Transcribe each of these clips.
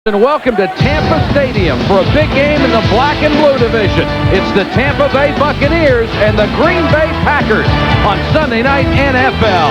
And welcome to Tampa Stadium for a big game in the black and blue division. It's the Tampa Bay Buccaneers and the Green Bay Packers on Sunday Night NFL.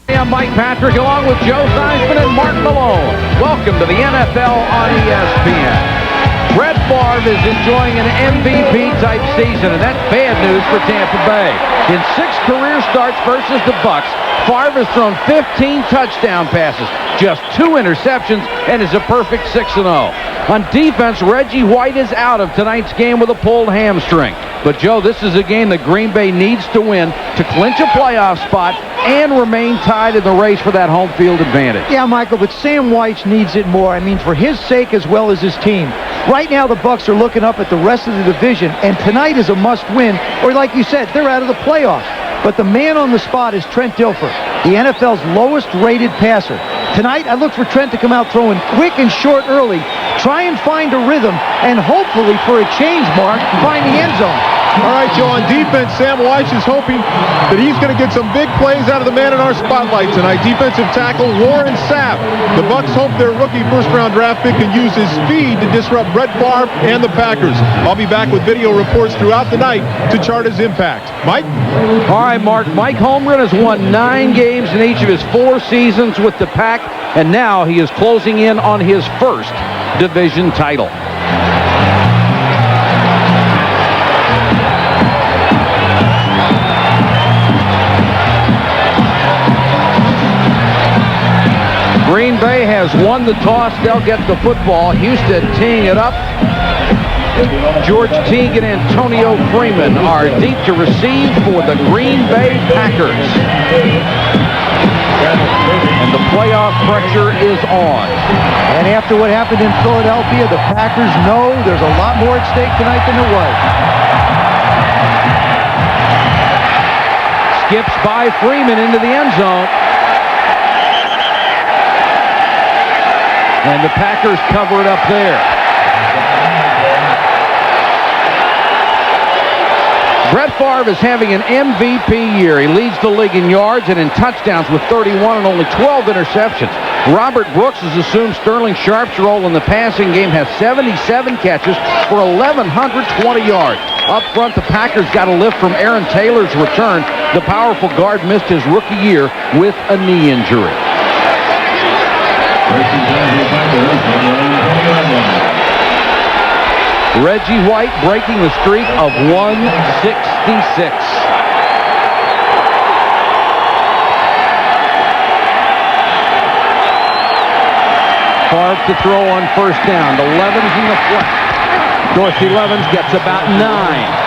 I'm Mike Patrick along with Joe Theismann and Mark Malone. Welcome to the NFL on ESPN. Brett Favre is enjoying an MVP-type season, and that's bad news for Tampa Bay. In 6 career starts versus the Bucs, Favre has thrown 15 touchdown passes, just 2 interceptions, and is a perfect 6-0. On defense, Reggie White is out of tonight's game with a pulled hamstring. But, Joe, this is a game that Green Bay needs to win to clinch a playoff spot and remain tied in the race for that home field advantage. Yeah, Michael, but Sam White needs it more. I mean, for his sake as well as his team. Right now, the Bucs are looking up at the rest of the division, and tonight is a must-win, or like you said, they're out of the playoffs. But the man on the spot is Trent Dilfer, the NFL's lowest-rated passer. Tonight, I look for Trent to come out throwing quick and short early, try and find a rhythm, and hopefully, for a change, Mark, find the end zone. All right, Joe, on defense, Sam Weiss is hoping that he's going to get some big plays out of the man in our spotlight tonight. Defensive tackle Warren Sapp. The Bucs hope their rookie first-round draft pick can use his speed to disrupt Brett Favre and the Packers. I'll be back with video reports throughout the night to chart his impact. Mike? All right, Mark. Mike Holmgren has won 9 games in each of his 4 seasons with the Pack, and now he is closing in on his first division title. Green Bay has won the toss. They'll get the football. Houston teeing it up. George Teague and Antonio Freeman are deep to receive for the Green Bay Packers. And the playoff pressure is on. And after what happened in Philadelphia, the Packers know there's a lot more at stake tonight than there was. Skips by Freeman into the end zone. And the Packers cover it up there. Brett Favre is having an MVP year. He leads the league in yards and in touchdowns with 31 and only 12 interceptions. Robert Brooks has assumed Sterling Sharp's role in the passing game, has 77 catches for 1,120 yards. Up front, the Packers got a lift from Aaron Taylor's return. The powerful guard missed his rookie year with a knee injury. Reggie White breaking the streak of 166. Favre to throw on first down. The Levens in the flat. Dorsey Levens gets about 9.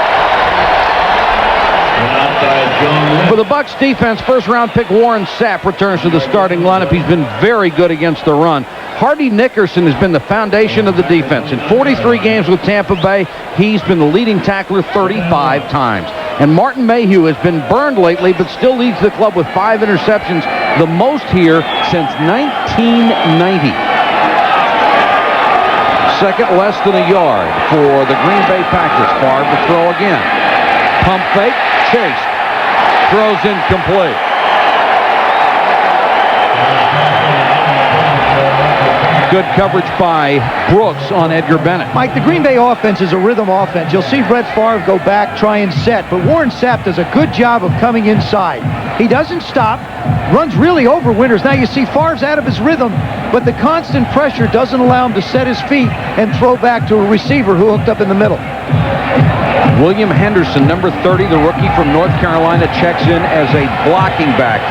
For the Bucs defense, first-round pick Warren Sapp returns to the starting lineup. He's been very good against the run. Hardy Nickerson has been the foundation of the defense. In 43 games with Tampa Bay, he's been the leading tackler 35 times. And Martin Mayhew has been burned lately, but still leads the club with 5 interceptions, the most here since 1990. Second less than a yard for the Green Bay Packers. Favre to throw again. Pump fake, chased. Throws incomplete. Good coverage by Brooks on Edgar Bennett. Mike, the Green Bay offense is a rhythm offense. You'll see Brett Favre go back, try and set, but Warren Sapp does a good job of coming inside. He doesn't stop, runs really over Winters. Now you see Favre's out of his rhythm, but the constant pressure doesn't allow him to set his feet and throw back to a receiver who hooked up in the middle. William Henderson, number 30, the rookie from North Carolina, checks in as a blocking back.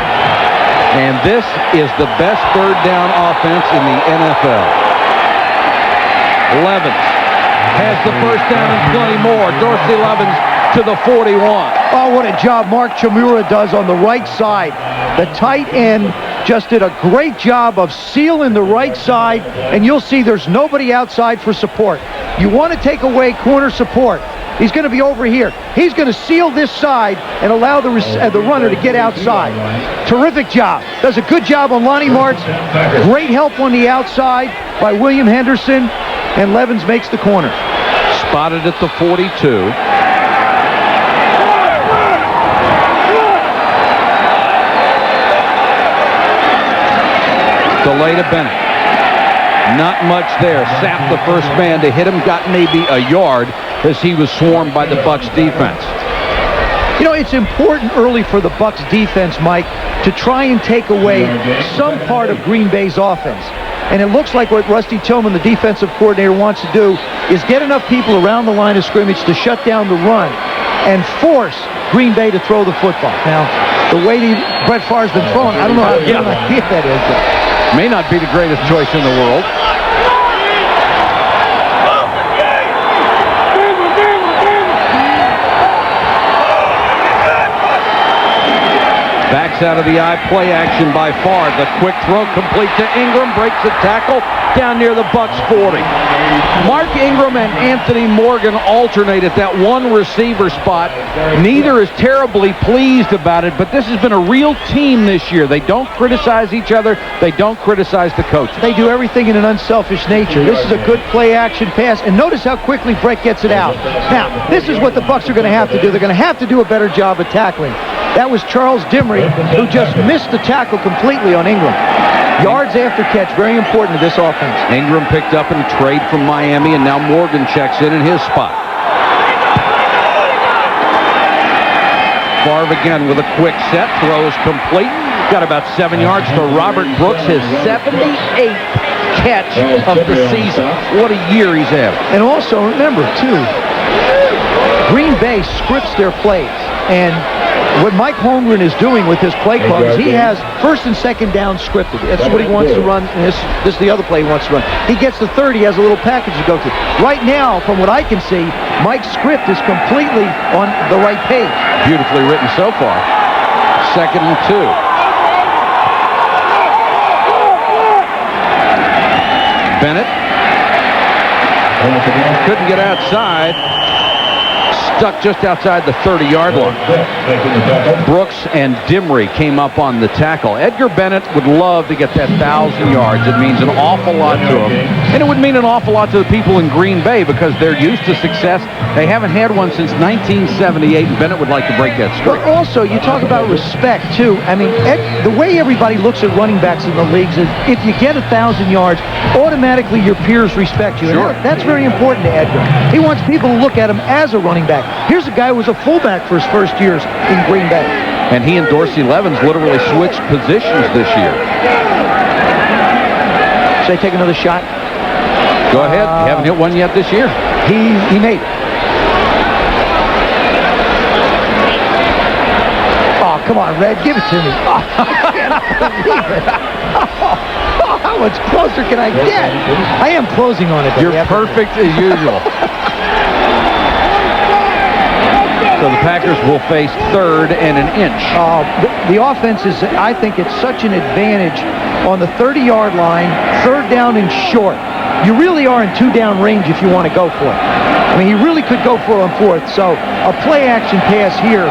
And this is the best third down offense in the NFL. Levens has the first down and plenty more. Dorsey Levens to the 41. Oh, what a job Mark Chmura does on the right side. The tight end just did a great job of sealing the right side, and you'll see there's nobody outside for support. You want to take away corner support. He's going to be over here. He's going to seal this side and allow the runner to get outside. Terrific job. Does a good job on Lonnie Martz. Great help on the outside by William Henderson, and Levens makes the corner. Spotted at the 42. Delay to Bennett. Not much there. Sapped the first man to hit him, got maybe a yard as he was swarmed by the Bucs defense. You know, it's important early for the Bucs defense, Mike, to try and take away some part of Green Bay's offense. And it looks like what Rusty Tillman, the defensive coordinator, wants to do is get enough people around the line of scrimmage to shut down the run and force Green Bay to throw the football. Now, the way Brett Favre's been throwing, I don't know how good an idea that is. May not be the greatest choice in the world. Backs out of the eye, play action by Favre. The quick throw complete to Ingram, breaks the tackle down near the Bucs 40. Mark Ingram and Anthony Morgan alternate at that one receiver spot. Neither is terribly pleased about it, but this has been a real team this year. They don't criticize each other. They don't criticize the coach. They do everything in an unselfish nature. This is a good play action pass, and notice how quickly Brett gets it out. Now, this is what the Bucs are going to have to do. They're going to have to do a better job of tackling. That was Charles Dimry, who just missed the tackle completely on Ingram. Yards after catch, very important to this offense. Ingram picked up in a trade from Miami, and now Morgan checks in his spot. Favre again with a quick set, throws complete. Got about 7 yards for Robert Brooks, his 78th catch of the season. What a year he's having. And also, remember, too, Green Bay scripts their plays. And what Mike Holmgren is doing with his play call is he has first and second down scripted. That's what he wants to run. And this is the other play he wants to run. He gets the 30, has a little package to go to. Right now, from what I can see, Mike's script is completely on the right page. Beautifully written so far. 2nd and 2. Bennett couldn't get outside. Stuck just outside the 30-yard line. Brooks and Dimry came up on the tackle. Edgar Bennett would love to get that 1,000 yards. It means an awful lot to him. And it would mean an awful lot to the people in Green Bay because they're used to success. They haven't had one since 1978, and Bennett would like to break that streak. But also, you talk about respect, too. I mean, the way everybody looks at running backs in the leagues is if you get 1,000 yards, automatically your peers respect you. Sure. And that's very important to Edgar. He wants people to look at him as a running back. Here's a guy who was a fullback for his first years in Green Bay. And he and Dorsey Levens literally switched positions this year. Should I take another shot? Go ahead. You haven't hit one yet this year. He made it. Oh, come on, Red. Give it to me. Oh, I can't believe it. Oh, how much closer can I get? I am closing on it. You're perfect as usual. So the Packers will face 3rd and an inch. The offense is, I think it's such an advantage on the 30-yard line, 3rd down and short. You really are in 2-down range if you want to go for it. I mean, he really could go for it on 4th. So a play-action pass here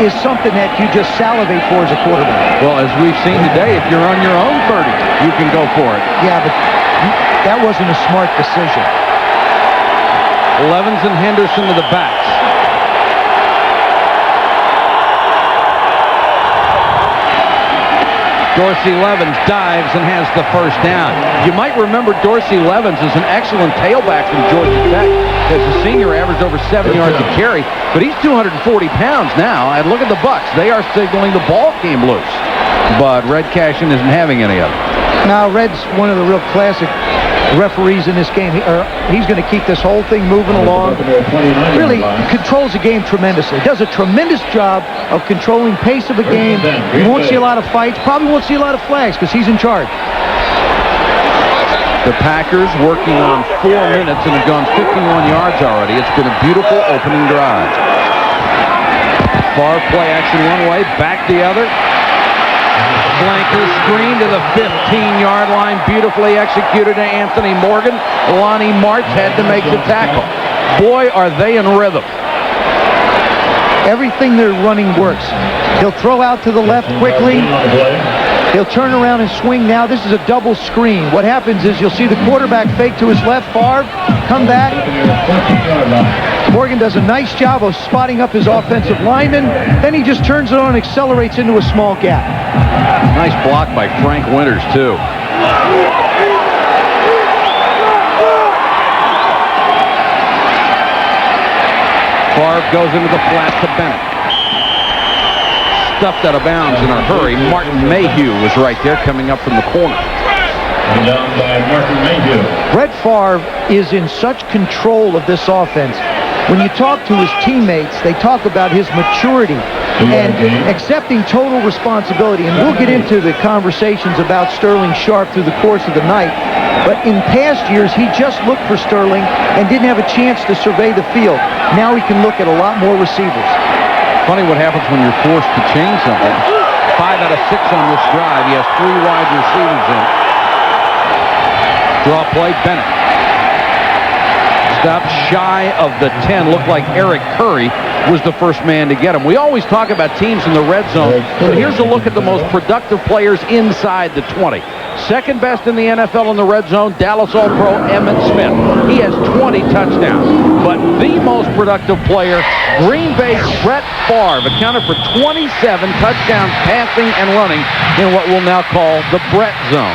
is something that you just salivate for as a quarterback. Well, as we've seen today, if you're on your own 30, you can go for it. Yeah, but that wasn't a smart decision. Levens and Henderson to the backs. Dorsey Levens dives and has the first down. You might remember Dorsey Levens is an excellent tailback from Georgia Tech. As a senior, averaged over 7 yards a carry, but he's 240 pounds now. And look at the Bucs; they are signaling the ball came loose. But Red Cashin isn't having any of it. Now, Red's one of the real classic referees in this game. He's going to keep this whole thing moving along. Really controls the game tremendously. Does a tremendous job of controlling pace of a game. You won't see a lot of fights. Probably won't see a lot of flags because he's in charge. The Packers working on 4 minutes and have gone 51 yards already. It's been a beautiful opening drive. Favre play action one way, back the other. Flanker screen to the 15-yard line, beautifully executed to Anthony Morgan. Lonnie Martz had to make the tackle. Boy, are they in rhythm. Everything they're running works. He'll throw out to the left quickly. He'll turn around and swing now. This is a double screen. What happens is you'll see the quarterback fake to his left, Favre, come back. Morgan does a nice job of spotting up his offensive lineman. Then he just turns it on and accelerates into a small gap. Nice block by Frank Winters, too. Favre goes into the flat to Bennett. Stuffed out of bounds in a hurry. Martin Mayhew was right there coming up from the corner. Down by Martin Mayhew. Brett Favre is in such control of this offense. When you talk to his teammates, they talk about his maturity and accepting total responsibility. And we'll get into the conversations about Sterling Sharp through the course of the night. But in past years, he just looked for Sterling and didn't have a chance to survey the field. Now he can look at a lot more receivers. Funny what happens when you're forced to change something. 5 out of 6 on this drive. He has 3 wide receivers in. Draw play, Bennett. Stopped shy of the 10. Looked like Eric Curry was the first man to get him. We always talk about teams in the red zone, but here's a look at the most productive players inside the 20. Second best in the NFL in the red zone, Dallas All-Pro Emmitt Smith. He has 20 touchdowns. But the most productive player, Green Bay's Brett Favre, accounted for 27 touchdowns passing and running in what we'll now call the Brett zone.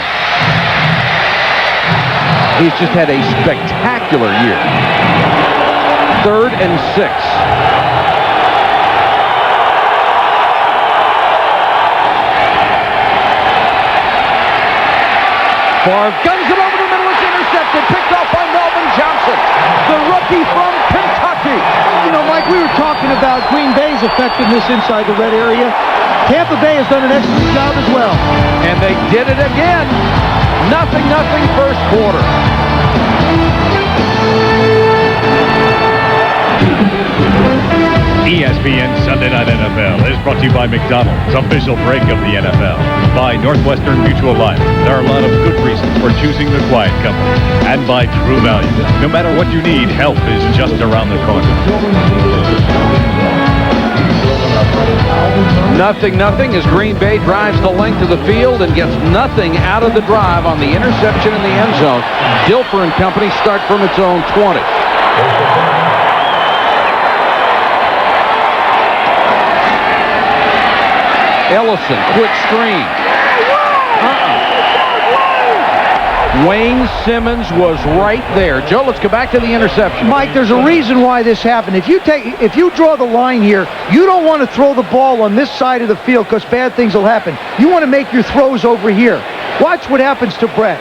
He's just had a spectacular year. 3rd and 6. Favre guns it over the middle. It's intercepted. Picked off by Melvin Johnson, the rookie from Kentucky. You know, Mike, we were talking about Green Bay's effectiveness inside the red area. Tampa Bay has done an excellent job as well. And they did it again. Nothing, first quarter. ESPN Sunday Night NFL is brought to you by McDonald's, official break of the NFL. By Northwestern Mutual Life. There are a lot of good reasons for choosing the quiet company. And by True Value. No matter what you need, help is just around the corner. Nothing as Green Bay drives the length of the field and gets nothing out of the drive on the interception in the end zone. Dilfer and company start from its own 20. Ellison, quick screen. Wayne Simmons was right there. Joe, let's go back to the interception. Mike, there's a reason why this happened. If you draw the line here, you don't want to throw the ball on this side of the field because bad things will happen. You want to make your throws over here. Watch what happens to Brett.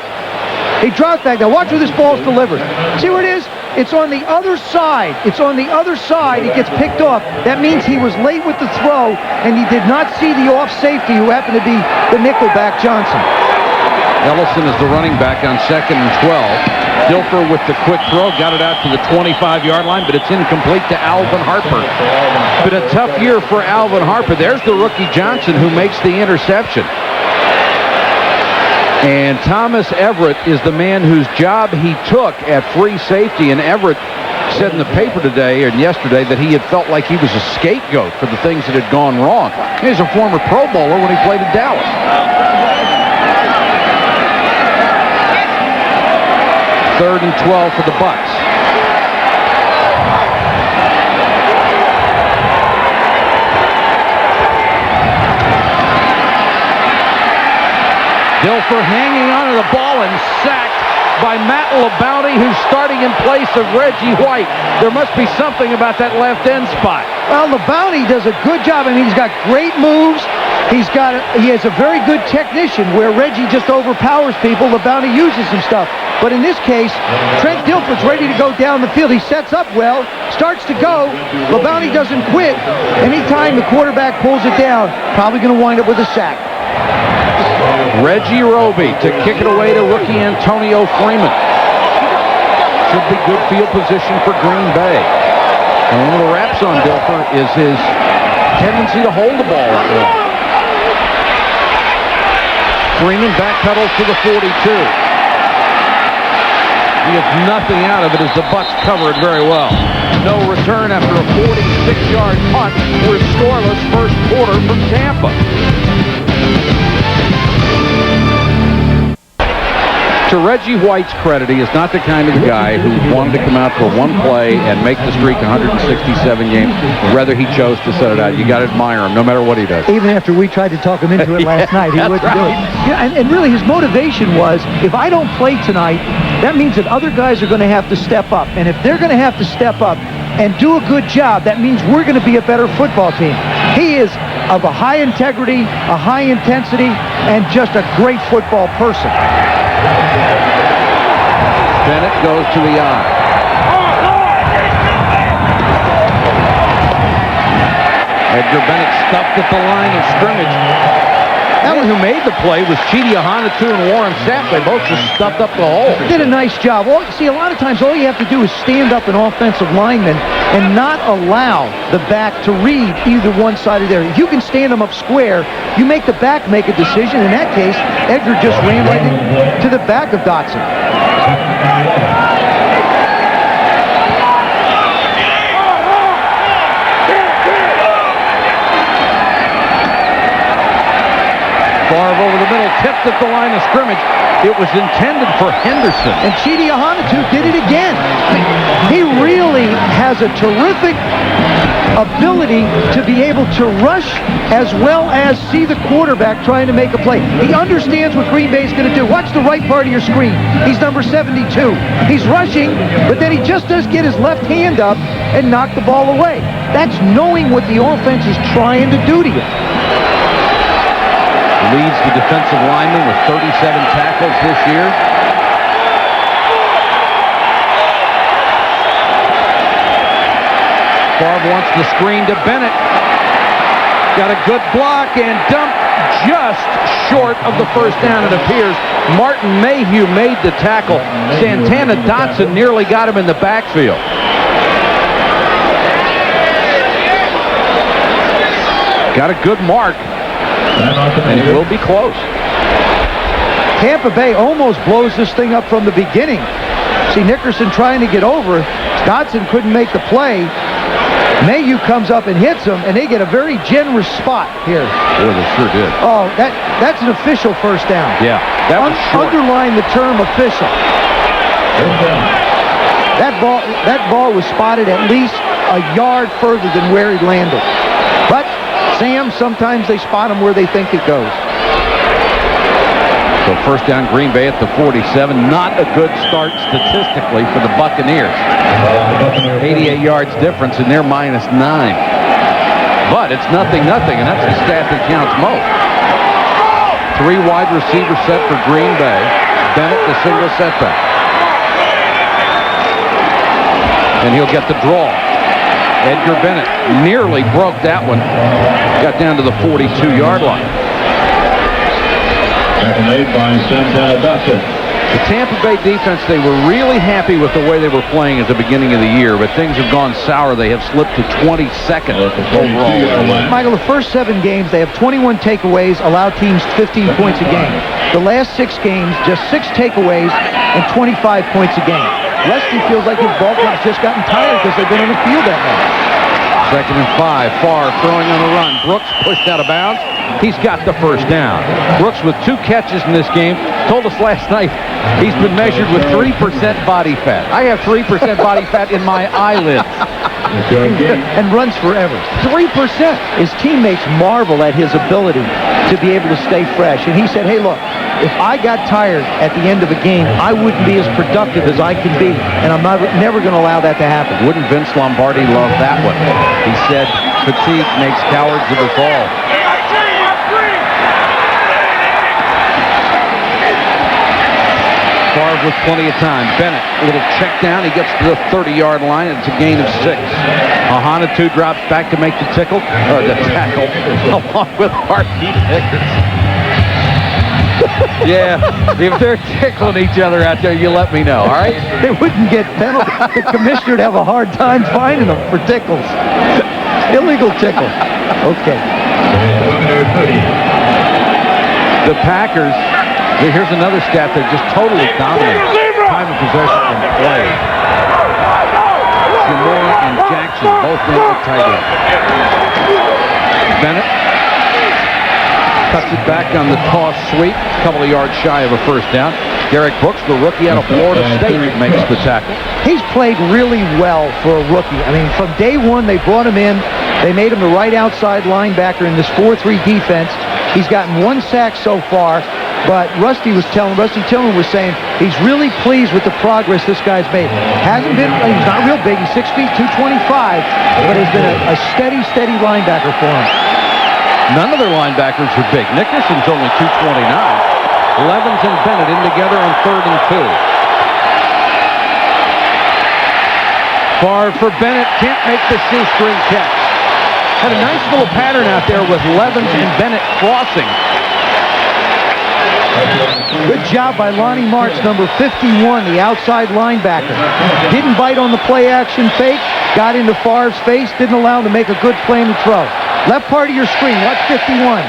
He drops back now. Watch where this ball's delivered. See where it is? It's on the other side. It's on the other side. It gets picked off. That means he was late with the throw, and he did not see the off safety, who happened to be the nickelback Johnson. Ellison is the running back on 2nd and 12. Dilfer with the quick throw, got it out to the 25-yard line, but it's incomplete to Alvin Harper. Been a tough year for Alvin Harper. There's the rookie Johnson who makes the interception. And Thomas Everett is the man whose job he took at free safety, and Everett said in the paper today and yesterday that he had felt like he was a scapegoat for the things that had gone wrong. He's a former Pro Bowler when he played in Dallas. 3rd and 12 for the Bucs. Dilfer hanging onto the ball and sacked by Matt LaBounty, who's starting in place of Reggie White. There must be something about that left end spot. Well, LaBounty does a good job. I mean, he's got great moves. He has a very good technician where Reggie just overpowers people. LaBounty uses some stuff. But in this case, Trent Dilfer's ready to go down the field. He sets up well, starts to go. LaBounty doesn't quit. Anytime the quarterback pulls it down, probably going to wind up with a sack. Reggie Roby to kick it away to rookie Antonio Freeman. Should be good field position for Green Bay. And one of the raps on Dilfer is his tendency to hold the ball at will. Freeman backpedals to the 42. He gets nothing out of it as the Bucs cover it very well. No return after a 46-yard punt. We're scoreless first quarter from Tampa. To Reggie White's credit, he is not the kind of guy who wanted to come out for one play and make the streak 167 games. Rather, he chose to set it out. You got to admire him, no matter what he does. Even after we tried to talk him into it last night, he wouldn't do it. Yeah, and really, his motivation was, if I don't play tonight, that means that other guys are going to have to step up. And if they're going to have to step up, and do a good job, that means we're going to be a better football team. He is of a high integrity, a high intensity, and just a great football person. Bennett goes to the eye. Edgar Bennett stuffed at the line of scrimmage. That one who made the play was Chidi Ahanotu and Warren Sapp. They both just stuffed up the hole. Did a nice job. See, a lot of times all you have to do is stand up an offensive lineman and not allow the back to read either one side of there. If you can stand them up square, you make the back make a decision. In that case, Edgar just ran right into the back of Dotson. Favre over the middle, tipped at the line of scrimmage. It was intended for Henderson. And Chidi Ahanotu did it again. He really has a terrific ability to be able to rush as well as see the quarterback trying to make a play. He understands what Green Bay is going to do. Watch the right part of your screen. He's number 72. He's rushing, but then he just does get his left hand up and knock the ball away. That's knowing what the offense is trying to do to you. Leads the defensive lineman with 37 tackles this year. Favre wants the screen to Bennett. Got a good block and dumped just short of the first down, it appears. Martin Mayhew made the tackle. Santana Dotson nearly got him in the backfield. Got a good mark. And it will be close. Tampa Bay almost blows this thing up from the beginning. See Nickerson trying to get over. Dotson couldn't make the play. Mayhew comes up and hits him, and they get a very generous spot here. Boy, they sure did. Oh, that's an official first down. Yeah, that was short. Underline the term official. That ball was spotted at least a yard further than where he landed. But Sam, sometimes they spot them where they think it goes. So first down, Green Bay at the 47. Not a good start statistically for the Buccaneers. 88 yards difference, and they're -9. But it's 0-0, and that's the stat that counts most. 3 wide receiver set for Green Bay. Bennett, the single setback. And he'll get the draw. Edgar Bennett nearly broke that one. Got down to the 42-yard line. Made by Santana Dotson. The Tampa Bay defense, they were really happy with the way they were playing at the beginning of the year, but things have gone sour. They have slipped to 22nd overall. Michael, the first 7 games, they have 21 takeaways, allow teams 15 points a game. The last 6 games, just 6 takeaways and 25 points a game. Leslie feels like his ball club's just gotten tired because they've been on the field that long. 2nd and 5. Favre throwing on the run. Brooks pushed out of bounds. He's got the first down. Brooks with 2 catches in this game. Told us last night he's been measured with 3% body fat. I have 3% body fat in my eyelids. And runs forever. 3%. His teammates marvel at his ability to be able to stay fresh. And he said, hey, look, if I got tired at the end of a game, I wouldn't be as productive as I can be. And I'm never going to allow that to happen. Wouldn't Vince Lombardi love that one? He said, fatigue makes cowards of us all. Favre with plenty of time. Bennett, a little check down. He gets to the 30-yard line. It's a gain of 6. Ahanotu drops back to make the tackle, along with Harvey Nickers. Yeah, if they're tickling each other out there, you let me know, all right? They wouldn't get penalty. The commissioner would have a hard time finding them for tickles. Illegal tickle. Okay. The Packers, here's another stat that just totally dominates time of possession and play. Jamore and Jackson both named the tight end. Bennett cuts it back on the toss sweep, a couple of yards shy of a first down. Derek Brooks, the rookie out of Florida State, makes the tackle. He's played really well for a rookie. I mean, from day one, they brought him in. They made him the right outside linebacker in this 4-3 defense. He's gotten 1 sack so far. But Rusty Tillman was saying he's really pleased with the progress this guy's made. He's not real big. He's 6 feet, 225, but has been a steady linebacker for him. None of their linebackers are big. Nickerson's only 229. Levens and Bennett in together on 3rd and 2. Far for Bennett, can't make the shoestring catch. Had a nice little pattern out there with Levens and Bennett crossing. Good job by Lonnie Martz, number 51, the outside linebacker. Didn't bite on the play action fake, got into Favre's face, didn't allow him to make a good play in the throw. Left part of your screen, watch 51.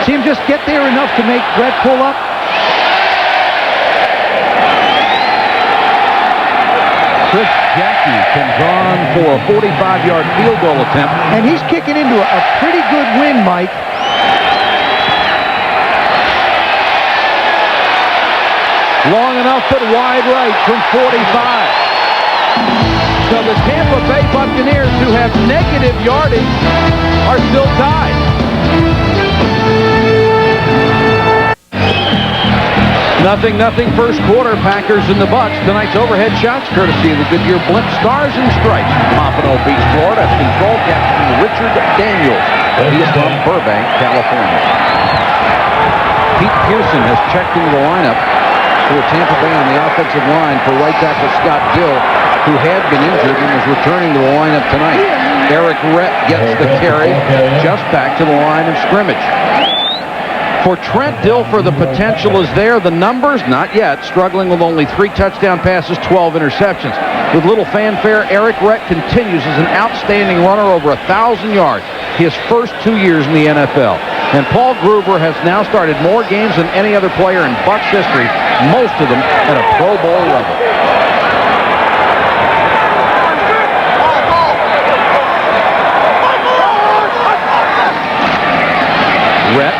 See him just get there enough to make Brett pull up. Chris Jackie comes on for a 45-yard field goal attempt. And he's kicking into a pretty good win, Mike. Long enough, but wide right from 45. So the Tampa Bay Buccaneers, who have negative yardage, are still tied. Nothing first quarter. Packers and the Bucks. Tonight's overhead shots courtesy of the Goodyear Blimp Stars and Stripes. Pompano Beach, Florida. Control captain Richard Daniels. He's from Burbank, California. Pete Pearson has checked into the lineup for Tampa Bay on the offensive line for right tackle Scott Gill, who had been injured and is returning to the lineup tonight. Eric Rett gets the carry just back to the line of scrimmage. For Trent Dilfer, the potential is there. The numbers, not yet. Struggling with only 3 touchdown passes, 12 interceptions. With little fanfare, Eric Rett continues as an outstanding runner, over 1,000 yards. His first 2 years in the NFL. And Paul Gruber has now started more games than any other player in Bucs history, most of them at a Pro Bowl level. Rett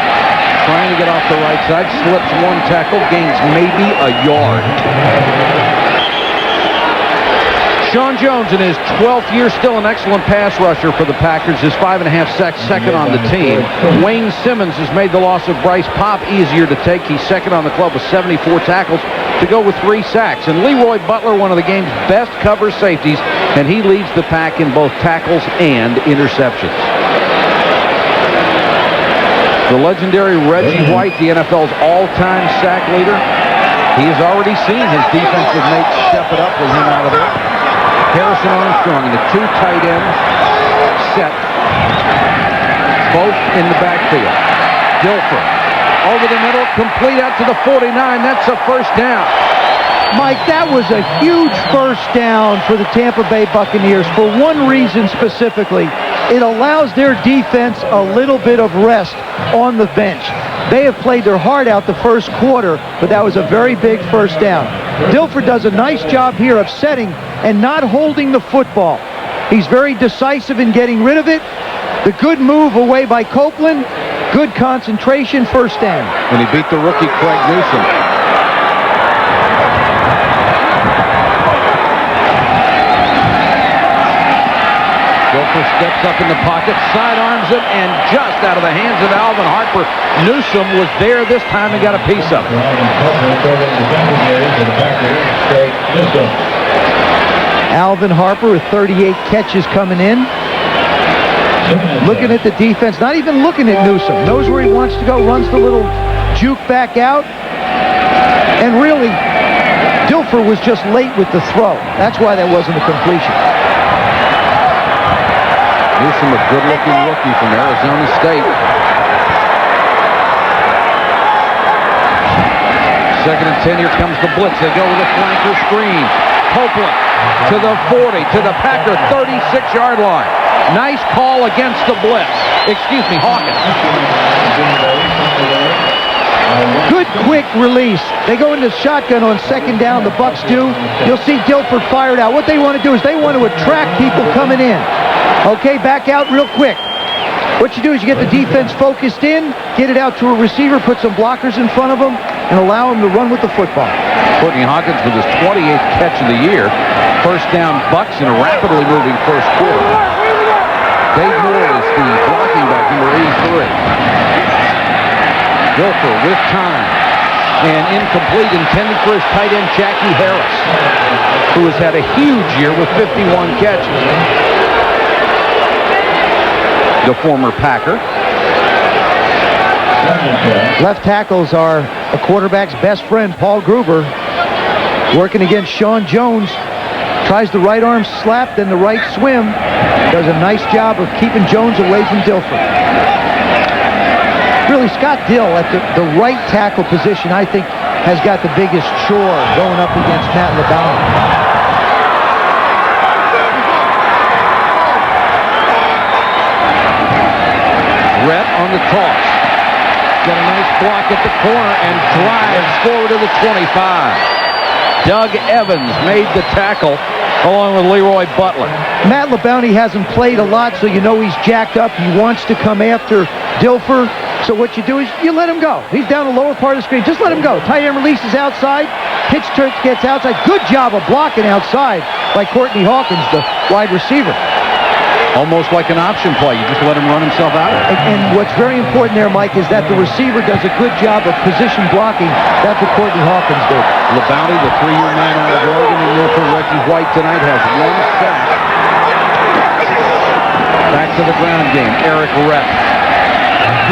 trying to get off the right side, slips one tackle, gains maybe a yard. Sean Jones in his 12th year, still an excellent pass rusher for the Packers. His 5.5 sacks, second on the team. Wayne Simmons has made the loss of Bryce Pop easier to take. He's second on the club with 74 tackles to go with 3 sacks. And Leroy Butler, one of the game's best cover safeties, and he leads the pack in both tackles and interceptions. The legendary Reggie White, the NFL's all-time sack leader. He has already seen his defensive mates step it up with him out of there. Harrison Armstrong in the 2 tight end set, both in the backfield. Dilfer over the middle, complete out to the 49. That's a first down. Mike, that was a huge first down for the Tampa Bay Buccaneers for one reason specifically. It allows their defense a little bit of rest on the bench. They have played their heart out the first quarter, but that was a very big first down. Dilfer does a nice job here of setting and not holding the football. He's very decisive in getting rid of it. The good move away by Copeland. Good concentration, first down. And he beat the rookie Craig Newsom. Dilfer steps up in the pocket, sidearms it, and just out of the hands of Alvin Harper. Newsom was there this time and got a piece of it. Alvin Harper with 38 catches coming in. Looking at the defense, not even looking at Newsom. Knows where he wants to go, runs the little juke back out. And really, Dilfer was just late with the throw. That's why that wasn't a completion. Newsom, a good-looking rookie from Arizona State. Second and 10, here comes the blitz. They go with a flanker screen. Copeland to the 40, to the Packer 36-yard line. Nice call against the blitz. Excuse me, Hawkins. Good quick release. They go into shotgun on second down, the Bucs do. You'll see Dilfer fired out. What they want to do is they want to attract people coming in. Okay, back out real quick. What you do is you get the defense focused in, get it out to a receiver, put some blockers in front of them, and allow him to run with the football. Courtney Hawkins with his 28th catch of the year. First down Bucs in a rapidly moving first quarter. Dave Moore is the blocking back, number 83. Dilfer with time. And incomplete, intended for his tight end, Jackie Harris, who has had a huge year with 51 catches. The former Packer. Left tackles are a quarterback's best friend, Paul Gruber, working against Sean Jones. Tries the right arm slap, then the right swim. Does a nice job of keeping Jones away from Dilfer. Really, Scott Dill at the right tackle position, I think, has got the biggest chore going up against Matt LeBounty. Rhett on the toss. Got a nice block at the corner and drives forward to the 25. Doug Evans made the tackle along with Leroy Butler. Matt LeBounty hasn't played a lot, so you know he's jacked up. He wants to come after Dilfer. So what you do is you let him go. He's down the lower part of the screen. Just let him go. Tight end releases outside. Pitch gets outside. Good job of blocking outside by Courtney Hawkins, the wide receiver. Almost like an option play. You just let him run himself out. And what's very important there, Mike, is that the receiver does a good job of position blocking. That's what Courtney Hawkins did. LeBounty, the 3-year man out of Oregon, and here for Reggie White tonight, has 1 sack. Back to the ground game. Eric Rett.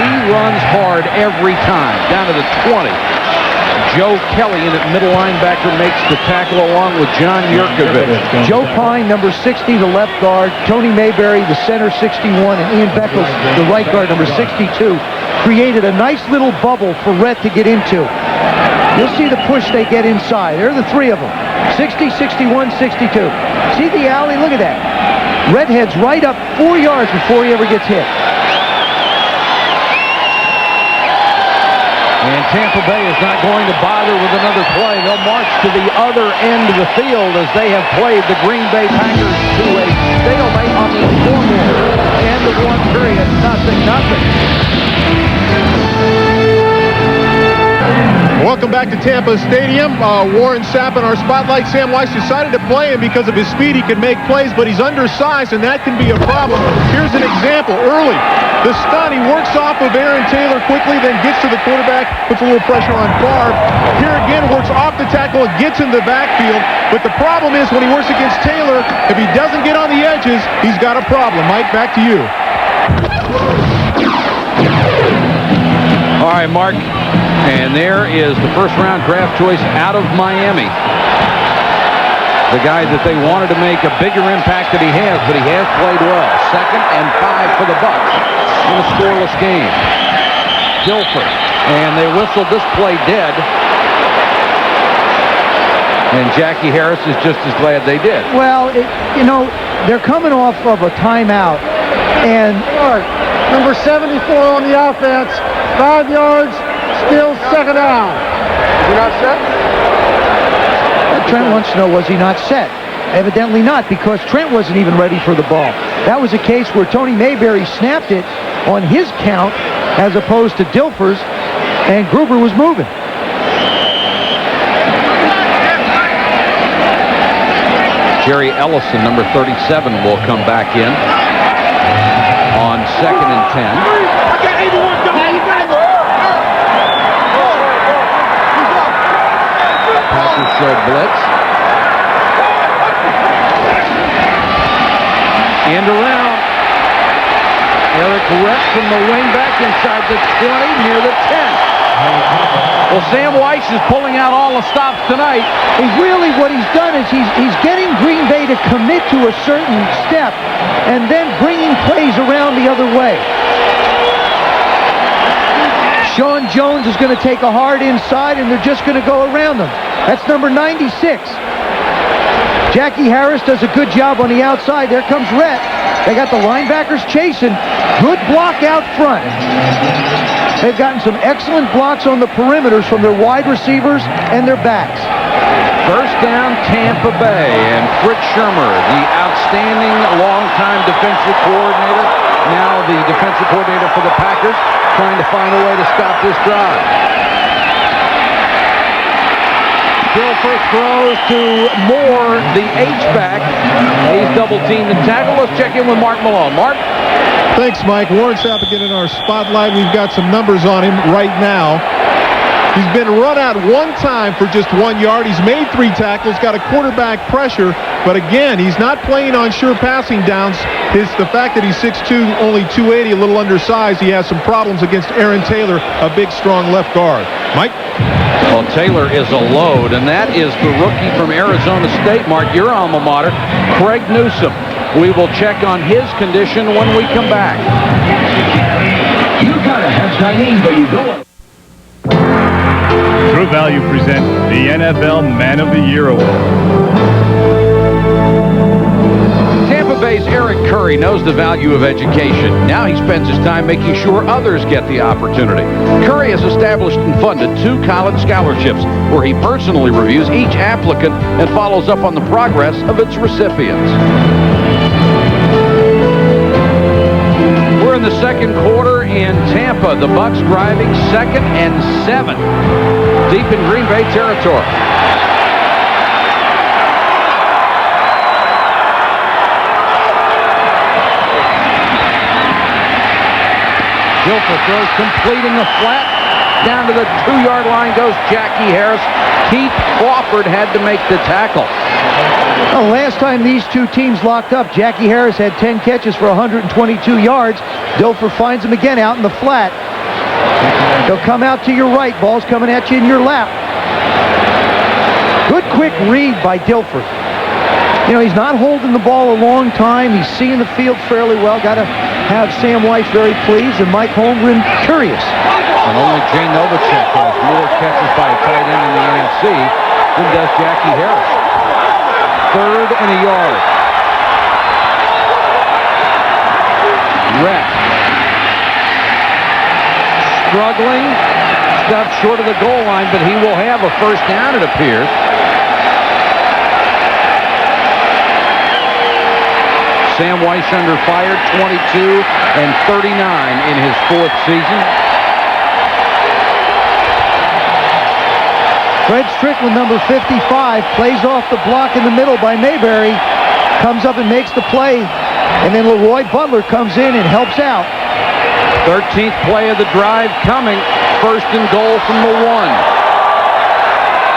He runs hard every time. Down to the 20. Joe Kelly in at middle linebacker makes the tackle along with John Yurkovich. Joe Pine, number 60, the left guard. Tony Mayberry, the center, 61. And Ian Beckles, the right guard, number 62. Created a nice little bubble for Rhett to get into. You'll see the push they get inside. There are the 3 of them. 60, 61, 62. See the alley? Look at that. Rhett heads right up 4 yards before he ever gets hit. And Tampa Bay is not going to bother with another play. They'll march to the other end of the field as they have played the Green Bay Packers to a stalemate on the scoreboard. End of 1 period, 0-0. Welcome back to Tampa Stadium. Warren Sapp in our spotlight. Sam Weiss decided to play him because of his speed. He can make plays, but he's undersized, and that can be a problem. Here's an example. Early, the stun, he works off of Aaron Taylor quickly, then gets to the quarterback, puts a little pressure on Favre. Here again, works off the tackle and gets in the backfield. But the problem is when he works against Taylor, if he doesn't get on the edges, he's got a problem. Mike, back to you. All right, Mark. And there is the first-round draft choice out of Miami. The guy that they wanted to make a bigger impact than he has, but he has played well. 2nd and 5 for the Bucs in a scoreless game. Dilfer. And they whistled this play dead. And Jackie Harris is just as glad they did. Well, you know, they're coming off of a timeout. And number 74 on the offense, 5 yards. Still 2nd down. You're not set? Trent wants to know, was he not set? Evidently not, because Trent wasn't even ready for the ball. That was a case where Tony Mayberry snapped it on his count as opposed to Dilfer's, and Gruber was moving. Jerry Ellison, number 37, will come back in on 2nd and 10. Show blitz. And around. Eric Rett from the wing back inside the 20, near the 10. Well, Sam Weiss is pulling out all the stops tonight. What he's done is he's getting Green Bay to commit to a certain step and then bringing plays around the other way. Sean Jones is going to take a hard inside, and they're just going to go around them. That's number 96. Jackie Harris does a good job on the outside. There comes Rhett. They got the linebackers chasing. Good block out front. They've gotten some excellent blocks on the perimeters from their wide receivers and their backs. First down, Tampa Bay, and Fritz Shermer, the outstanding longtime defensive coordinator, now the defensive coordinator for the Packers, trying to find a way to stop this drive. Dilfer throws to Moore, the H-back. He's double-teamed and tackled. Let's check in with Mark Malone. Mark? Thanks, Mike. Warren Sapp again in our spotlight. We've got some numbers on him right now. He's been run out one time for just 1 yard. He's made 3 tackles, got a quarterback pressure, but again, he's not playing on sure passing downs. The fact that he's 6'2", only 280, a little undersized, he has some problems against Aaron Taylor, a big, strong left guard. Mike? Well, Taylor is a load, and that is the rookie from Arizona State, Mark, your alma mater, Craig Newsome. We will check on his condition when we come back. You gotta have Chinese, but you don't. True Value presents the NFL Man of the Year Award. Tampa Bay's Eric Curry knows the value of education. Now he spends his time making sure others get the opportunity. Curry has established and funded 2 college scholarships where he personally reviews each applicant and follows up on the progress of its recipients. We're in the second quarter in Tampa. The Bucs driving 2nd and 7. Deep in Green Bay territory. Dilfer throws complete in the flat. Down to the 2-yard line goes Jackie Harris. Keith Crawford had to make the tackle. Well, last time these two teams locked up, Jackie Harris had 10 catches for 122 yards. Dilfer finds him again out in the flat. He'll come out to your right. Ball's coming at you in your lap. Good quick read by Dilfer. You know, he's not holding the ball a long time. He's seeing the field fairly well. Got to have Sam Weiss very pleased and Mike Holmgren curious. And only Jay Novacek has more catches by a tight end in the NFC than does Jackie Harris. 3rd and a yard. Rhett. Struggling. Stuffed short of the goal line, but he will have a first down, it appears. Sam Weiss under fire, 22 and 39 in his 4th season. Fred Strickland, number 55, plays off the block in the middle by Mayberry, comes up and makes the play, and then Leroy Butler comes in and helps out. 13th play of the drive coming. 1st and goal from the 1.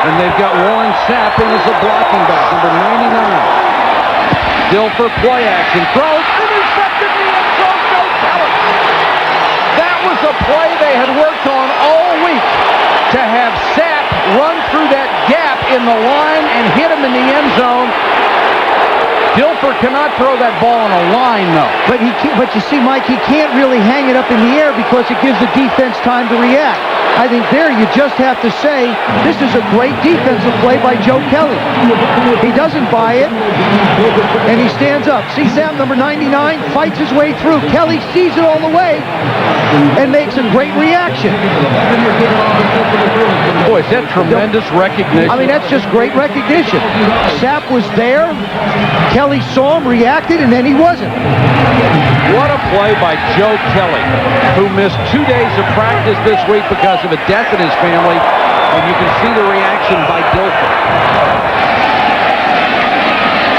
And they've got Warren Sapp in as a blocking back, number 99. Dilfer play action, throws, intercepted in the end zone, no Kelly. That was a play they had worked on all week, to have Sapp run through that gap in the line and hit him in the end zone. Dilfer cannot throw that ball on a line, though. But you see, Mike, he can't really hang it up in the air because it gives the defense time to react. I think there you just have to say, this is a great defensive play by Joe Kelly. He doesn't buy it, and he stands up. See Sam, number 99, fights his way through. Kelly sees it all the way and makes a great reaction. Boy, is that tremendous recognition. I mean, that's just great recognition. Sapp was there. Kelly saw him, reacted, and then he wasn't. What a play by Joe Kelly, who missed 2 days of practice this week because of a death in his family, and you can see the reaction by Dilfer.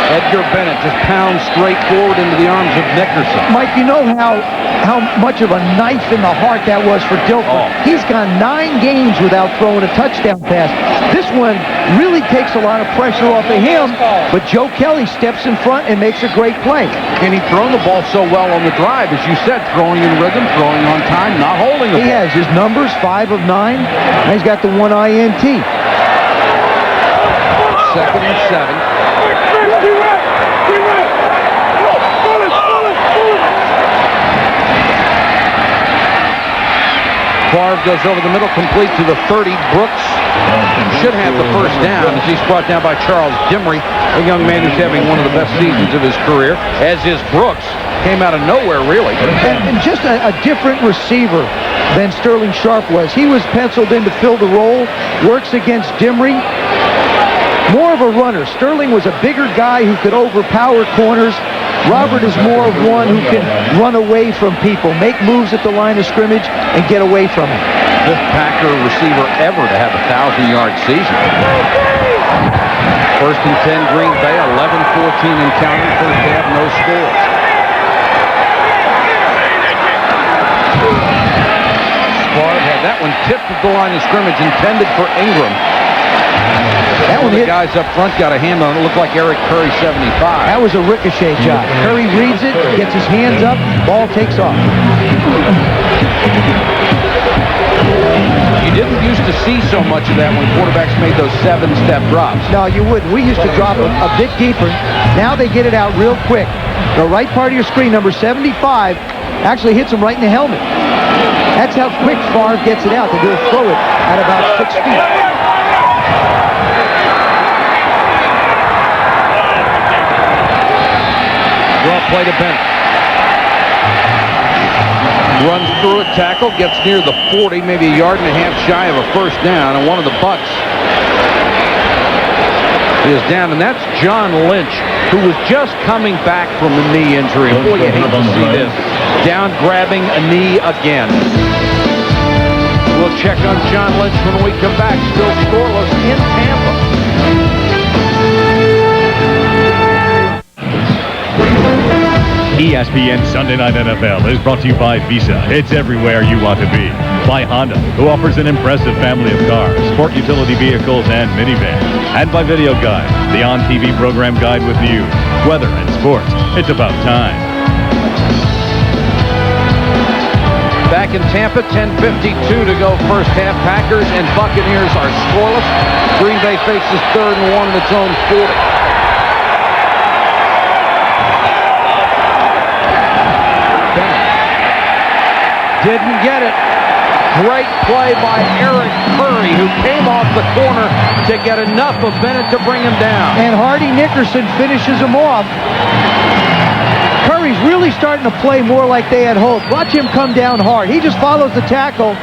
Edgar Bennett just pounds straight forward into the arms of Nickerson. Mike, you know how much of a knife in the heart that was for Dilfer. Oh. He's gone 9 games without throwing a touchdown pass. This one really takes a lot of pressure off of him, but Joe Kelly steps in front and makes a great play. And he's thrown the ball so well on the drive, as you said, throwing in rhythm, throwing on time, not holding the ball. He has his numbers, 5 of 9, and he's got the 1 INT. 2nd and 7. Favre goes over the middle, complete to the 30. Brooks should have the first down as he's brought down by Charles Dimry, a young man who's having one of the best seasons of his career, as is Brooks. Came out of nowhere, really. And just a different receiver than Sterling Sharp was. He was penciled in to fill the role, works against Dimry. More of a runner. Sterling was a bigger guy who could overpower corners. Robert is more of one who can run away from people, make moves at the line of scrimmage, and get away from them. Fifth Packer receiver ever to have a 1,000-yard season. 1st and 10, Green Bay, 11-14 in counting. First half, no scores. Favre had that that one tipped at the line of scrimmage, intended for Ingram. That one The hit. guys up front got a hand on it. It looked like Eric Curry 75. That was a ricochet shot. Curry reads it, gets his hands up, ball takes off. You didn't used to see so much of that when quarterbacks made those 7-step drops. No, you wouldn't. We used to drop a bit deeper. Now they get it out real quick. The right part of your screen, number 75, actually hits him right in the helmet. That's how quick Favre gets it out. They do throw it at about 6 feet. Draw play to Bennett. Runs through it, tackle, gets near the 40, maybe a yard and a half shy of a first down, and one of the Bucks is down, and that's John Lynch, who was just coming back from a knee injury. Boy, you hate to see this. Down grabbing a knee again. We'll check on John Lynch when we come back. Still scoreless in Tampa. ESPN Sunday Night NFL is brought to you by Visa. It's everywhere you want to be. By Honda, who offers an impressive family of cars, sport utility vehicles, and minivans. And by Video Guide, the on-TV program guide with news, weather, and sports. It's about time. Back in Tampa, 10:52 to go first half. Packers and Buccaneers are scoreless. Green Bay faces 3rd and 1 in its own 40. Didn't get it. Great play by Eric Curry, who came off the corner to get enough of Bennett to bring him down. And Hardy Nickerson finishes him off. Curry's really starting to play more like they had hoped. Watch him come down hard. He just follows the tackle,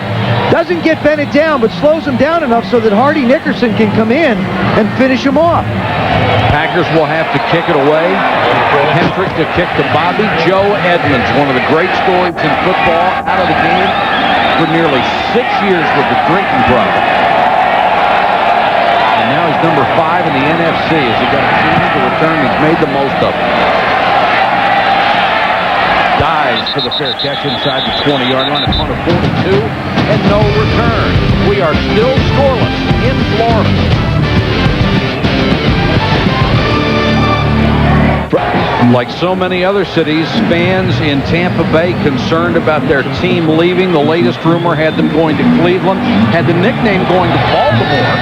doesn't get Bennett down, but slows him down enough so that Hardy Nickerson can come in and finish him off. Packers will have to kick it away. Hendrick to kick to Bobby. Joe Edmonds, one of the great stories in football, out of the game for nearly 6 years with the drinking problem. And now he's number 5 in the NFC as he got a season to return. He's made the most of it. Dives for the fair catch inside the 20-yard line. A punt of 42 and no return. We are still scoreless in Florida. Like so many other cities, fans in Tampa Bay concerned about their team leaving. The latest rumor had them going to Cleveland, had the nickname going to Baltimore.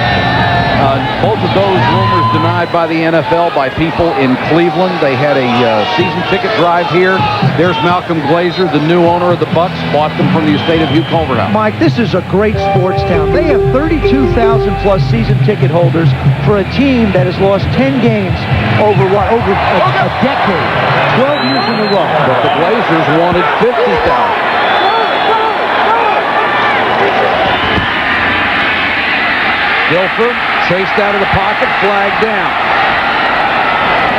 Both of those rumors denied by the NFL, by people in Cleveland. They had a season ticket drive here. There's Malcolm Glazer, the new owner of the Bucks, bought them from the estate of Hugh Culverhouse. Mike, this is a great sports town. They have 32,000 plus season ticket holders for a team that has lost 10 games over a decade, 12 years in a row. But the Glazers wanted 50,000. Dilfer chased out of the pocket, flag down.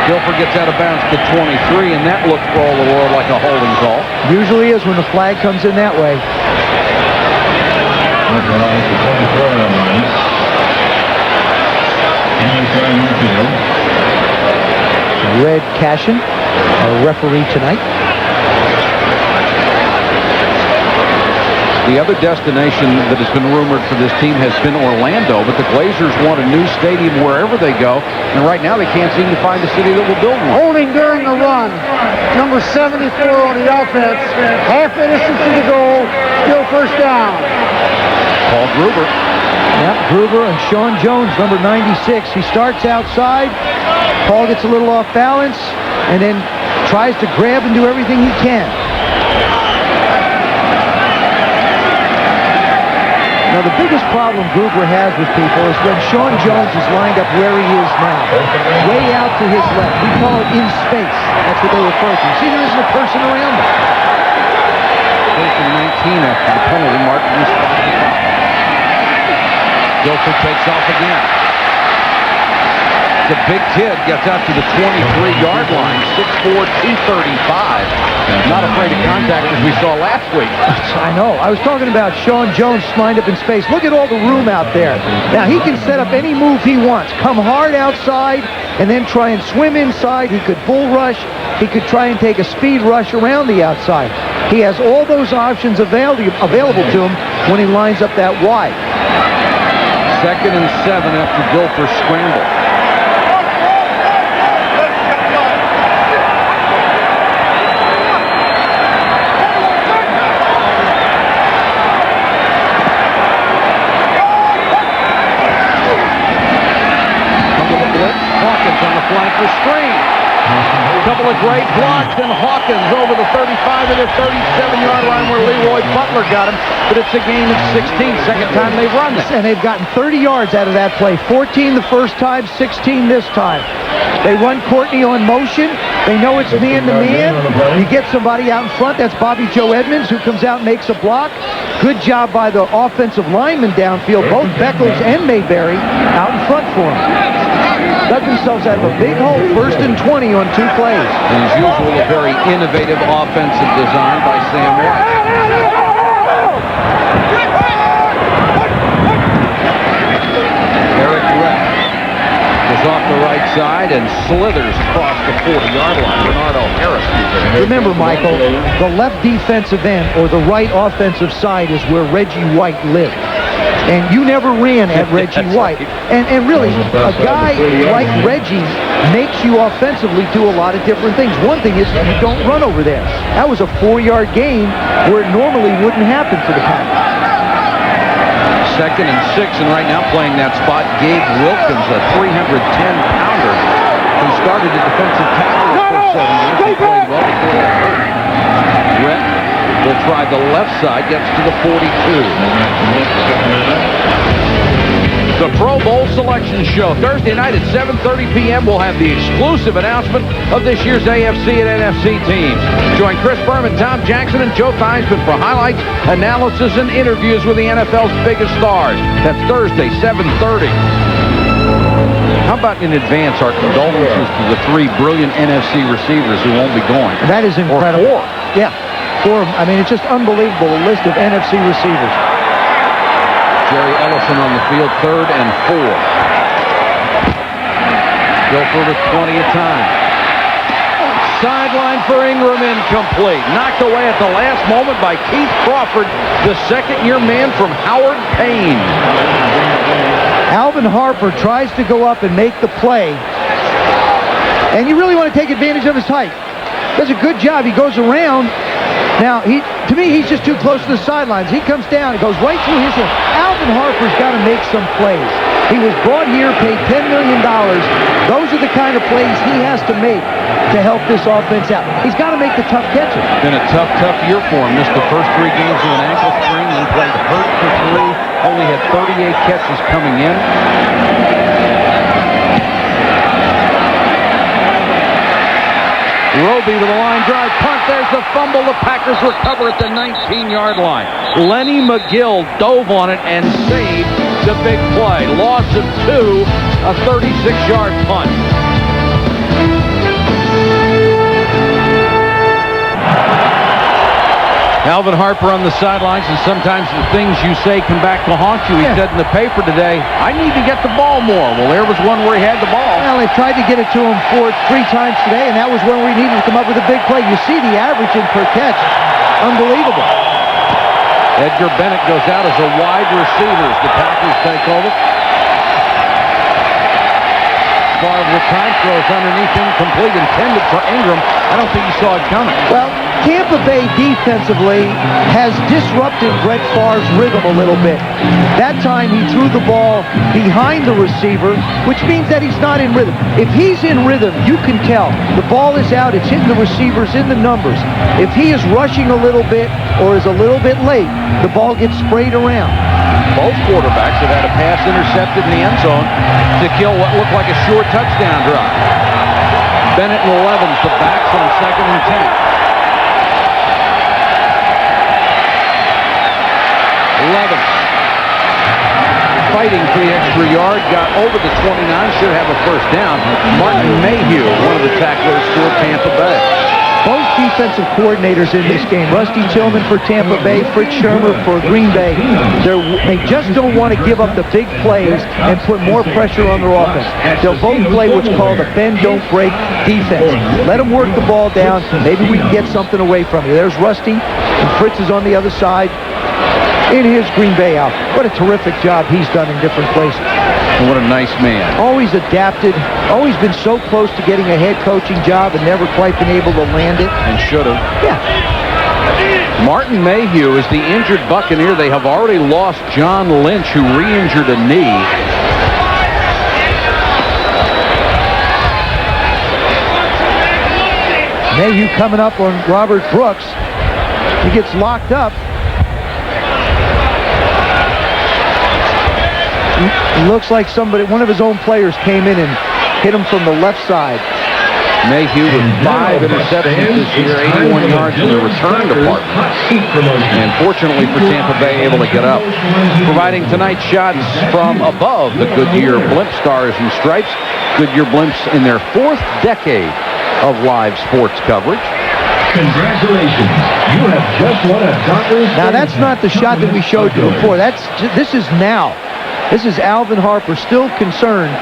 Dilfer gets out of bounds to 23, and that looked for all the world like a holding call. Usually is when the flag comes in that way. Red Cashin, our referee tonight. The other destination that has been rumored for this team has been Orlando, but the Glazers want a new stadium wherever they go, and right now they can't seem to find a city that will build one. Holding during the run. Number 74 on the offense. Half innocence to the goal. Still first down. Paul Gruber. Yep, Gruber and Sean Jones, number 96. He starts outside. Paul gets a little off balance and then tries to grab and do everything he can. Now, the biggest problem Gruber has with people is when Sean Jones is lined up where he is now, way out to his left. We call it in space. That's what they refer to. See, there isn't a person around him. First and 19 after the penalty, Martin is 5. Dilfer takes off again. The big kid gets out to the 23-yard line, 6'4", 235. Not afraid of contact as we saw last week. I know. I was talking about Sean Jones lined up in space. Look at all the room out there. Now, he can set up any move he wants. Come hard outside, and then try and swim inside. He could bull rush. He could try and take a speed rush around the outside. He has all those options available to him when he lines up that wide. 2nd and 7 after Dilfer scrambled. Flanker screen. A couple of great blocks, and Hawkins over the 35 of the 37-yard line where Leroy Butler got him, but it's a gain of 16. Second time they've run that. And they've gotten 30 yards out of that play. 14 the first time, 16 this time. They run Courtney on motion. They know it's man-to-man. You get somebody out in front. That's Bobby Joe Edmonds, who comes out and makes a block. Good job by the offensive linemen downfield, both Beckles and Mayberry, out in front for him. Dug themselves out of a big hole, 1st and 20 on 2 plays. And as usual, a very innovative offensive design by Sam White. Eric Rett is off the right side and slithers across the 40-yard line. Bernardo Harris. Remember, Michael, the left defensive end or the right offensive side is where Reggie White lived. And you never ran at Reggie White. And really, a guy like Reggie makes you offensively do a lot of different things. One thing is you don't run over there. That was a 4-yard gain where it normally wouldn't happen for the Packers. 2nd and 6, and right now playing that spot, Gabe Wilkins, a 310-pounder who started at defensive tackle the first 7 years. He played well before that hurt. Rett will try the left side, gets to the 42. The Pro Bowl Selection Show. Thursday night at 7:30 p.m. we'll have the exclusive announcement of this year's AFC and NFC teams. Join Chris Berman, Tom Jackson, and Joe Theismann for highlights, analysis, and interviews with the NFL's biggest stars. That's Thursday, 7:30. How about in advance our condolences to the 3 brilliant NFC receivers who won't be going? That is incredible. Or 4. Yeah, 4. I mean, it's just unbelievable, the list of NFC receivers. Jerry Ellison on the field, 3rd and 4. Dilfer with plenty of time. Sideline for Ingram, incomplete. Knocked away at the last moment by Keith Crawford, the second-year man from Howard Payne. Alvin Harper tries to go up and make the play. And you really want to take advantage of his height. Does a good job. He goes around. Now, to me, he's just too close to the sidelines. He comes down. It goes right through his hand. Alvin Harper's got to make some plays. He was brought here, paid $10 million. Those are the kind of plays he has to make to help this offense out. He's got to make the tough catches. Been a tough year for him. Missed the first 3 games with an ankle sprain, then played hurt for 3. Only had 38 catches coming in. Roby with a line drive punt. There's the fumble. The Packers recover at the 19-yard line. Lenny McGill dove on it and saved the big play. Loss of 2, a 36-yard punt. Alvin Harper on the sidelines, and sometimes the things you say come back to haunt you. He said in the paper today, I need to get the ball more. Well, there was one where he had the ball. Well, they tried to get it to him 3 times today, and that was when we needed to come up with a big play. You see the averaging per catch. Unbelievable. Edgar Bennett goes out as a wide receiver as the Packers take over. Favre with time throws underneath, incomplete, intended for Ingram. I don't think he saw it coming. Well, Tampa Bay defensively has disrupted Brett Favre's rhythm a little bit. That time he threw the ball behind the receiver, which means that he's not in rhythm. If he's in rhythm, you can tell. The ball is out, it's hitting the receivers in the numbers. If he is rushing a little bit or is a little bit late, the ball gets sprayed around. Both quarterbacks have had a pass intercepted in the end zone to kill what looked like a short touchdown drive. Bennett and Levens, the backs on 2nd and 10. Levens fighting for the extra yard, got over the 29, should have a first down. Martin Mayhew, one of the tacklers for Tampa Bay. Both defensive coordinators in this game, Rusty Tillman for Tampa Bay, Fritz Shermer for Green Bay, they just don't want to give up the big plays and put more pressure on their offense. They'll both play what's called a bend, don't break defense. Let them work the ball down. Maybe we can get something away from you. There's Rusty, and Fritz is on the other side in his Green Bay outfit. What a terrific job he's done in different places. And what a nice man. Always adapted, always been so close to getting a head coaching job and never quite been able to land it. And should have. Yeah. Martin Mayhew is the injured Buccaneer. They have already lost John Lynch, who re-injured a knee. Mayhew coming up on Robert Brooks. He gets locked up. It looks like one of his own players came in and hit him from the left side. Mayhew with 5 interceptions this year, 81 yards in the return department. And fortunately for Tampa Bay, able to get up. Providing tonight's shots from above the Goodyear Blimp Stars and Stripes. Goodyear Blimps in their 4th decade of live sports coverage. Congratulations, you have just won a doctor's... Now that's not the shot that we showed you before. This is now. This is Alvin Harper, still concerned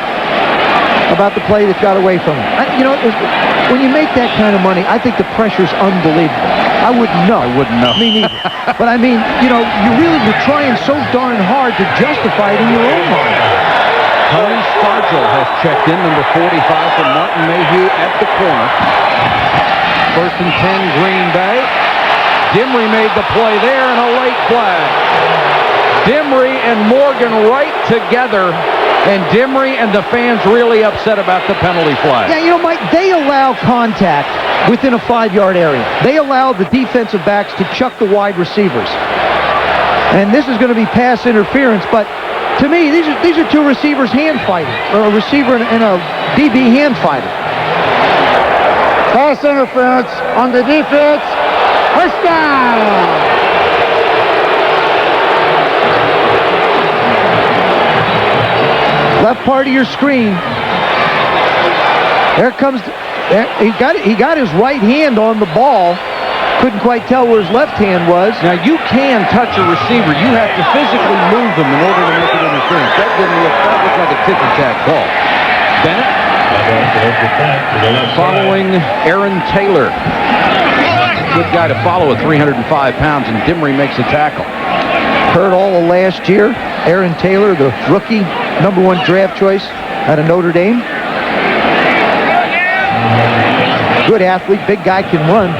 about the play that got away from him. When you make that kind of money, I think the pressure's unbelievable. I wouldn't know. I wouldn't know. Me neither. But I mean, you're trying so darn hard to justify it in your own mind. Tony Stargell has checked in, number 45 for Martin Mayhew at the corner. 1st and 10, Green Bay. Dimry made the play there, and a late flag. Dimry and Morgan right together, and Dimry and the fans really upset about the penalty flag. Yeah, Mike, they allow contact within a 5-yard area. They allow the defensive backs to chuck the wide receivers. And this is going to be pass interference, but to me, these are two receivers hand fighting, or a receiver and a DB hand fighting. Pass interference on the defense. First down. Left part of your screen. There comes. He got his right hand on the ball. Couldn't quite tell where his left hand was. Now, you can touch a receiver. You have to physically move them in order to make it interference. That looked like a tick-tack call. Bennett following Aaron Taylor. Good guy to follow at 305 pounds, and Dimry makes a tackle. Hurt all of last year. Aaron Taylor, the rookie, #1 draft choice out of Notre Dame. Good athlete, big guy, can run.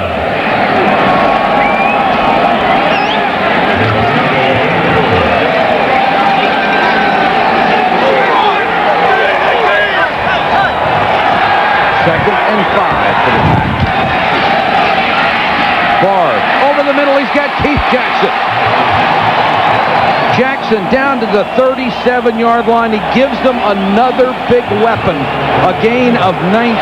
Second and 5 for the Packers. Favre over the middle. He's got Keith Jackson. Jackson down to the 37-yard line. He gives them another big weapon, a gain of 19.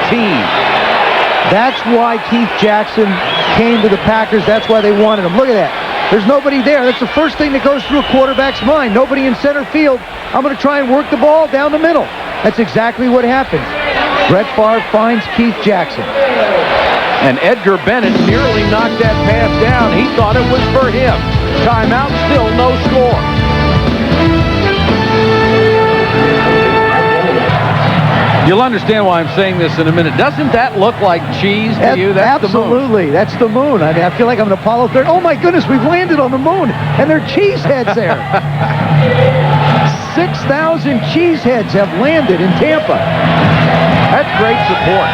That's why Keith Jackson came to the Packers. That's why they wanted him. Look at that. There's nobody there. That's the first thing that goes through a quarterback's mind. Nobody in center field. I'm going to try and work the ball down the middle. That's exactly what happened. Brett Favre finds Keith Jackson. And Edgar Bennett nearly knocked that pass down. He thought it was for him. Timeout, still no score. You'll understand why I'm saying this in a minute. Doesn't that look like cheese to you? That's absolutely. The moon. That's the moon. I feel like I'm in Apollo 13. Oh, my goodness, we've landed on the moon, and there are cheese heads there. 6,000 cheese heads have landed in Tampa. That's great support.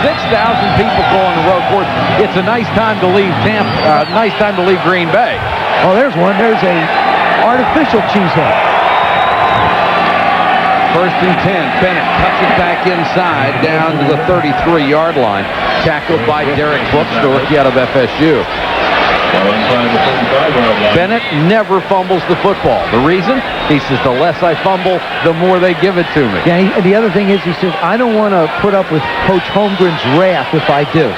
6,000 people go on the road course. It's a nice time to leave Tampa. Nice time to leave Green Bay. Oh, there's one. There's a artificial cheese head. 1st and 10. Bennett cuts it back inside down to the 33-yard line. Tackled by Derek Brooks, the rookie out of FSU. Bennett never fumbles the football. The reason? He says, the less I fumble, the more they give it to me. Yeah, and the other thing is, he says, I don't want to put up with Coach Holmgren's wrath if I do.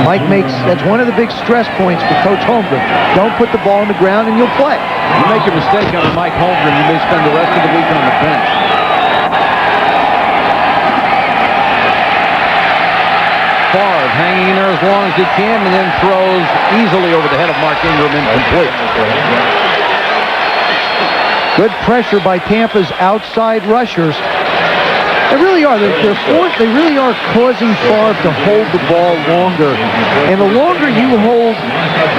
Mike that's one of the big stress points for Coach Holmgren. Don't put the ball on the ground and you'll play. You make a mistake under Mike Holmgren, you may spend the rest of the week on the bench. Favre hanging there as long as he can, and then throws easily over the head of Mark Ingram, incomplete. Good pressure by Tampa's outside rushers. They really are. They really are causing Favre to hold the ball longer. And the longer you hold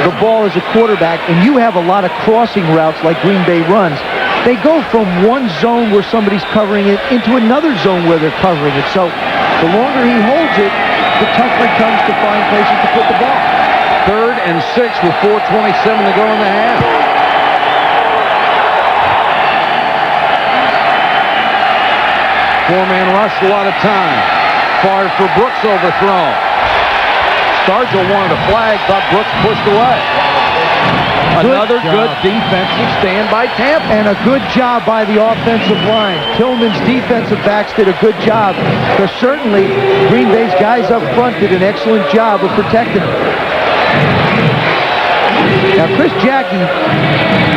the ball as a quarterback, and you have a lot of crossing routes like Green Bay runs, they go from one zone where somebody's covering it into another zone where they're covering it. So the longer he holds it, the tougher it comes to find places to put the ball. 3rd and 6 with 4:27 to go in the half. Four-man rush, a lot of time. Favre for Brooks overthrown. Stargell wanted a flag, thought Brooks pushed away. Another good defensive stand by Tampa. And a good job by the offensive line. Tillman's defensive backs did a good job. Because certainly Green Bay's guys up front did an excellent job of protecting him. Now Chris Jackie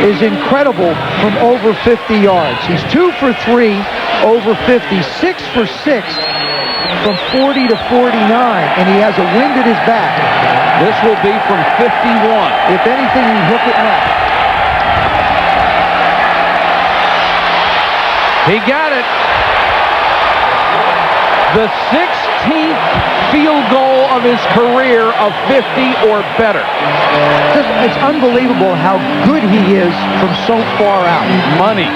is incredible from over 50 yards. He's 2 for 3 over 50, 6 for 6 from 40 to 49, and he has a wind at his back. This will be from 51. If anything, he hook it left. He got it. The 16th field goal of his career of 50 or better. It's unbelievable how good he is from so far out. Money.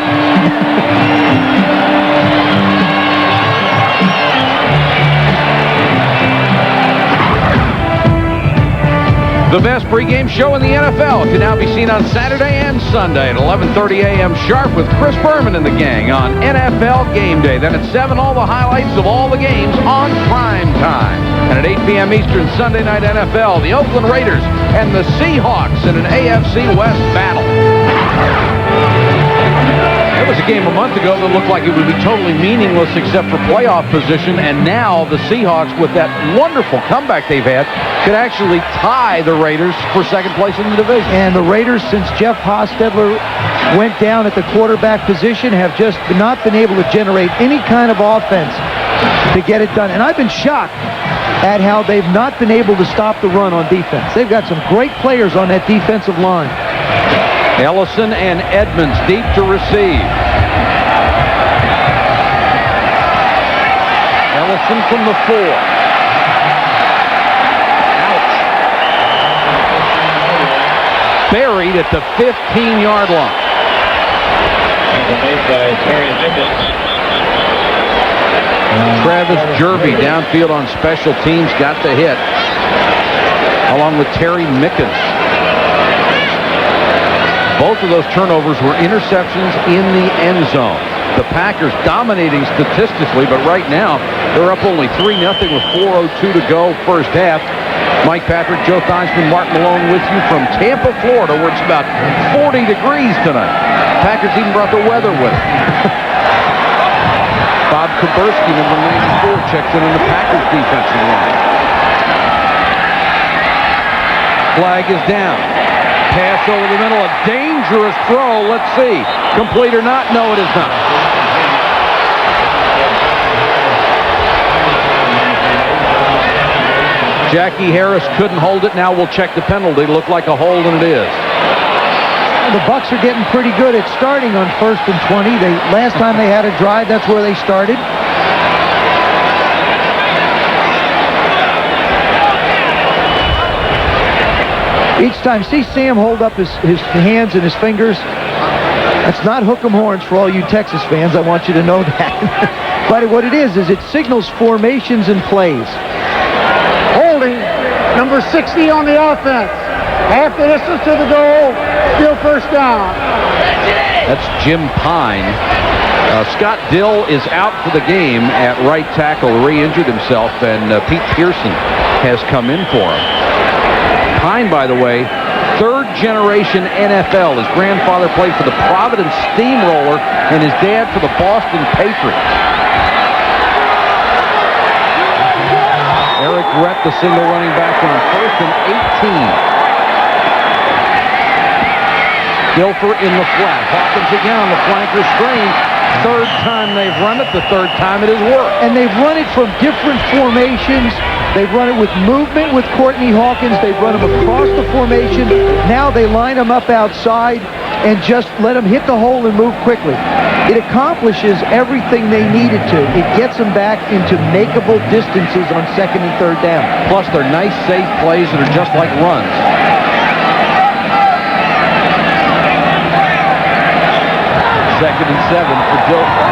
The best pregame show in the NFL can now be seen on Saturday and Sunday at 11:30 a.m. sharp with Chris Berman and the gang on NFL Game Day. Then at 7, all the highlights of all the games on prime time. And at 8 p.m. Eastern, Sunday Night NFL, the Oakland Raiders and the Seahawks in an AFC West battle. There was a game a month ago that looked like it would be totally meaningless except for playoff position, and now the Seahawks, with that wonderful comeback they've had, could actually tie the Raiders for second place in the division. And the Raiders, since Jeff Hostetler went down at the quarterback position, have just not been able to generate any kind of offense to get it done. And I've been shocked at how they've not been able to stop the run on defense. They've got some great players on that defensive line. Ellison and Edmonds deep to receive. Ellison from the 4. Ouch. Buried at the 15-yard line. Travis Jervey downfield on special teams got the hit, along with Terry Mickens. Both of those turnovers were interceptions in the end zone. The Packers dominating statistically, but right now they're up only 3-0 with 4:02 to go first half. Mike Patrick, Joe Theismann, Mark Malone with you from Tampa, Florida, where it's about 40 degrees tonight. Packers even brought the weather with them. Bob Kuberski, number 94, checks in on the Packers defensive line. Flag is down. Pass over the middle, a dangerous throw. Let's see. Complete or not? No, it is not. Jackie Harris couldn't hold it. Now we'll check the penalty. Looked like a hold, and it is. The Bucs are getting pretty good at starting on 1st and 20. Last time they had a drive, that's where they started. Each time, see Sam hold up his hands and his fingers. That's not hook 'em horns for all you Texas fans. I want you to know that. But what it is it signals formations and plays. Holding, number 60 on the offense. Half the distance to the goal, still first down. That's Jim Pine. Scott Dill is out for the game at right tackle, re-injured himself, and Pete Pearson has come in for him. Pine, by the way, 3rd-generation NFL. His grandfather played for the Providence Steamroller and his dad for the Boston Patriots. Eric Rett, the single running back on 1st and 18. Dilfer in the flat. Hawkins again on the flanker screen. 3rd time they've run it, the 3rd time it has worked. And they've run it from different formations. They've run it with movement with Courtney Hawkins. They've run him across the formation. Now they line him up outside and just let him hit the hole and move quickly. It accomplishes everything they needed to. It gets them back into makeable distances on second and third down. Plus, they're nice, safe plays that are just like runs. Second and 7 for Dilfer.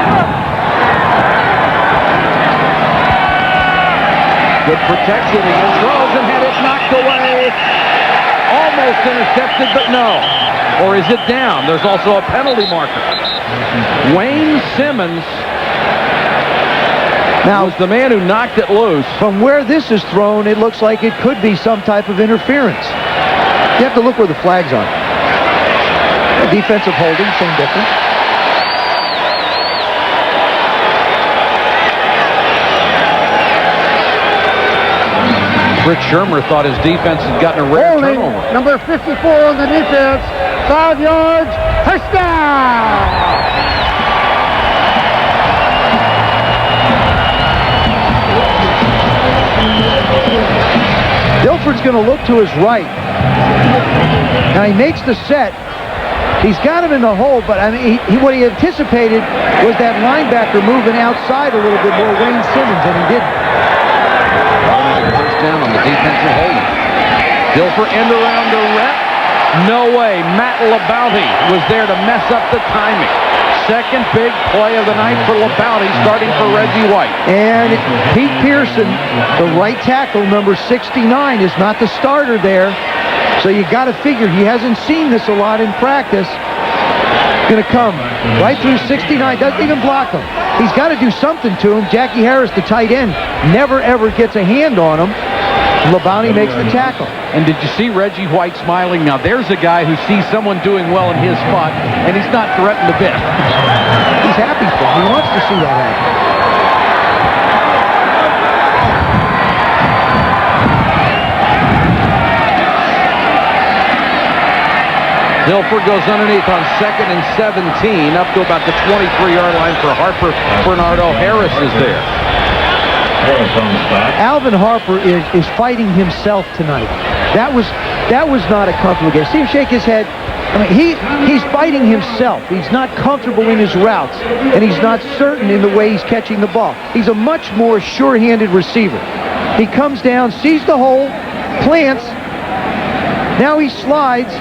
Good protection. He throws and had it knocked away. Almost intercepted, but no. Or is it down? There's also a penalty marker. Wayne Simmons was the man who knocked it loose. From where this is thrown, it looks like it could be some type of interference. You have to look where the flag's on. Defensive holding, same difference. Rick Shermer thought his defense had gotten a rare turnover. Number 54 on the defense. 5 yards. Touchdown! Dilford's going to look to his right. Now he makes the set. He's got him in the hole, but I mean, what he anticipated was that linebacker moving outside a little bit more, Wayne Simmons, and he didn't. First down on the defensive holding. Dilfer end around the rep. No way. Matt Labouty was there to mess up the timing. Second big play of the night for Labouty, starting for Reggie White. And Pete Pearson, the right tackle, number 69, is not the starter there. So you got to figure he hasn't seen this a lot in practice. Going to come right through 69, doesn't even block him. He's got to do something to him. Jackie Harris, the tight end, never ever gets a hand on him. Labouty makes the tackle. And did you see Reggie White smiling? Now there's a guy who sees someone doing well in his spot, and he's not threatened a bit. He's happy for him. He wants to see that happen. Dilfer goes underneath on second and 17, up to about the 23-yard line for Harper. Bernardo Harris is there. Alvin Harper is fighting himself tonight. That was not a comfortable game. See him shake his head. I mean, he's fighting himself. He's not comfortable in his routes, and he's not certain in the way he's catching the ball. He's a much more sure-handed receiver. He comes down, sees the hole, plants. Now he slides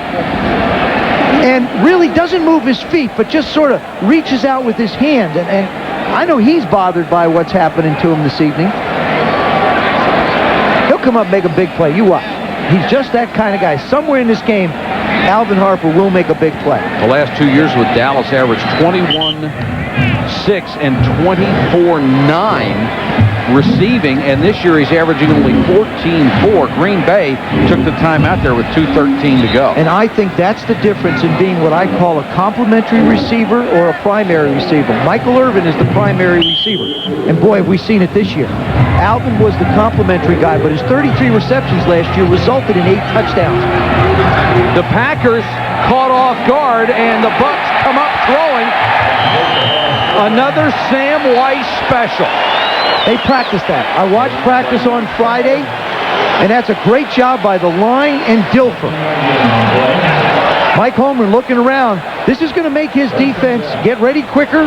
and really doesn't move his feet, but just sort of reaches out with his hand. And I know he's bothered by what's happening to him this evening. He'll come up and make a big play. You watch. He's just that kind of guy. Somewhere in this game, Alvin Harper will make a big play. The last 2 years with Dallas averaged 21-6 and 24-9 receiving, and this year he's averaging only 14-4. Green Bay took the time out there with 2:13 to go. And I think that's the difference in being what I call a complementary receiver or a primary receiver. Michael Irvin is the primary receiver, and boy, have we seen it this year. Alvin was the complementary guy, but his 33 receptions last year resulted in 8 touchdowns. The Packers caught off guard, and the Bucs come up throwing. Another Sam Weiss special. They practiced that. I watched practice on Friday, and that's a great job by the line and Dilfer. Mike Holmgren looking around. This is going to make his defense get ready quicker.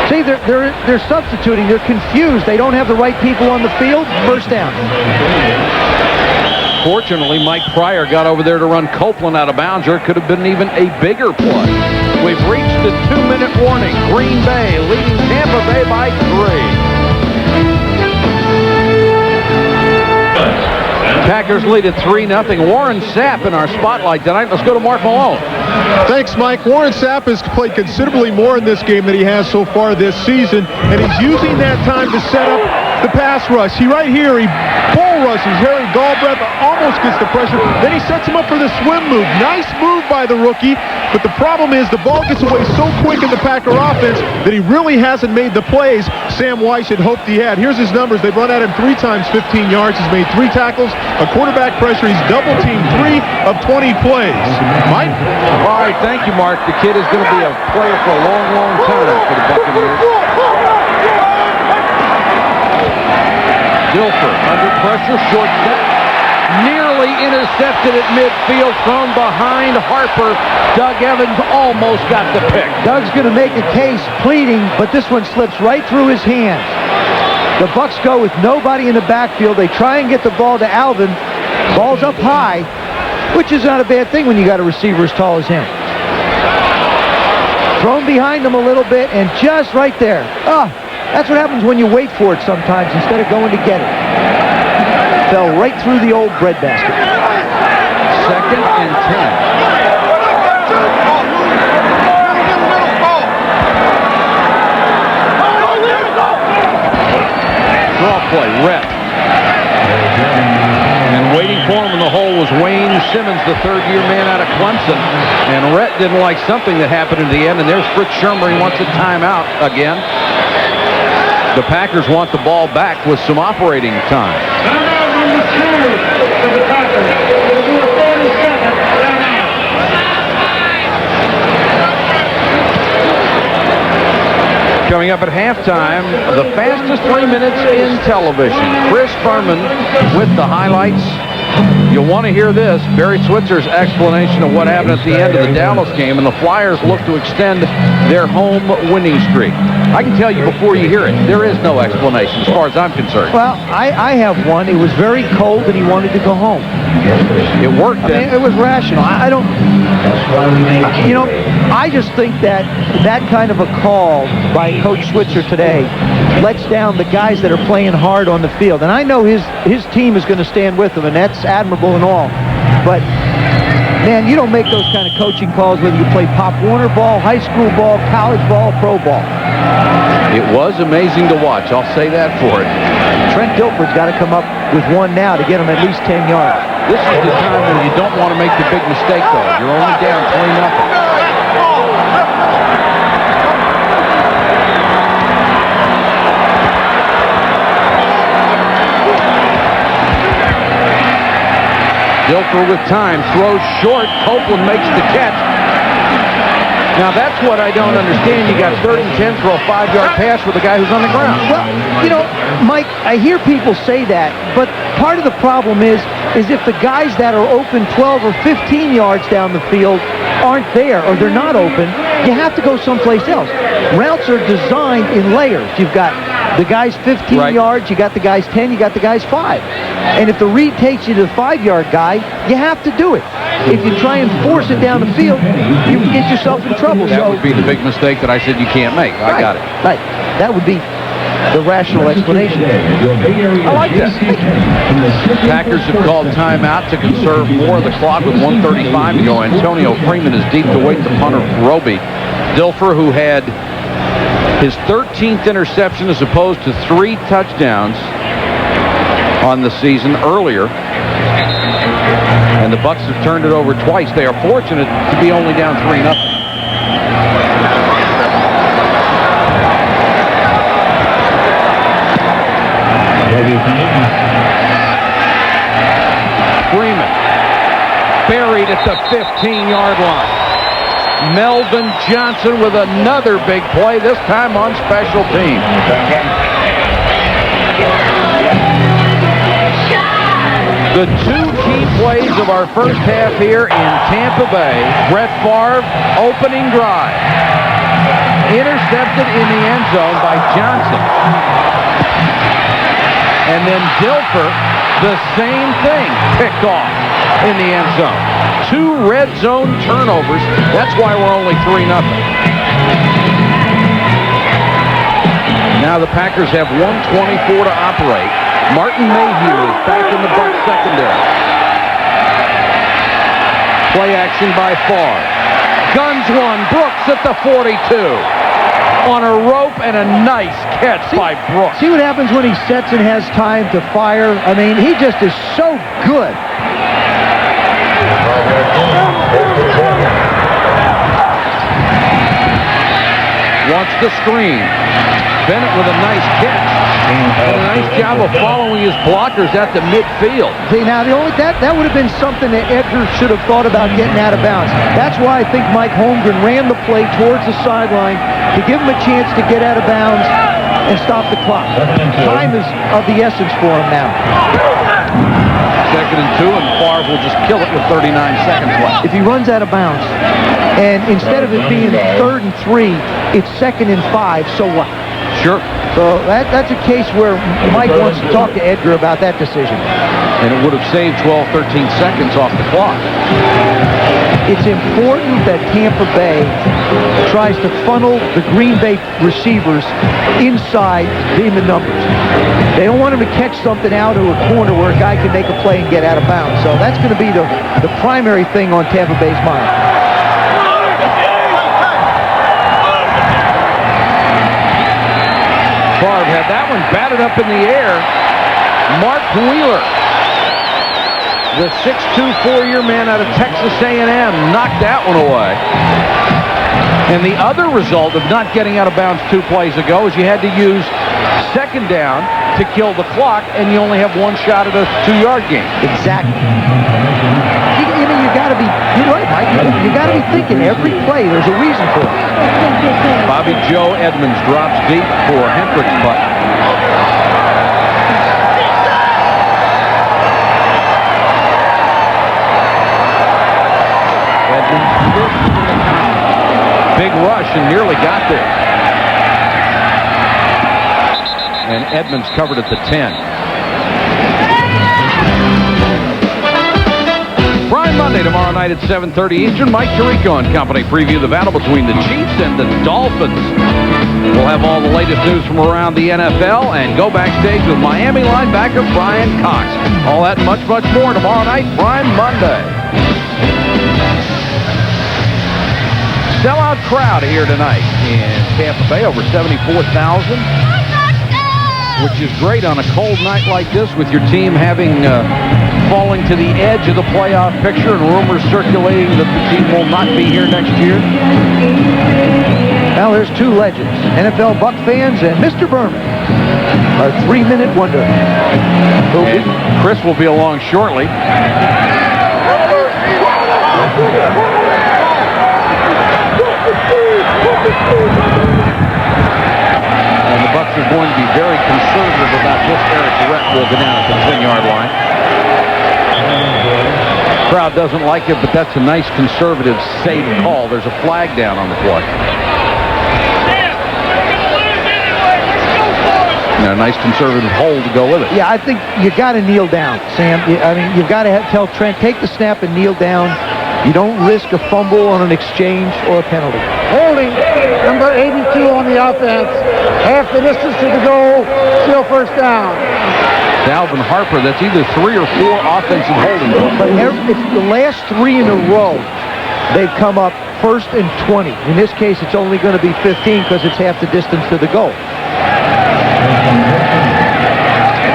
See, they're substituting. They're confused. They don't have the right people on the field. First down. Fortunately, Mike Pryor got over there to run Copeland out of bounds, or it could have been even a bigger play. We've reached the 2-minute warning. Green Bay leading Tampa Bay by 3. Packers lead at 3-0. Warren Sapp in our spotlight tonight. Let's go to Mark Malone. Thanks, Mike. Warren Sapp has played considerably more in this game than he has so far this season, and he's using that time to set up the pass rush. He bull rushes Harry Galbraith, almost gets the pressure. Then he sets him up for the swim move. Nice move by the rookie, but the problem is the ball gets away so quick in the Packer offense that he really hasn't made the plays Sam Weiss had hoped he had. Here's his numbers. They've run at him 3 times 15 yards. He's made 3 tackles, a quarterback pressure. He's double-teamed 3 of 20 plays. Mike? All right, thank you, Mark. The kid is going to be a player for a long, long time for the Buccaneers. Dilfer under pressure, short set. Nearly intercepted at midfield, thrown behind Harper. Doug Evans almost got the pick. Doug's going to make a case pleading, but this one slips right through his hands. The Bucks go with nobody in the backfield. They try and get the ball to Alvin. Ball's up high, which is not a bad thing when you got a receiver as tall as him. Thrown behind him a little bit, and just right there. That's what happens when you wait for it sometimes instead of going to get it. Fell right through the old breadbasket. 2nd and 10. Draw play, Rhett. And waiting for him in the hole was Wayne Simmons, the third-year man out of Clemson. And Rhett didn't like something that happened in the end, and there's Fritz Shermer. He wants a timeout again. The Packers want the ball back with some operating time. Coming up at halftime, the fastest 3 minutes in television. Chris Berman with the highlights. You'll want to hear this. Barry Switzer's explanation of what happened at the end of the Dallas game, and the Flyers look to extend their home winning streak. I can tell you before you hear it, there is no explanation as far as I'm concerned. Well, I have one. It was very cold and he wanted to go home. It worked then. It was rational. I don't, you know, I just think that that kind of a call by Coach Switzer today lets down the guys that are playing hard on the field. And I know his team is going to stand with him, and that's admirable and all. But, man, you don't make those kind of coaching calls whether you play Pop Warner ball, high school ball, college ball, pro ball. It was amazing to watch. I'll say that for it. Trent Dilfer's got to come up with one now to get him at least 10 yards. This is the time when you don't want to make the big mistake, though. You're only down 20-0. Dilfer with time, throws short. Copeland makes the catch. Now, that's what I don't understand. You got 3rd and 10, throw a 5-yard pass with a guy who's on the ground. Well, you know, Mike, I hear people say that, but part of the problem is if the guys that are open 12 or 15 yards down the field aren't there or they're not open, you have to go someplace else. Routes are designed in layers. You've got the guys 15 yards, you got the guys 10, you got the guys 5. And if the read takes you to the 5-yard guy, you have to do it. If you try and force it down the field, you can get yourself in trouble. That would be the big mistake that I said you can't make. I got it. Right. That would be the rational explanation. I like that. Packers have called timeout to conserve more of the clock with 1:35 to go. Antonio Freeman is deep to wait the punter, Roby. Dilfer, who had his 13th interception as opposed to 3 touchdowns on the season earlier. And the Bucs have turned it over twice. They are fortunate to be only down 3-0. Freeman buried at the 15-yard line. Melvin Johnson with another big play, this time on special teams. The 2 key plays of our first half here in Tampa Bay. Brett Favre, opening drive. Intercepted in the end zone by Johnson. And then Dilfer, the same thing, picked off in the end zone. 2 red zone turnovers. That's why we're only 3-0. Now the Packers have 1:24 to operate. Martin Mayhew is back in the Bucs secondary. Play action by Favre. Guns one. Brooks at the 42. On a rope and a nice catch by Brooks. See what happens when he sets and has time to fire? I mean, he just is so good. Wants the screen. Bennett with a nice catch. And a nice job of following his blockers at the midfield. See, now that would have been something that Edgar should have thought about getting out of bounds. That's why I think Mike Holmgren ran the play towards the sideline to give him a chance to get out of bounds and stop the clock. Time is of the essence for him now. 2nd and 2, and Favre will just kill it with 39 seconds left. If he runs out of bounds, and instead of it being 3rd and 3, it's 2nd and 5, so what? Sure. So that's a case where Mike wants to talk to Edgar about that decision. And it would have saved 12, 13 seconds off the clock. It's important that Tampa Bay tries to funnel the Green Bay receivers inside in the numbers. They don't want him to catch something out of a corner where a guy can make a play and get out of bounds. So that's going to be the primary thing on Tampa Bay's mind. Favre had that one batted up in the air. Mark Wheeler, the 6'2", 4-year man out of Texas A&M, knocked that one away. And the other result of not getting out of bounds 2 plays ago is you had to use 2nd down to kill the clock, and you only have 1 shot at a 2-yard game. Exactly. You got to be, you're right, Mike. You got to be thinking every play. There's a reason for it. Bobby Joe Edmonds drops deep for Hendrick's putt. Big rush and nearly got there. And Edmonds covered at the 10. Prime Monday tomorrow night at 7:30 Eastern. Mike Tirico and company preview the battle between the Chiefs and the Dolphins. We'll have all the latest news from around the NFL and go backstage with Miami linebacker Brian Cox. All that and much, much more tomorrow night, Prime Monday. Sellout crowd here tonight in Tampa Bay, over 74,000, which is great on a cold night like this with your team having falling to the edge of the playoff picture and rumors circulating that the team will not be here next year. Now there's 2 legends, NFL Buck fans and Mr. Berman, our 3-minute wonder. And Chris will be along shortly. And the Bucs are going to be very conservative about this. Eric Rett will go down at the 10-yard line. Crowd doesn't like it, but that's a nice conservative, safe call. There's a flag down on the play. And a nice conservative hold to go with it. Yeah, I think you got to kneel down, Sam. I mean, you've got to tell Trent, take the snap and kneel down. You don't risk a fumble on an exchange or a penalty. Holding, number 82 on the offense. Half the distance to the goal, still 1st down. Dalvin Harper, that's either 3 or 4 offensive holding. But it's the last 3 in a row, they've come up 1st and 20. In this case, it's only going to be 15 because it's half the distance to the goal.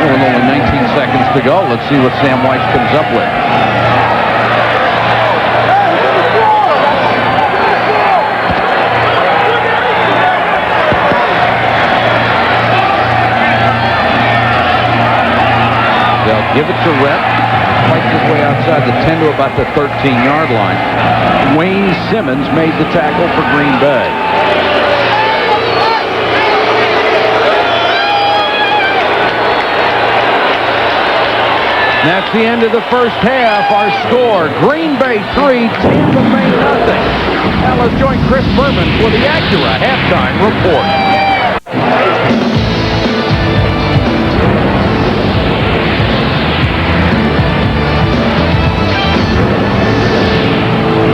With only 19 seconds to go, let's see what Sam Weiss comes up with. They'll give it to Rett. Fights his way outside the 10 to about the 13-yard line. Wayne Simmons made the tackle for Green Bay. That's the end of the first half. Our score, Green Bay 3, Tampa Bay 0. Now let's join Chris Berman for the Acura halftime report.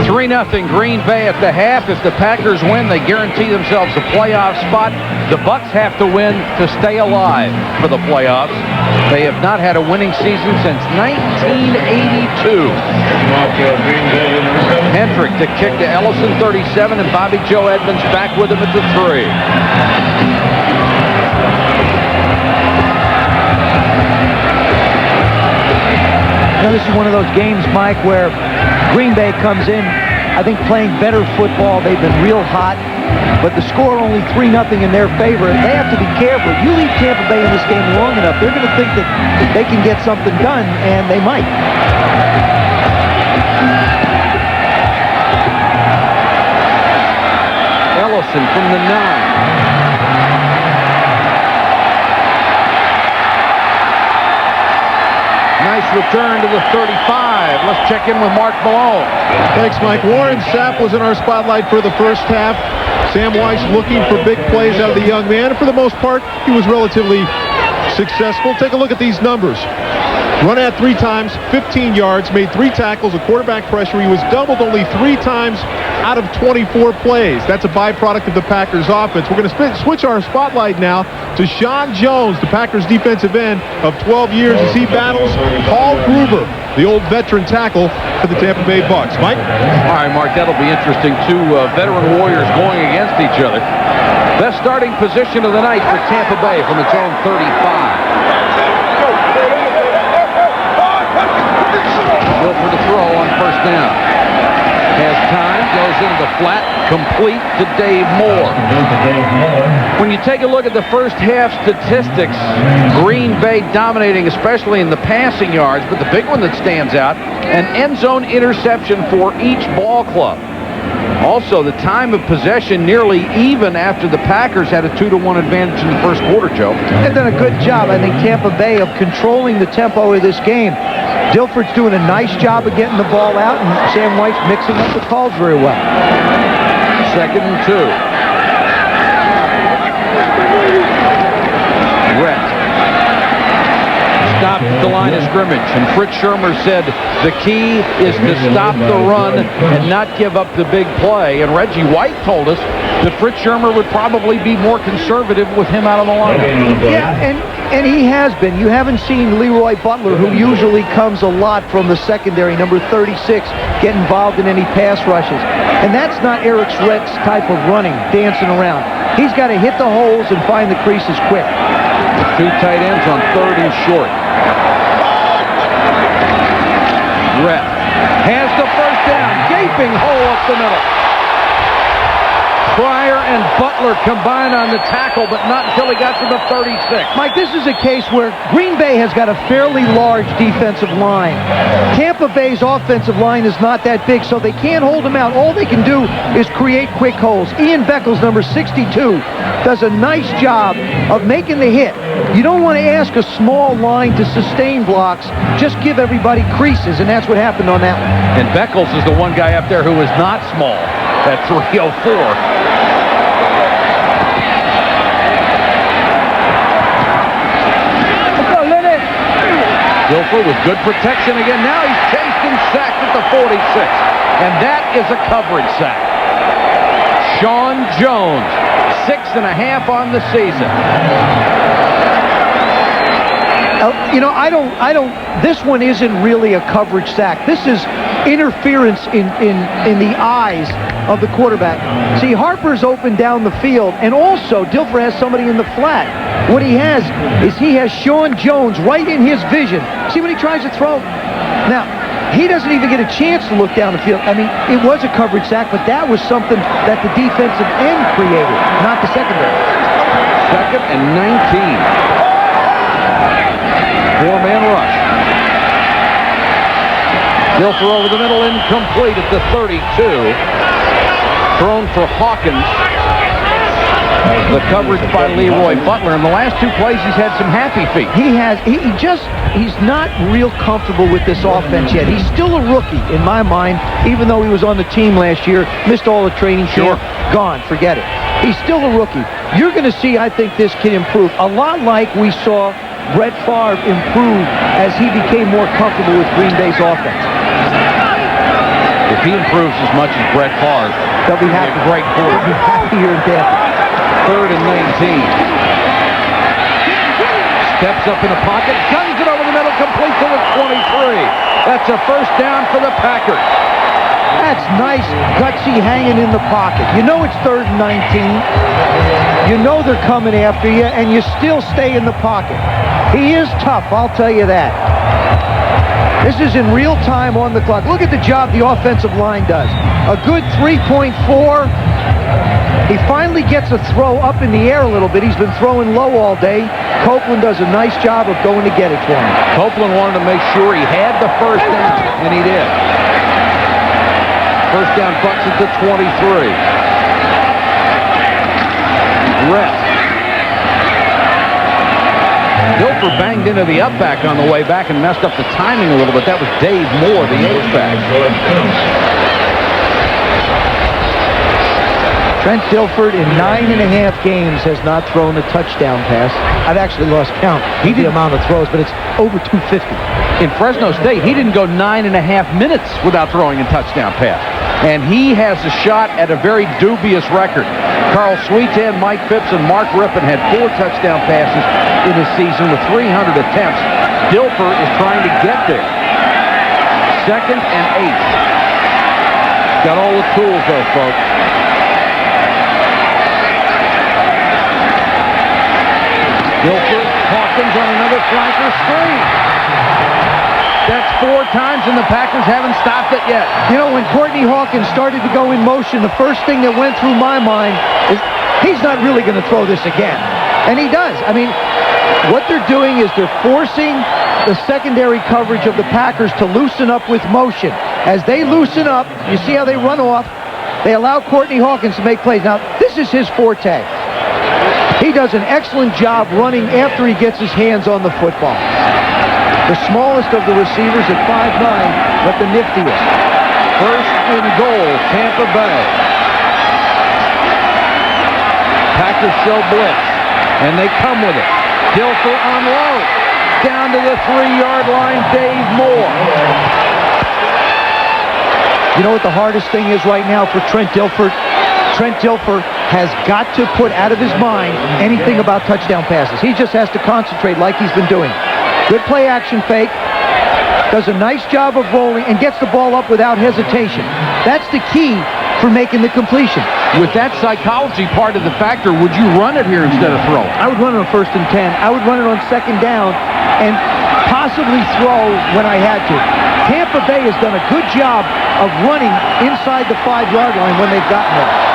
3-0 Green Bay at the half. If the Packers win, they guarantee themselves a playoff spot. The Bucs have to win to stay alive for the playoffs. They have not had a winning season since 1982. Hendrick to kick to Ellison, 37, and Bobby Joe Edmonds back with him at the 3. Now, this is one of those games, Mike, where Green Bay comes in, I think, playing better football. They've been real hot, but the score only 3-0 in their favor. They have to be careful. You leave Tampa Bay in this game long enough, they're going to think that they can get something done, and they might. Ellison from the 9. return to the 35. Let's check in with Mark Malone. Thanks, Mike. Warren Sapp was in our spotlight for the first half. Sam Weiss looking for big plays out of the young man. For the most part, he was relatively successful. Take a look at these numbers. Run at 3 times, 15 yards, made 3 tackles, a quarterback pressure. He was doubled only 3 times out of 24 plays. That's a byproduct of the Packers offense. We're going to switch our spotlight now to Sean Jones, the Packers defensive end of 12 years as he battles Paul Gruber, the old veteran tackle for the Tampa Bay Bucks. Mike? All right, Mark, that'll be interesting. 2 veteran warriors going against each other. Best starting position of the night for Tampa Bay from its own 35. Bill for the throw on first down. Has time, goes into the flat, complete to Dave Moore. When you take a look at the first half statistics, Green Bay dominating, especially in the passing yards, but the big one that stands out, an end zone interception for each ball club. Also, the time of possession nearly even after the Packers had a 2-1 advantage in the first quarter, Joe. They've done a good job, I think, Tampa Bay, of controlling the tempo of this game. Dilfer's doing a nice job of getting the ball out, and Sam Weiss mixing up the calls very well. 2nd and 2. Rhett stopped at the line of scrimmage, and Fritz Shurmur said the key is to stop the run and not give up the big play. And Reggie White told us that Fritz Shurmur would probably be more conservative with him out of the line. Yeah, and he has been. You haven't seen Leroy Butler, who usually comes a lot from the secondary, number 36, get involved in any pass rushes. And that's not Eric Rhett's type of running, dancing around. He's got to hit the holes and find the creases quick. 2 tight ends on 3rd and short. Rhett has the first down. Gaping hole up the middle. Pryor and Butler combined on the tackle, but not until he got to the 36. Mike, this is a case where Green Bay has got a fairly large defensive line. Tampa Bay's offensive line is not that big, so they can't hold them out. All they can do is create quick holes. Ian Beckles, number 62, does a nice job of making the hit. You don't want to ask a small line to sustain blocks. Just give everybody creases, and that's what happened on that one. And Beckles is the one guy up there who is not small at 304. Dilfer with good protection again. Now he's chased and sacked at the 46. And that is a coverage sack. Sean Jones, 6.5 on the season. This one isn't really a coverage sack. This is interference in the eyes of the quarterback. See, Harper's open down the field, and also Dilfer has somebody in the flat. What he has is Sean Jones right in his vision. See when he tries to throw? Now, he doesn't even get a chance to look down the field. I mean, it was a coverage sack, but that was something that the defensive end created, not the secondary. 2nd and 19. 4-man rush. Dilfer over the middle, incomplete at the 32. Thrown for Hawkins. The coverage by Leroy Butler. In the last 2 plays, he's had some happy feet. He's not real comfortable with this offense yet. He's still a rookie, in my mind, even though he was on the team last year, missed all the training camp, gone, forget it. He's still a rookie. You're going to see, I think, this kid improve. A lot like we saw Brett Favre improve as he became more comfortable with Green Bay's offense. If he improves as much as Brett Favre, they'll be happy. Great quarterback. They'll be happy here in Tampa. 3rd and 19. Steps up in the pocket, guns it over the middle, complete to the 23. That's a first down for the Packers. That's nice, gutsy hanging in the pocket. You know it's 3rd and 19. You know they're coming after you, and you still stay in the pocket. He is tough, I'll tell you that. This is in real time on the clock. Look at the job the offensive line does. A good 3.4. He finally gets a throw up in the air a little bit. He's been throwing low all day. Copeland does a nice job of going to get it for him. Copeland wanted to make sure he had the first down, and he did. First down, Bucks at the 23. Rhett. Dilfer Dilfer banged into the up back on the way back and messed up the timing a little bit. That was Dave Moore, the H-back. Trent Dilfer in 9.5 games has not thrown a touchdown pass. I've actually lost count. He did the amount of throws, but it's over 250. In Fresno State, he didn't go 9.5 minutes without throwing a touchdown pass. And he has a shot at a very dubious record. Carl Sweetan, Mike Phipps, and Mark Rippon had 4 touchdown passes in his season with 300 attempts. Dilfer is trying to get there. 2nd and 8. Got all the tools, though, folks. Dilfer, Hawkins on another flanker screen. That's 4 times, and the Packers haven't stopped it yet. You know, when Courtney Hawkins started to go in motion, the first thing that went through my mind is he's not really going to throw this again. And he does. I mean, what they're doing is they're forcing the secondary coverage of the Packers to loosen up with motion. As they loosen up, you see how they run off. They allow Courtney Hawkins to make plays. Now, this is his forte. He does an excellent job running after he gets his hands on the football. The smallest of the receivers at 5'9", but the niftiest. 1st and goal, Tampa Bay. Packers show blitz, and they come with it. Dilfer unload. Down to the 3-yard line, Dave Moore. You know what the hardest thing is right now for Trent Dilfer? Trent Dilfer has got to put out of his mind anything about touchdown passes. He just has to concentrate like he's been doing. Good play action fake. Does a nice job of rolling and gets the ball up without hesitation. That's the key for making the completion. With that psychology part of the factor, would you run it here instead of throw? I would run it on 1st and 10. I would run it on 2nd down and possibly throw when I had to. Tampa Bay has done a good job of running inside the 5-yard line when they've gotten there.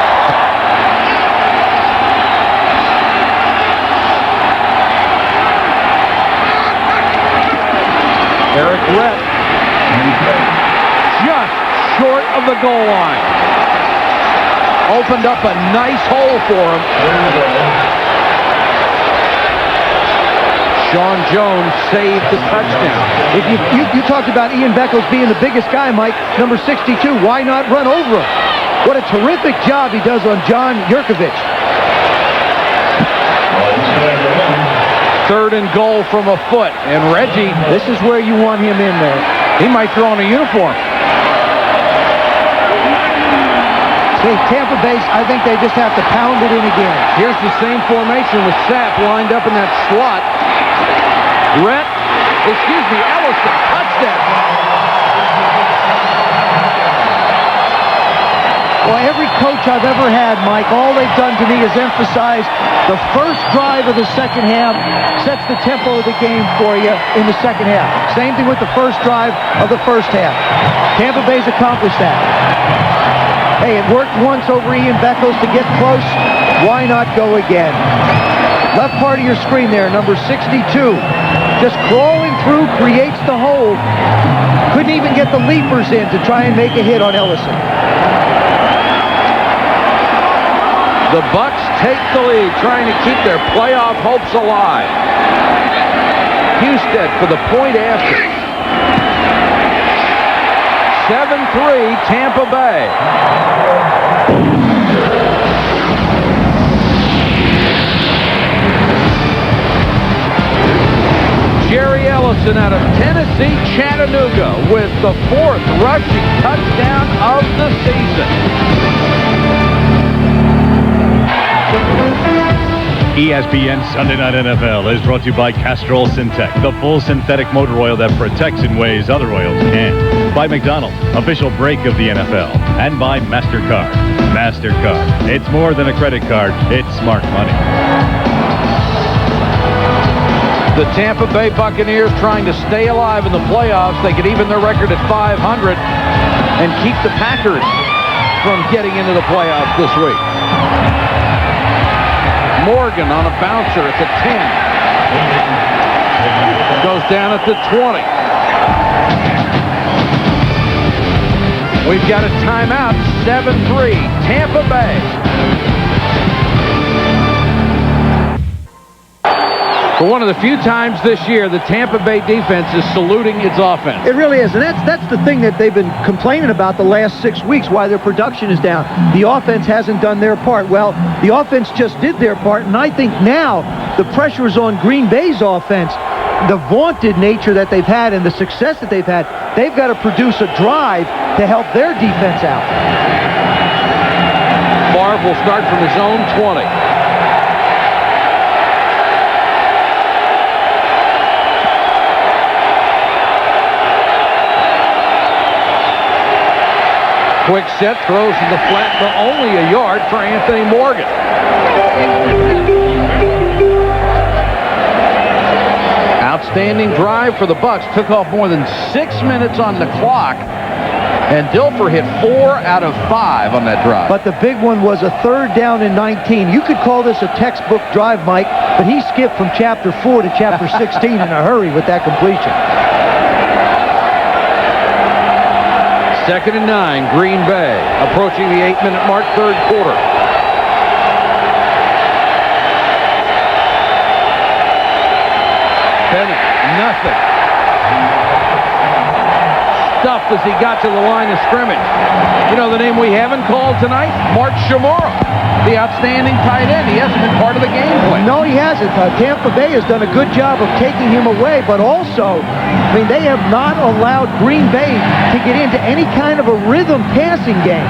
Eric Rett, just short of the goal line. Opened up a nice hole for him. Sean Jones saved the touchdown. If you talked about Ian Beckles being the biggest guy, Mike, number 62. Why not run over him? What a terrific job he does on John Yurkovich. 3rd and goal from a foot. And Reggie, this is where you want him in there. He might throw on a uniform. See, Tampa Bay, I think they just have to pound it in again. Here's the same formation with Sapp lined up in that slot. Ellison, touchdown. Well, every coach I've ever had, Mike, all they've done to me is emphasize the first drive of the second half sets the tempo of the game for you in the second half. Same thing with the first drive of the first half. Tampa Bay's accomplished that. Hey, it worked once over Ian Beckles to get close. Why not go again? Left part of your screen there, number 62. Just crawling through, creates the hole. Couldn't even get the leapers in to try and make a hit on Ellison. The Bucs take the lead, trying to keep their playoff hopes alive. Husted for the point after. 7-3, Tampa Bay. Jerry Ellison out of Tennessee, Chattanooga, with the 4th rushing touchdown of the season. ESPN Sunday Night NFL is brought to you by Castrol Syntec, the full synthetic motor oil that protects in ways other oils can't. By McDonald's, official brake of the NFL. And by MasterCard. MasterCard. It's more than a credit card. It's smart money. The Tampa Bay Buccaneers trying to stay alive in the playoffs. They could even their record at 500 and keep the Packers from getting into the playoffs this week. Morgan on a bouncer at the 10. Goes down at the 20. We've got a timeout. 7-3, Tampa Bay. For one of the few times this year, the Tampa Bay defense is saluting its offense. It really is, and that's the thing that they've been complaining about the last 6 weeks, why their production is down. The offense hasn't done their part. Well, the offense just did their part, and I think now the pressure is on Green Bay's offense. The vaunted nature that they've had and the success that they've had, they've got to produce a drive to help their defense out. Favre will start from his own 20. Quick set, throws in the flat, but only a yard for Anthony Morgan. Outstanding drive for the Bucs. Took off more than 6 minutes on the clock, and Dilfer hit 4 out of 5 on that drive. But the big one was a 3rd down and 19. You could call this a textbook drive, Mike, but he skipped from chapter 4 to chapter 16 in a hurry with that completion. 2nd and 9, Green Bay, approaching the 8-minute mark, 3rd quarter. Bennett, nothing. Stuffed as he got to the line of scrimmage. You know the name we haven't called tonight? Mark Shimura, the outstanding tight end. He hasn't been part of the game plan. No, he hasn't. Tampa Bay has done a good job of taking him away, but also, I mean, they have not allowed Green Bay to get into any kind of a rhythm passing game.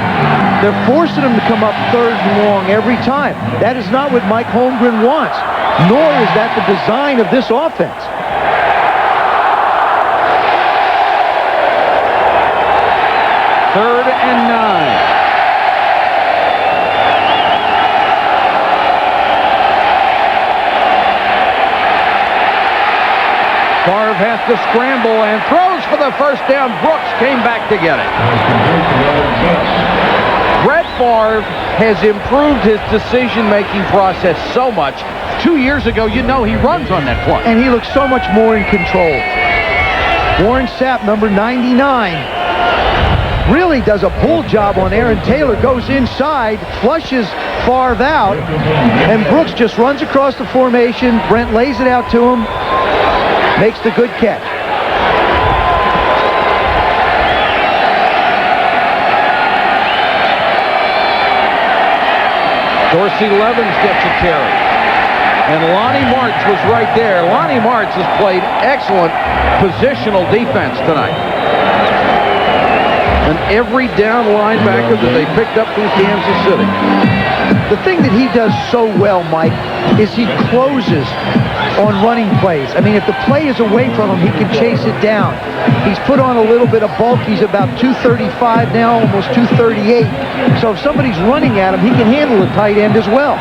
They're forcing him to come up 3rd and long every time. That is not what Mike Holmgren wants, nor is that the design of this offense. 3rd and 9. Favre has to scramble and throws for the first down. Brooks came back to get it. Brett Favre has improved his decision-making process so much. 2 years ago, you know he runs on that play. And he looks so much more in control. Warren Sapp, number 99, really does a pull job on Aaron Taylor, goes inside, flushes Favre out, and Brooks just runs across the formation. Brent lays it out to him, makes the good catch. Dorsey Levens gets a carry. And Lonnie Martz was right there. Lonnie Martz has played excellent positional defense tonight. And every down linebacker that they picked up from Kansas City. The thing that he does so well, Mike, is he closes on running plays. I mean, if the play is away from him, he can chase it down. He's put on a little bit of bulk. He's about 235 now, almost 238. So if somebody's running at him, he can handle a tight end as well.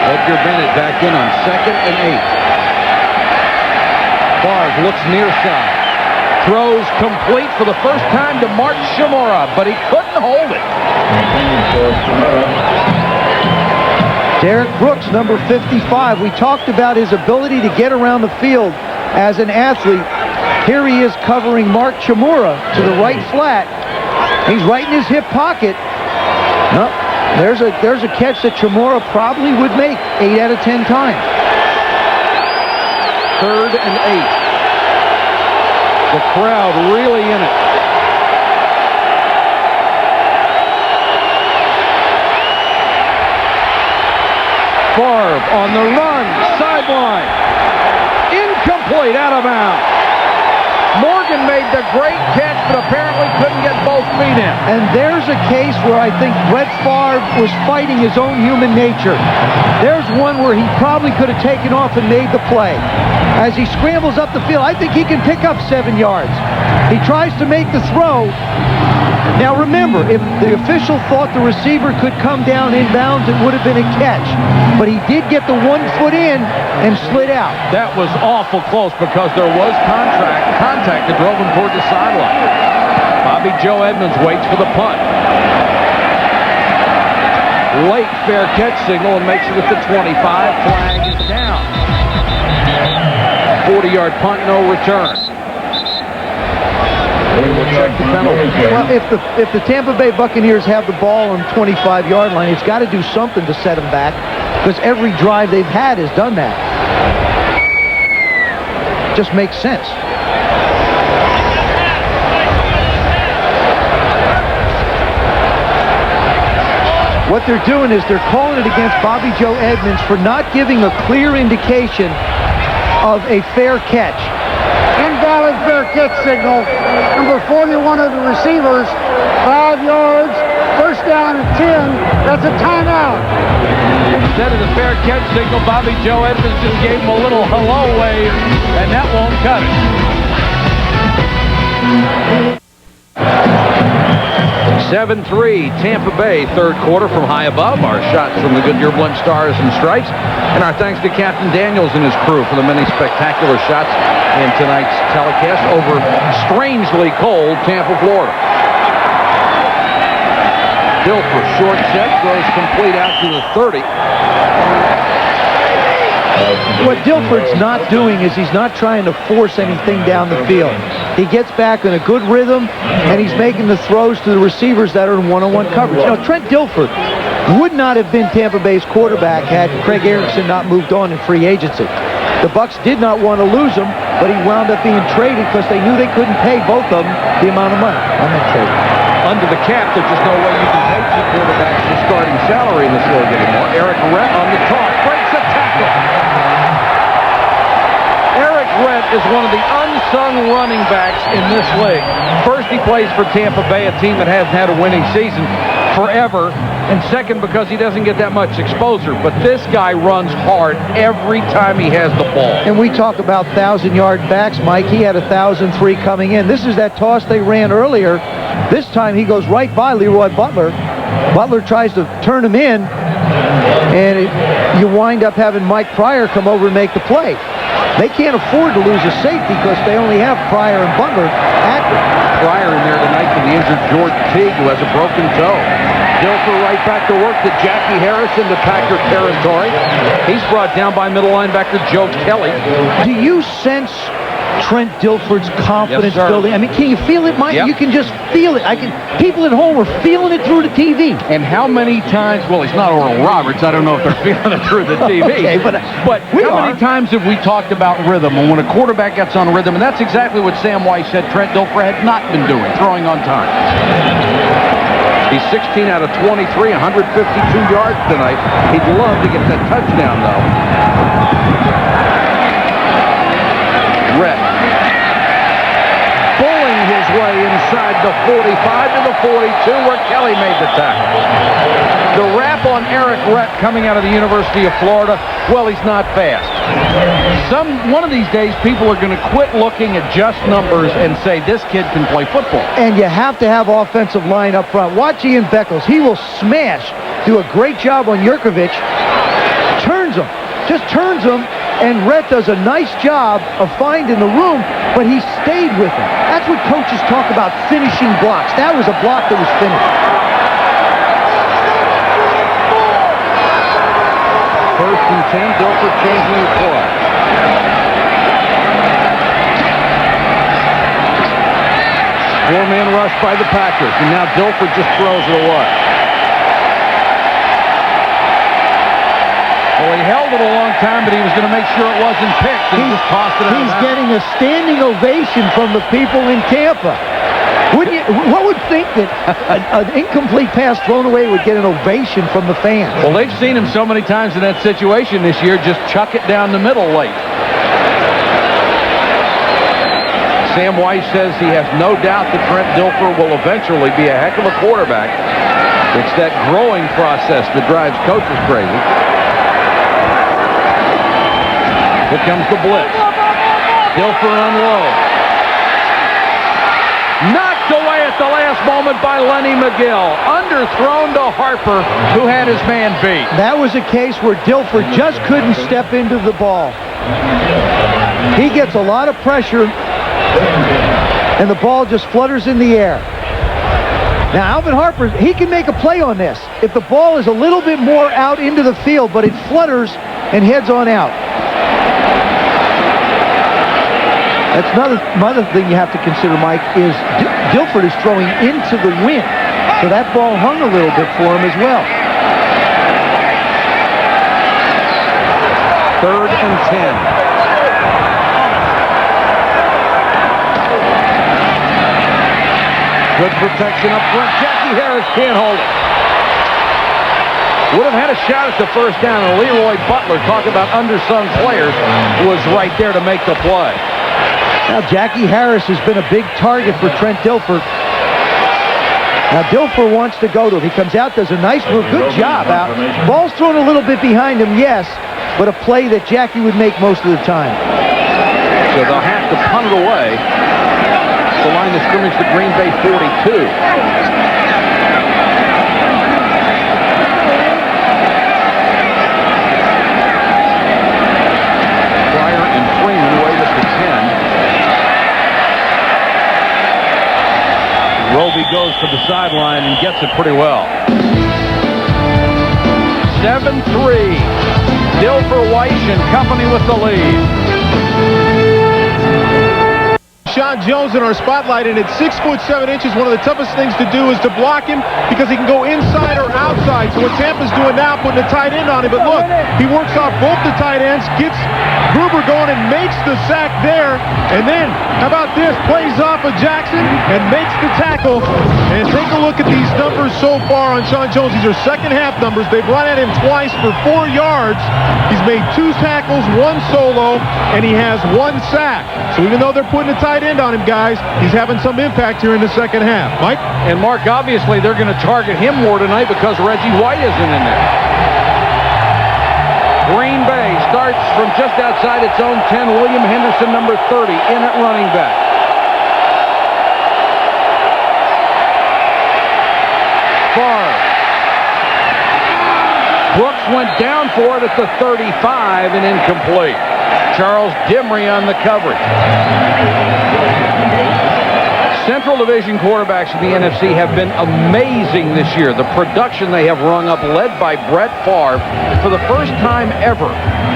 Edgar Bennett back in on 2nd and 8. Favre looks near side. Throws complete for the first time to Mark Shimura, but he couldn't hold it. Derek Brooks, number 55. We talked about his ability to get around the field as an athlete. Here he is covering Mark Shimura to the right flat. He's right in his hip pocket. No, there's a catch that Shimura probably would make 8 out of 10 times. 3rd and 8. The crowd really in it. Favre on the run, sideline. Incomplete, out of bounds. Morgan made the great catch, but apparently couldn't get both feet in. And there's a case where I think Brett Favre was fighting his own human nature. There's one where he probably could have taken off and made the play. As he scrambles up the field, I think he can pick up 7 yards. He tries to make the throw. Now remember, if the official thought the receiver could come down inbounds, it would have been a catch. But he did get the 1 foot in and slid out. That was awful close because there was contact that drove him toward the sideline. Bobby Joe Edmonds waits for the punt. Late fair catch signal and makes it at the 25. Flag is down. 40-yard punt, no return. Well, if the Tampa Bay Buccaneers have the ball on the 25-yard line, it's got to do something to set them back because every drive they've had has done that. Just makes sense. What they're doing is they're calling it against Bobby Joe Edmonds for not giving a clear indication of a fair catch. Invalid fair catch signal. Number 41 of the receivers, 5 yards, first down and 10. That's a timeout. Instead of the fair catch signal, Bobby Joe Edmonds just gave him a little hello wave, and that won't cut it. 7-3, Tampa Bay, third quarter from high above. Our shots from the Goodyear Blunt Stars and Stripes. And our thanks to Captain Daniels and his crew for the many spectacular shots in tonight's telecast over strangely cold Tampa, Florida. Dilfer, short set, goes complete out to the 30. What Dilfer's not doing is he's not trying to force anything down the field. He gets back in a good rhythm, and he's making the throws to the receivers that are in one-on-one coverage. You know, Trent Dilfer would not have been Tampa Bay's quarterback had Craig Erickson not moved on in free agency. The Bucs did not want to lose him, but he wound up being traded because they knew they couldn't pay both of them the amount of money on that trade. Under the cap, there's just no way you can pay two quarterbacks the starting salary in this league anymore. Eric Rhett on the toss, breaks a tackle. Eric Rhett is one of the unsung running backs in this league. First, he plays for Tampa Bay, a team that hasn't had a winning season forever. And second, because he doesn't get that much exposure. But this guy runs hard every time he has the ball. And we talk about 1,000-yard backs, Mike. He had 1,003 coming in. This is that toss they ran earlier. This time he goes right by Leroy Butler. Butler tries to turn him in, and you wind up having Mike Pryor come over and make the play. They can't afford to lose a safety because they only have Pryor and Butler active. Pryor in there tonight for the injured George Teague, who has a broken toe. Dilfer right back to work to Jackie Harris into Packer territory. He's brought down by middle linebacker Joe Kelly. Do you sense Trent Dilfer's confidence building? I mean, can you feel it, Mike? Yep. You can just feel it. People at home are feeling it through the TV. And how many times, well, he's not Oral Roberts. I don't know if they're feeling it through the TV. Okay, but how many times have we talked about rhythm? And when a quarterback gets on rhythm, and that's exactly what Sam Weiss said Trent Dilfer had not been doing, throwing on time. He's 16 out of 23, 152 yards tonight. He'd love to get that touchdown, though. Rhett bulling his way inside the 45 to the 42 where Kelly made the tackle. The rap on Eric Rhett coming out of the University of Florida, well, he's not fast. One of these days, people are going to quit looking at just numbers and say, this kid can play football. And you have to have offensive line up front. Watch Ian Beckles. He will smash, do a great job on Jurkovic, turns him, just turns him, and Rhett does a nice job of finding the room, but he stayed with him. That's what coaches talk about, finishing blocks. That was a block that was finished. First and 10, Dilfer changing the play. Four-man rush by the Packers, and now Dilfer just throws it away. Well, he held it a long time, but he was going to make sure it wasn't picked and just tossed it out. He's getting a standing ovation from the people in Tampa. What would think that an incomplete pass thrown away would get an ovation from the fans? Well, they've seen him so many times in that situation this year, just chuck it down the middle late. Sam Weiss says he has no doubt that Trent Dilfer will eventually be a heck of a quarterback. It's that growing process that drives coaches crazy. Here comes the blitz. Dilfer unloads. Knocked away at the last moment by Lenny McGill. Underthrown to Harper, who had his man beat. That was a case where Dilfer just couldn't step into the ball. He gets a lot of pressure, and the ball just flutters in the air. Now, Alvin Harper, he can make a play on this. If the ball is a little bit more out into the field, but it flutters and heads on out. That's another thing you have to consider, Mike, is Dilfer is throwing into the wind. So that ball hung a little bit for him as well. 3rd and 10. Good protection up front. Jackie Harris can't hold it. Would have had a shot at the first down, and Leroy Butler, talk about undersung players, was right there to make the play. Now, Jackie Harris has been a big target for Trent Dilfer. Now, Dilfer wants to go to him. He comes out, does a nice move. Good job out. Ball's thrown a little bit behind him, yes, but a play that Jackie would make most of the time. So they'll have to punt it away. The line of scrimmage to Green Bay 42. Fryer and Freeman wait at the 10. Roby goes to the sideline and gets it pretty well. 7-3. Dilfer Weiss and company with the lead. Sean Jones in our spotlight, and at 6'7", one of the toughest things to do is to block him because he can go inside or outside. So what Tampa's doing now, putting a tight end on him. But look, he works off both the tight ends, gets Gruber going and makes the sack there. And then, how about this? Plays off of Jackson and makes the tackle. And take a look at these numbers so far on Sean Jones. These are second half numbers. They've run at him twice for 4 yards. He's made 2 tackles, 1 solo, and he has 1 sack. So even though they're putting a tight end on him, guys, he's having some impact here in the second half. Mike? And Mark, obviously they're going to target him more tonight because Reggie White isn't in there. Green Bay starts from just outside its own 10. William Henderson, number 30, in at running back. Favre. Brooks went down for it at the 35 and incomplete. Charles Dimry on the coverage. Central Division quarterbacks in the NFC have been amazing this year. The production they have rung up, led by Brett Favre. For the first time ever,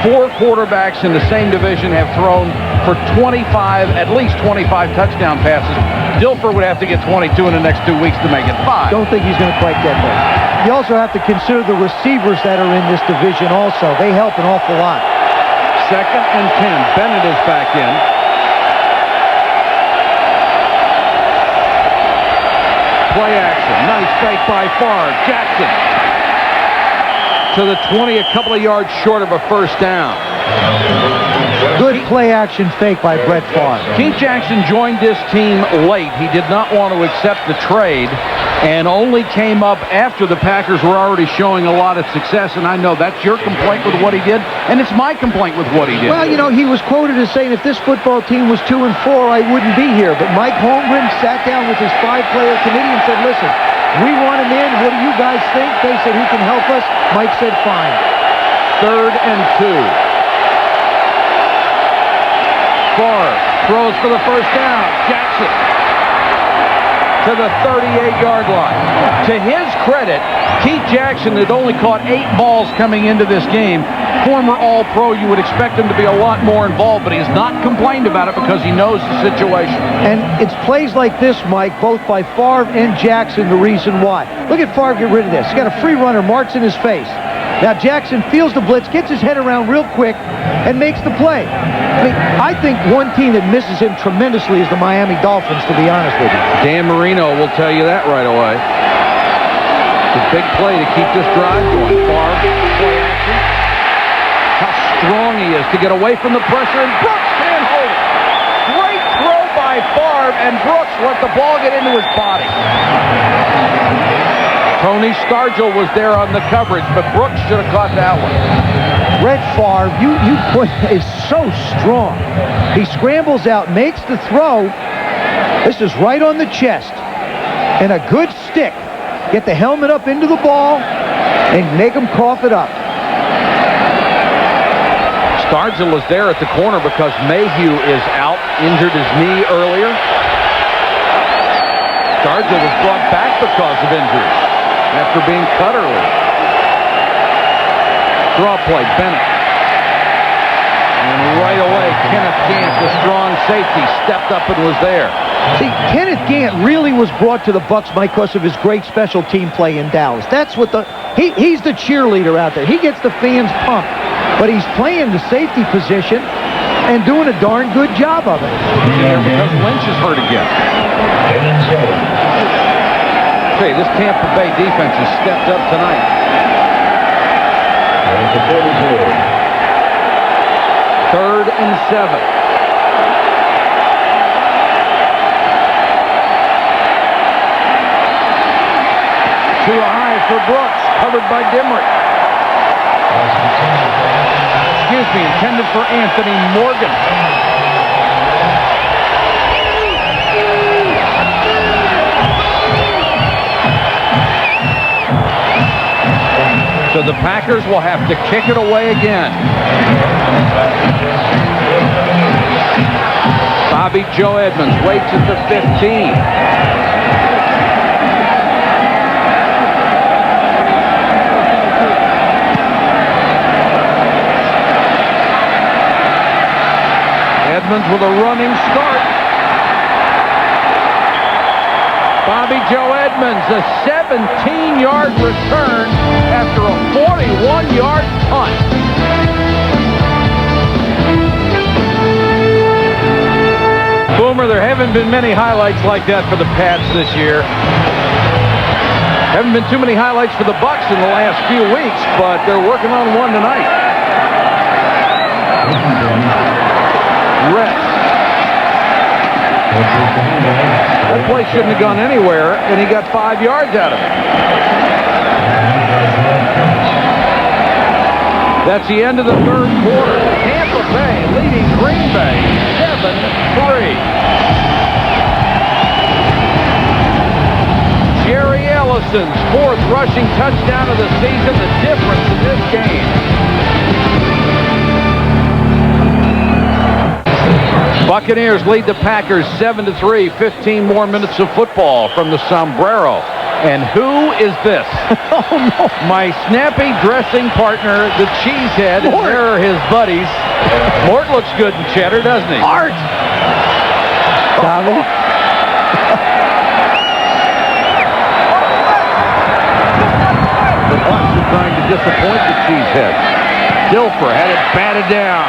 4 quarterbacks in the same division have thrown for at least 25 touchdown passes. Dilfer would have to get 22 in the next 2 weeks to make it 5. Don't think he's going to quite get there. You also have to consider the receivers that are in this division also. They help an awful lot. 2nd and 10. Bennett is back in. Play action. Nice fake by Favre. Jackson to the 20, a couple of yards short of a first down. Good play action fake by Brett Favre. Keith Jackson joined this team late. He did not want to accept the trade and only came up after the Packers were already showing a lot of success. And I know that's your complaint with what he did, and it's my complaint with what he did. Well, you know, he was quoted as saying, if this football team was 2-4, I wouldn't be here. But Mike Holmgren sat down with his 5-player committee and said, listen, we want him in. What do you guys think? They said he can help us. Mike said, fine. 3rd and 2. Favre throws for the first down. Jackson to the 38-yard line. To his credit, Keith Jackson had only caught 8 balls coming into this game. Former All-Pro, you would expect him to be a lot more involved, but he's not complained about it because he knows the situation. And it's plays like this, Mike, both by Favre and Jackson, the reason why. Look at Favre get rid of this. He's got a free runner, marks in his face. Now Jackson feels the blitz, gets his head around real quick, and makes the play. I think one team that misses him tremendously is the Miami Dolphins, to be honest with you. Dan Marino will tell you that right away. It's a big play to keep this drive going. Favre, play action. How strong he is to get away from the pressure, and Brooks can't hold it. Great throw by Favre, and Brooks let the ball get into his body. Tony Stargell was there on the coverage, but Brooks should have caught that one. Brett Favre, is so strong. He scrambles out, makes the throw. This is right on the chest. And a good stick. Get the helmet up into the ball and make him cough it up. Stargell is there at the corner because Mayhew is out, injured his knee earlier. Stargell was brought back because of injury after being cut early. Draw play, Bennett. And right away, Kenneth Gant, the strong safety, stepped up and was there. See, Kenneth Gant really was brought to the Bucs because of his great special team play in Dallas. That's what he's the cheerleader out there. He gets the fans pumped. but he's playing the safety position and doing a darn good job of it. Because Lynch is hurt again. Hey, this Tampa Bay defense has stepped up tonight. Third and 7. Too high for Brooks, covered by Dimrick. Excuse me, intended for Anthony Morgan. So the Packers will have to kick it away again. Bobby Joe Edmonds waits at the 15. Edmonds with a running start. Bobby Joe Edmonds, a 17-yard return after a 41-yard punt. Boomer, there haven't been many highlights like that for the Pats this year. Haven't been too many highlights for the Bucs in the last few weeks, but they're working on one tonight. Rest. That play shouldn't have gone anywhere, and he got 5 yards out of it. That's the end of the third quarter. Tampa Bay leading Green Bay 7-3. Jerry Ellison's 4th rushing touchdown of the season, the difference in this game. Buccaneers lead the Packers 7-3. 15 more minutes of football from the sombrero. And who is this? Oh, no. My snappy dressing partner, the cheesehead, and there are his buddies. Mort looks good in cheddar, doesn't he? Art! Donald? The Bucs are trying to disappoint the cheesehead. Dilfer had it batted down.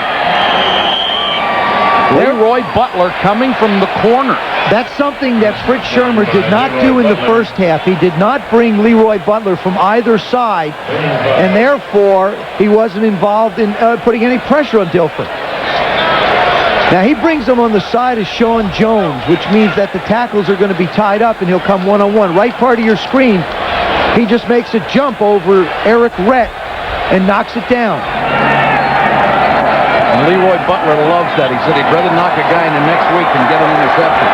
Leroy Butler coming from the corner. That's something that Fritz Shurmur did not do in the first half. He did not bring Leroy Butler from either side, and therefore he wasn't involved in putting any pressure on Dilfer. Now he brings him on the side of Sean Jones, which means that the tackles are going to be tied up and he'll come one-on-one. Right part of your screen, he just makes a jump over Eric Rett and knocks it down. And Leroy Butler loves that. He said he'd rather knock a guy in the next week than get an interception.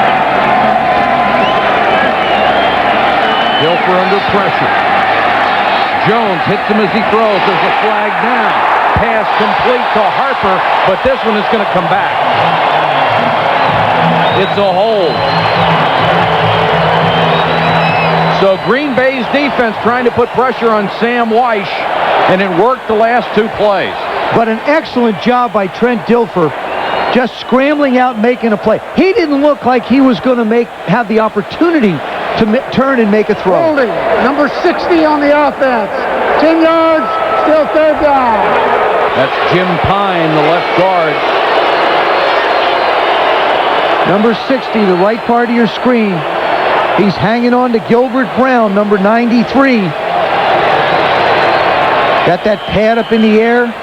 Dilfer under pressure. Jones hits him as he throws. There's a flag down. Pass complete to Harper, but this one is going to come back. It's a hold. So Green Bay's defense trying to put pressure on Sam Weish, and it worked the last 2 plays. But an excellent job by Trent Dilfer, just scrambling out and making a play. He didn't look like he was going to have the opportunity to turn and make a throw. Holding, number 60 on the offense. 10 yards, still 3rd down. That's Jim Pine, the left guard. Number 60, the right part of your screen. He's hanging on to Gilbert Brown, number 93. Got that pad up in the air.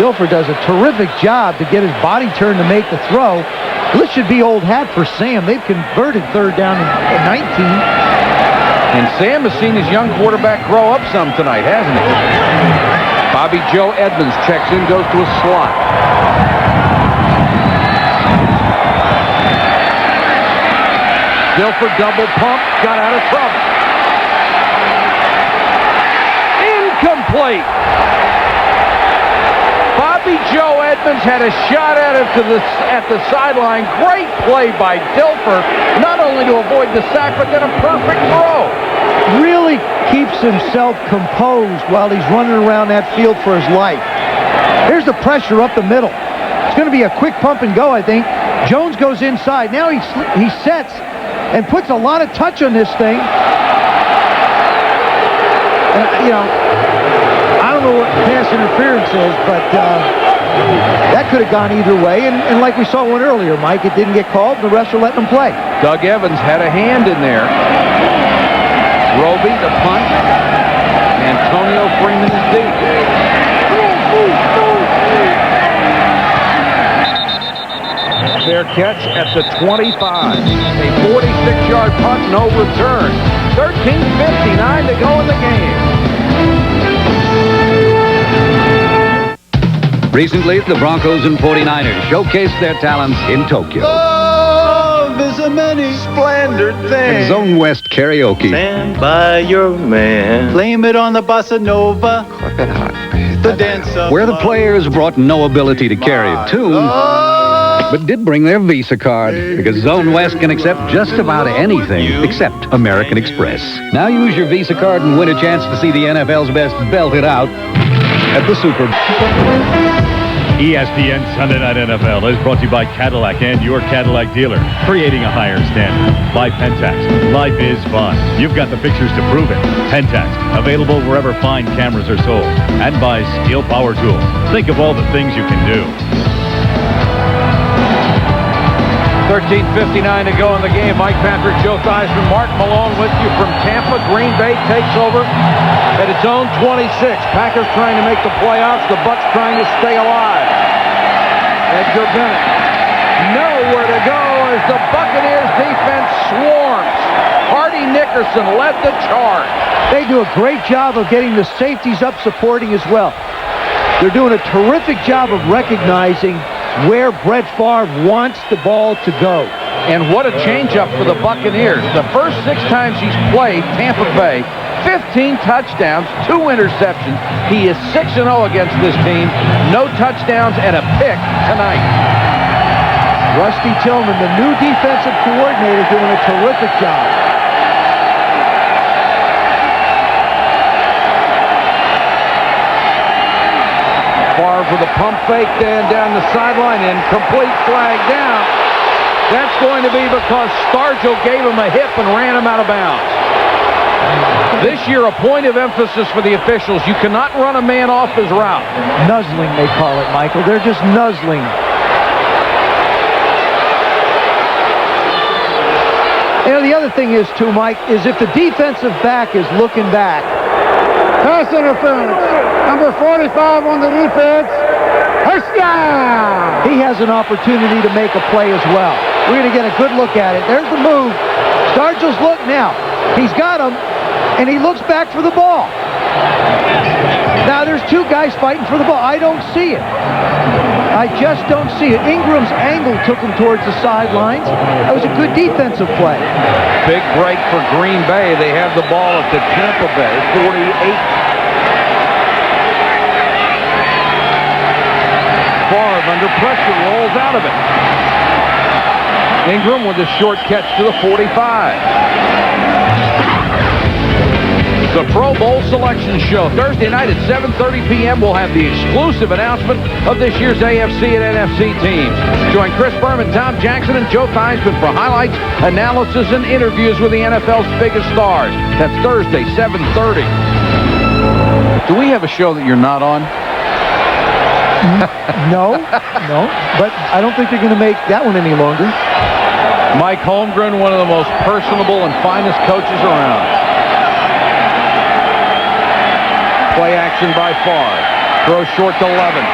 Dilfer does a terrific job to get his body turned to make the throw. This should be old hat for Sam. They've converted 3rd down and 19. And Sam has seen his young quarterback grow up some tonight, hasn't he? Bobby Joe Edmonds checks in, goes to a slot. Dilfer double pump, got out of trouble. Incomplete. Bobby Joe Edmonds had a shot at it at the sideline. Great play by Dilfer, not only to avoid the sack, but then a perfect throw. Really keeps himself composed while he's running around that field for his life. Here's the pressure up the middle. It's going to be a quick pump and go, I think. Jones goes inside. Now he sets and puts a lot of touch on this thing. I don't don't know what pass interference is, but that could have gone either way. And like we saw one earlier, Mike, it didn't get called. The refs are letting them play. Doug Evans had a hand in there. Roby, the punt. Antonio Freeman is deep. Fair catch at the 25. A 46-yard punt, no return. 13:59 to go in the game. Recently, the Broncos and 49ers showcased their talents in Tokyo. Love is a many splendid thing. Zone West karaoke. Stand by your man. Blame it on the bossa nova. The dance of Where the players brought no ability to carry a tune, but did bring their Visa card, because Zone West can accept just about anything except American Express. Now use your Visa card and win a chance to see the NFL's best belted out at the Super Bowl. ESPN Sunday Night NFL is brought to you by Cadillac and your Cadillac dealer, creating a higher standard. By Pentax, life is fun. You've got the pictures to prove it. Pentax, available wherever fine cameras are sold. And by Skill Power Tools. Think of all the things you can do. 13:59 to go in the game. Mike Patrick, Joe Theismann, Mark Malone with you from Tampa. Green Bay takes over at its own 26. Packers trying to make the playoffs. The Bucs trying to stay alive. Edgar Bennett nowhere to go as the Buccaneers defense swarms. Hardy Nickerson led the charge. They do a great job of getting the safeties up supporting as well. They're doing a terrific job of recognizing where Brett Favre wants the ball to go. And what a changeup for the Buccaneers. The first 6 times he's played Tampa Bay, 15 touchdowns, 2 interceptions. He is 6-0 against this team. No touchdowns and a pick tonight. Rusty Tillman, the new defensive coordinator, doing a terrific job. Favre with a pump fake, then down the sideline, incomplete, flag down. That's going to be because Stargell gave him a hip and ran him out of bounds. This year, a point of emphasis for the officials. You cannot run a man off his route. Nuzzling, they call it, Michael. They're just nuzzling. You know, the other thing is, too, Mike, is if the defensive back is looking back. Pass interference. Number 45 on the defense. First down. He has an opportunity to make a play as well. We're going to get a good look at it. There's the move. Stargell's look now. He's got him, and he looks back for the ball. Now, there's 2 guys fighting for the ball. I don't see it. I just don't see it. Ingram's angle took him towards the sidelines. That was a good defensive play. Big break for Green Bay. They have the ball at the Tampa Bay 48. Favre under pressure rolls out of it. Ingram with a short catch to the 45. The Pro Bowl Selection Show. Thursday night at 7:30 p.m. we'll have the exclusive announcement of this year's AFC and NFC teams. Join Chris Berman, Tom Jackson, and Joe Theismann for highlights, analysis, and interviews with the NFL's biggest stars. That's Thursday, 7:30. Do we have a show that you're not on? No, but I don't think they're going to make that one any longer. Mike Holmgren, one of the most personable and finest coaches around. Play action by Favre. Throw short to Levin.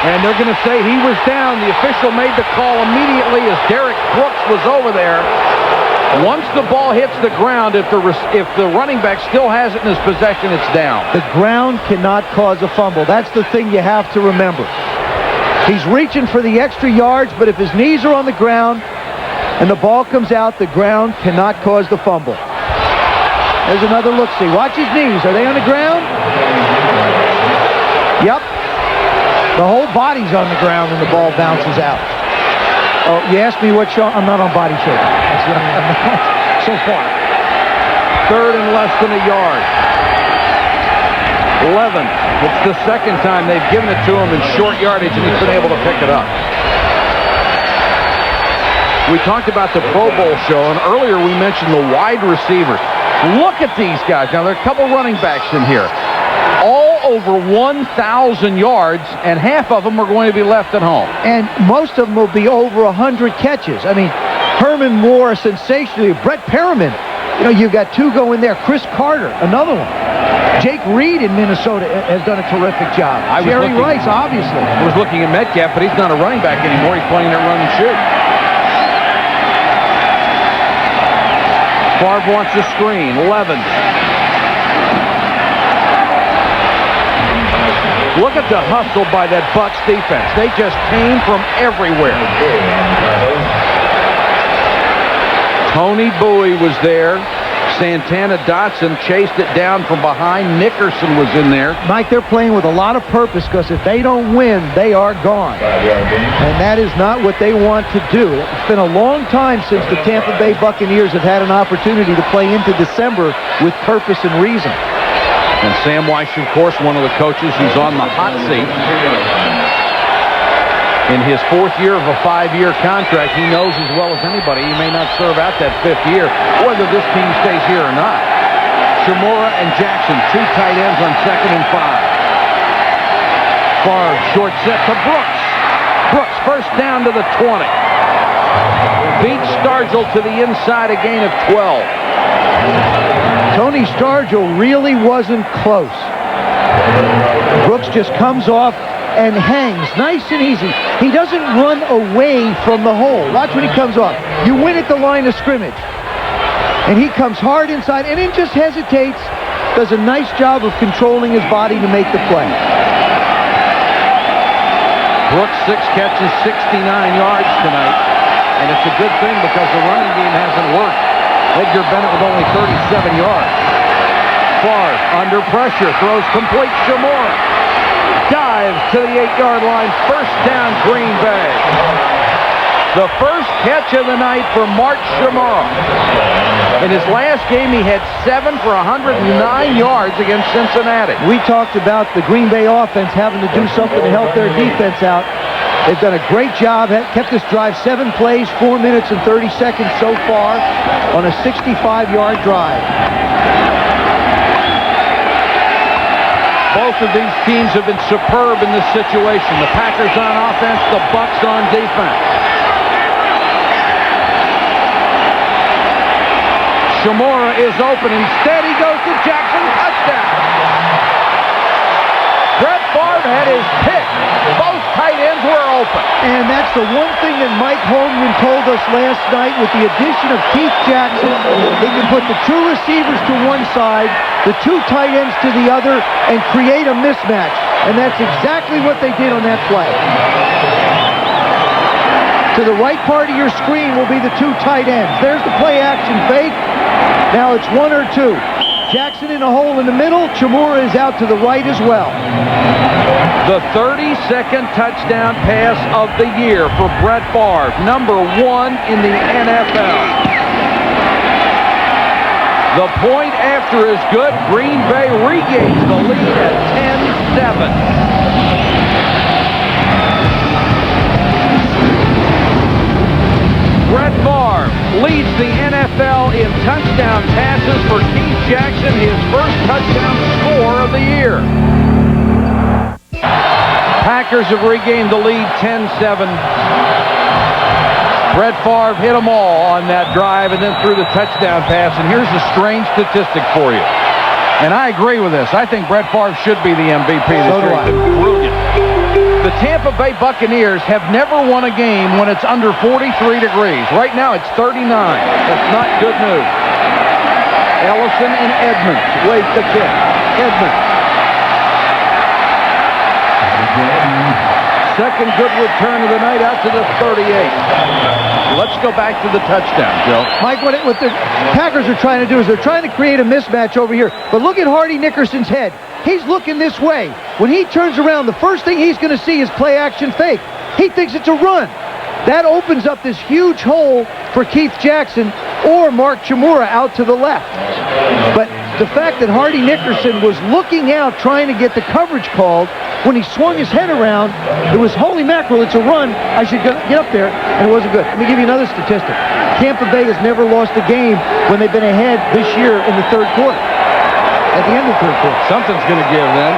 And they're going to say he was down. The official made the call immediately as Derek Brooks was over there. Once the ball hits the ground, if the running back still has it in his possession, it's down. The ground cannot cause a fumble. That's the thing you have to remember. He's reaching for the extra yards, but if his knees are on the ground and the ball comes out, the ground cannot cause the fumble. There's another look-see. Watch his knees. Are they on the ground? Yep. The whole body's on the ground and the ball bounces out. Oh, you asked me what show? I'm not on body shape. That's what I'm not so far. 3rd and less than a yard. Levin. It's the second time they've given it to him in short yardage, and he's been able to pick it up. We talked about the Pro Bowl show, and earlier we mentioned the wide receivers. Look at these guys. Now, there are a couple running backs in here. All over 1,000 yards, and half of them are going to be left at home. And most of them will be over 100 catches. I mean, Herman Moore, sensationally. Brett Perriman, you've got two going there. Chris Carter, another one. Jake Reed in Minnesota has done a terrific job. Jerry Rice, obviously. I was looking at Metcalf, but he's not a running back anymore. He's playing that run and shoot. Favre wants a screen. Levin. Look at the hustle by that Bucs defense. They just came from everywhere. Tony Bowie was there. Santana Dotson chased it down from behind. Nickerson was in there. Mike, they're playing with a lot of purpose because if they don't win, they are gone. And that is not what they want to do. It's been a long time since the Tampa Bay Buccaneers have had an opportunity to play into December with purpose and reason. And Sam Weiss, of course, one of the coaches who's on the hot seat. In his fourth year of a 5-year contract, he knows as well as anybody he may not serve out that 5th year, whether this team stays here or not. Shimura and Jackson, two tight ends on 2nd and 5. Favre, short set to Brooks. Brooks, first down to the 20. Beats Stargell to the inside, a gain of 12. Tony Stargell really wasn't close. Brooks just comes off and hangs nice and easy. He doesn't run away from the hole. Watch when he comes off. You win at the line of scrimmage. And he comes hard inside and then just hesitates. Does a nice job of controlling his body to make the play. Brooks, 6 catches, 69 yards tonight. And it's a good thing because the running game hasn't worked. Edgar Bennett with only 37 yards. Favre under pressure, throws complete. Shimura dives to the 8-yard line. First down, Green Bay. The first catch of the night for Mark Shimura. In his last game, he had 7 for 109 yards against Cincinnati. We talked about the Green Bay offense having to do something to help their defense out. They've done a great job, kept this drive 7 plays, 4 minutes and 30 seconds so far on a 65-yard drive. Both of these teams have been superb in this situation. The Packers on offense, the Bucs on defense. Shimura is open. Instead, he goes to Jackson. Touchdown. Brett Favre had his pick. Both tight ends were open. And that's the one thing that Mike Holmgren told us last night. With the addition of Keith Jackson, he can put the 2 receivers to one side, the 2 tight ends to the other, and create a mismatch. And that's exactly what they did on that play. To the right part of your screen will be the 2 tight ends. There's the play action fake. Now it's 1 or 2. Jackson in a hole in the middle. Shimura is out to the right as well. The 32nd touchdown pass of the year for Brett Favre, number 1 in the NFL. The point after is good. Green Bay regains the lead at 10-7. Brett Favre leads the NFL in touchdown passes for Keith Jackson, his first touchdown score of the year. Packers have regained the lead 10-7. Brett Favre hit them all on that drive and then threw the touchdown pass. And here's a strange statistic for you. And I agree with this. I think Brett Favre should be the MVP this year. He's been brilliant. The Tampa Bay Buccaneers have never won a game when it's under 43 degrees. Right now it's 39. That's not good news. Ellison and Edmonds wait the kick. Edmonds. Second good return of the night out to the 38. Let's go back to the touchdown, Joe. Mike, what the Packers are trying to do is they're trying to create a mismatch over here. But look at Hardy Nickerson's head. He's looking this way. When he turns around, the first thing he's going to see is play action fake. He thinks it's a run. That opens up this huge hole for Keith Jackson or Mark Shimura out to the left. But the fact that Hardy Nickerson was looking out trying to get the coverage called, when he swung his head around, it was, holy mackerel, it's a run. I should get up there, and it wasn't good. Let me give you another statistic. Tampa Bay has never lost a game when they've been ahead this year in the third quarter. At the end of the third quarter. Something's going to give then.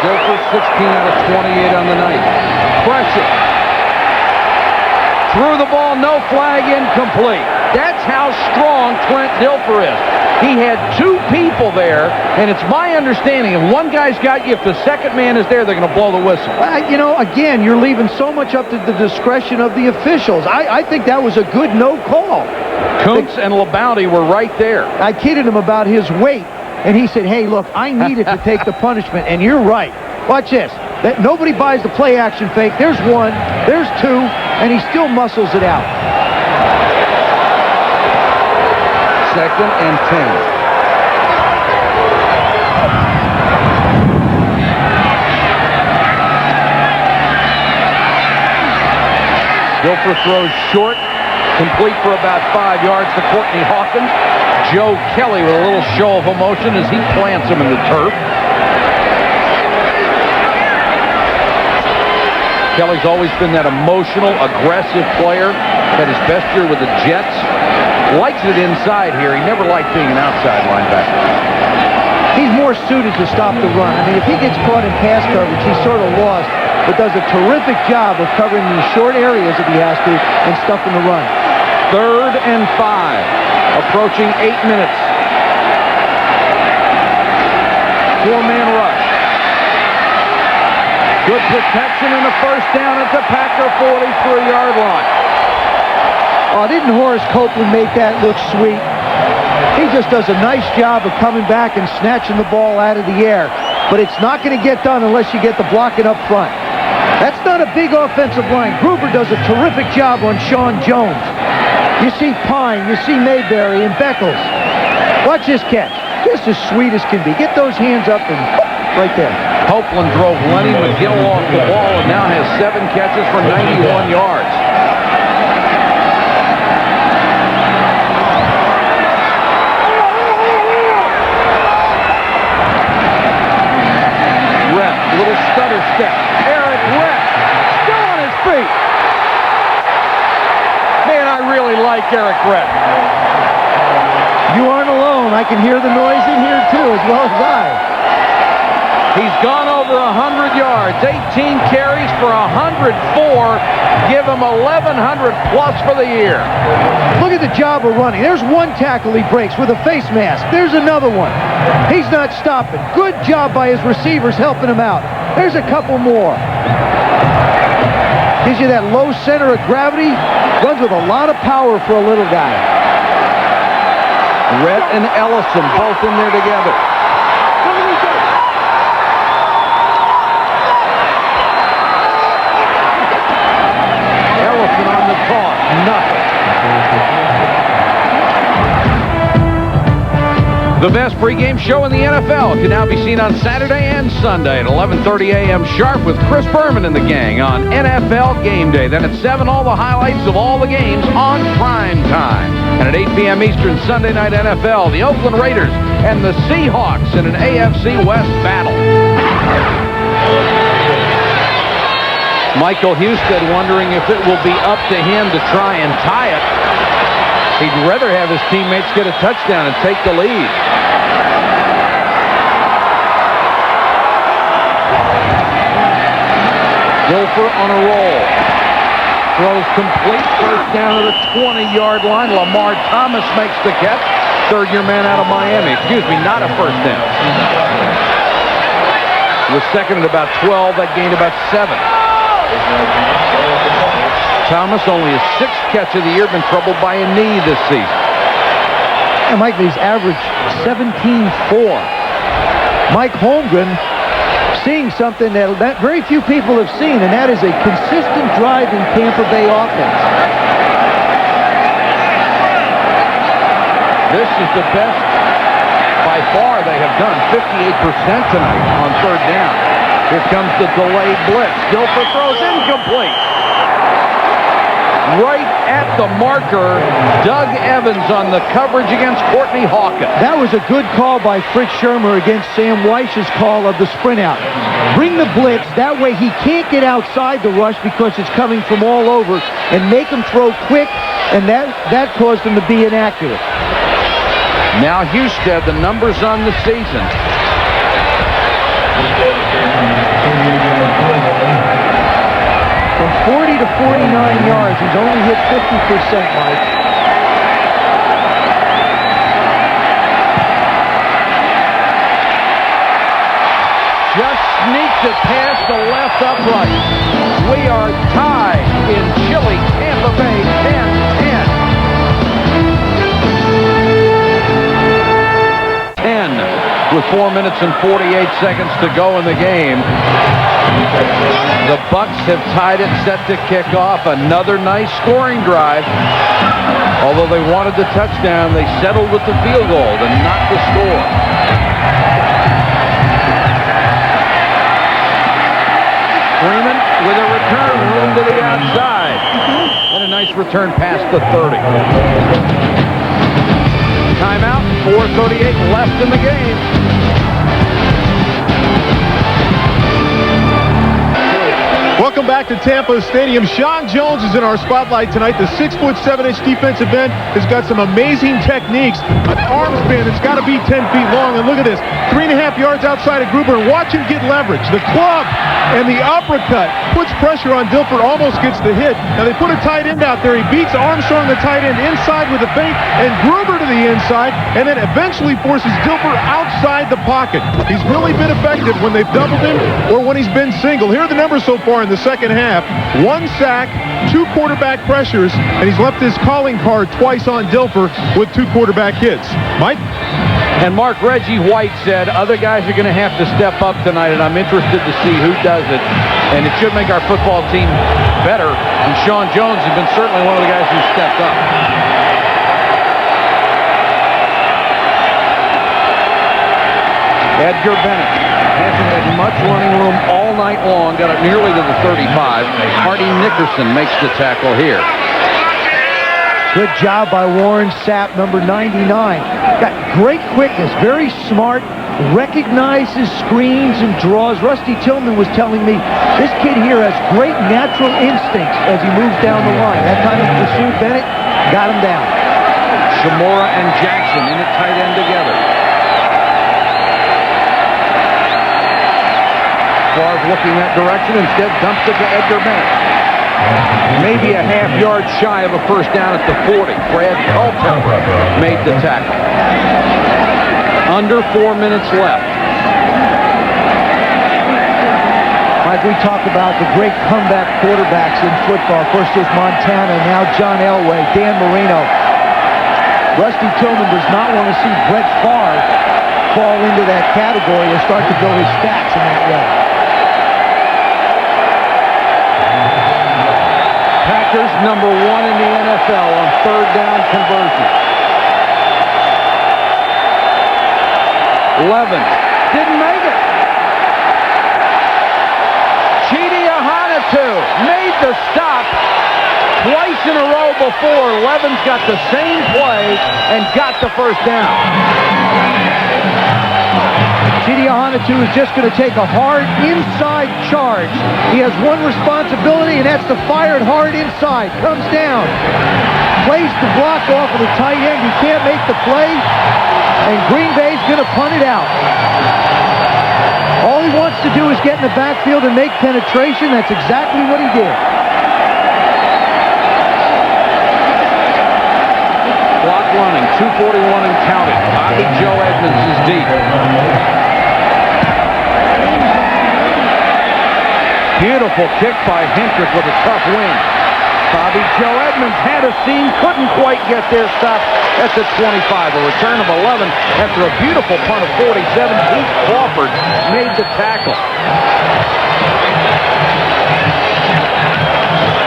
Dilfer 16 out of 28 on the night. Pressure. Threw the ball, no flag, incomplete. That's how strong Trent Dilfer is. He had two people there, and it's my understanding if one guy's got you, if the second man is there, they're going to blow the whistle. You know, again, you're leaving so much up to the discretion of the officials. I think that was a good no call. Kuntz and Labauti were right there. I kidded him about his weight, and he said, hey, look, I needed to take the punishment, and you're right. Watch this. Nobody buys the play-action fake. There's one, there's two, and he still muscles it out. 2nd and 10. Dilfer throws short, complete for about 5 yards to Courtney Hawkins. Joe Kelly with a little show of emotion as he plants him in the turf. Kelly's always been that emotional, aggressive player. Had his best year with the Jets. Likes it inside here. He never liked being an outside linebacker. He's more suited to stop the run. I mean, if he gets caught in pass coverage, he's sort of lost, but does a terrific job of covering the short areas if he has to and stuffing the run. 3rd and 5. Approaching 8 minutes. 4-man rush. Good protection in the first down at the Packer 43-yard line. Oh, didn't Horace Copeland make that look sweet? He just does a nice job of coming back and snatching the ball out of the air. But it's not going to get done unless you get the blocking up front. That's not a big offensive line. Gruber does a terrific job on Sean Jones. You see Pine, you see Mayberry, and Beckles. Watch this catch. Just as sweet as can be. Get those hands up and right there. Copeland drove Lenny McGill off the ball and now has 7 catches for 91 yards. Rep, little stutter step. Eric Rep, still on his feet. Man, I really like Eric Rep. You aren't alone. I can hear the noise in here too, as well as I. He's gone over 100 yards, 18 carries for 104. Give him 1,100 plus for the year. Look at the job of running. There's one tackle he breaks with a face mask. There's another one. He's not stopping. Good job by his receivers helping him out. There's a couple more. Gives you that low center of gravity. Runs with a lot of power for a little guy. Rhett and Ellison both in there together. Ellison on the toss. Nothing. The best pregame show in the NFL can now be seen on Saturday and Sunday at 11:30 a.m. sharp with Chris Berman and the gang on NFL Game Day. Then at 7, all the highlights of all the games on prime time. And at 8 p.m. Eastern, Sunday Night NFL, the Oakland Raiders and the Seahawks in an AFC West battle. Michael Husted wondering if it will be up to him to try and tie it. He'd rather have his teammates get a touchdown and take the lead. Dilfer on a roll. Throws complete, first down to the 20-yard line. Lamar Thomas makes the catch. Third-year man out of Miami. Excuse me, not a first down. Was second at about 12. That gained about 7. Thomas, only his 6th catch of the year, been troubled by a knee this season. And Mike, he's averaged 17-4. Mike Holmgren seeing something that very few people have seen, and that is a consistent drive in Tampa Bay offense. This is the best by far they have done. 58% tonight on third down. Here comes the delayed blitz. Dilfer throws incomplete. Right at the marker, Doug Evans on the coverage against Courtney Hawkins. That was a good call by Fritz Shermer against Sam Weich's call of the sprint out. Bring the blitz. That way he can't get outside the rush because it's coming from all over, and make him throw quick, and that caused him to be inaccurate. Now Husted, the numbers on the season. From 40 to 49 yards, he's only hit 50%, Mike. Just sneaks it past the left upright. We are tied in chilly Tampa Bay, 10-10. 10 with 4 minutes and 48 seconds to go in the game. The Bucs have tied it, set to kick off. Another nice scoring drive. Although they wanted the touchdown, they settled with the field goal and not the score. Freeman with a return, room to the outside. And a nice return past the 30. Timeout, 4:38 left in the game. Welcome back to Tampa Stadium. Sean Jones is in our spotlight tonight. The 6'7" defensive end has got some amazing techniques. An arm span that's got to be 10 feet long. And look at this, 3.5 yards outside of Gruber. And watch him get leverage. The club and the uppercut puts pressure on Dilfer, almost gets the hit. Now they put a tight end out there. He beats Armstrong, the tight end, inside with a fake, and Gruber to the inside, and then eventually forces Dilfer outside the pocket. He's really been effective when they've doubled him or when he's been single. Here are the numbers so far in the second half. 1 sack, 2 quarterback pressures, and he's left his calling card twice on Dilfer with 2 quarterback hits. Mike? And Mark, Reggie White said other guys are going to have to step up tonight, and I'm interested to see who does it. And it should make our football team better. And Sean Jones has been certainly one of the guys who stepped up. Edgar Bennett hasn't had much running room all night long. Got it nearly to the 35. Hardy Nickerson makes the tackle here. Good job by Warren Sapp, number 99. Got great quickness, very smart, recognizes screens and draws. Rusty Tillman was telling me this kid here has great natural instincts as he moves down the line. That time he pursued Bennett, got him down. Shamora and Jackson in at tight end together. Favre looking that direction, instead dumps it to Edgar Bennett. Maybe a half yard shy of a first down at the 40. Brad Culpepper made the tackle. Under 4 minutes left. Like we talk about the great comeback quarterbacks in football. Of course, there's Montana, now John Elway, Dan Marino. Rusty Tillman does not want to see Brett Favre fall into that category or start to build his stats in that way. Packers number 1 in the NFL on third down conversion. Levens didn't make it. Chidi Ahanatu made the stop twice in a row before. Levens got the same play and got the first down. Chidi Ahanatu is just going to take a hard inside charge. He has one responsibility, and that's to fire it hard inside. Comes down. Plays the block off of the tight end. He can't make the play, and Green Bay's going to punt it out. All he wants to do is get in the backfield and make penetration. That's exactly what he did. Clock running, 2:41 and counting. Bobby Joe Edmonds is deep. Beautiful kick by Hendrick with a tough wing. Bobby Joe Edmonds had a seam, couldn't quite get there, stopped at the 25. A return of 11 after a beautiful punt of 47. Pete Crawford made the tackle.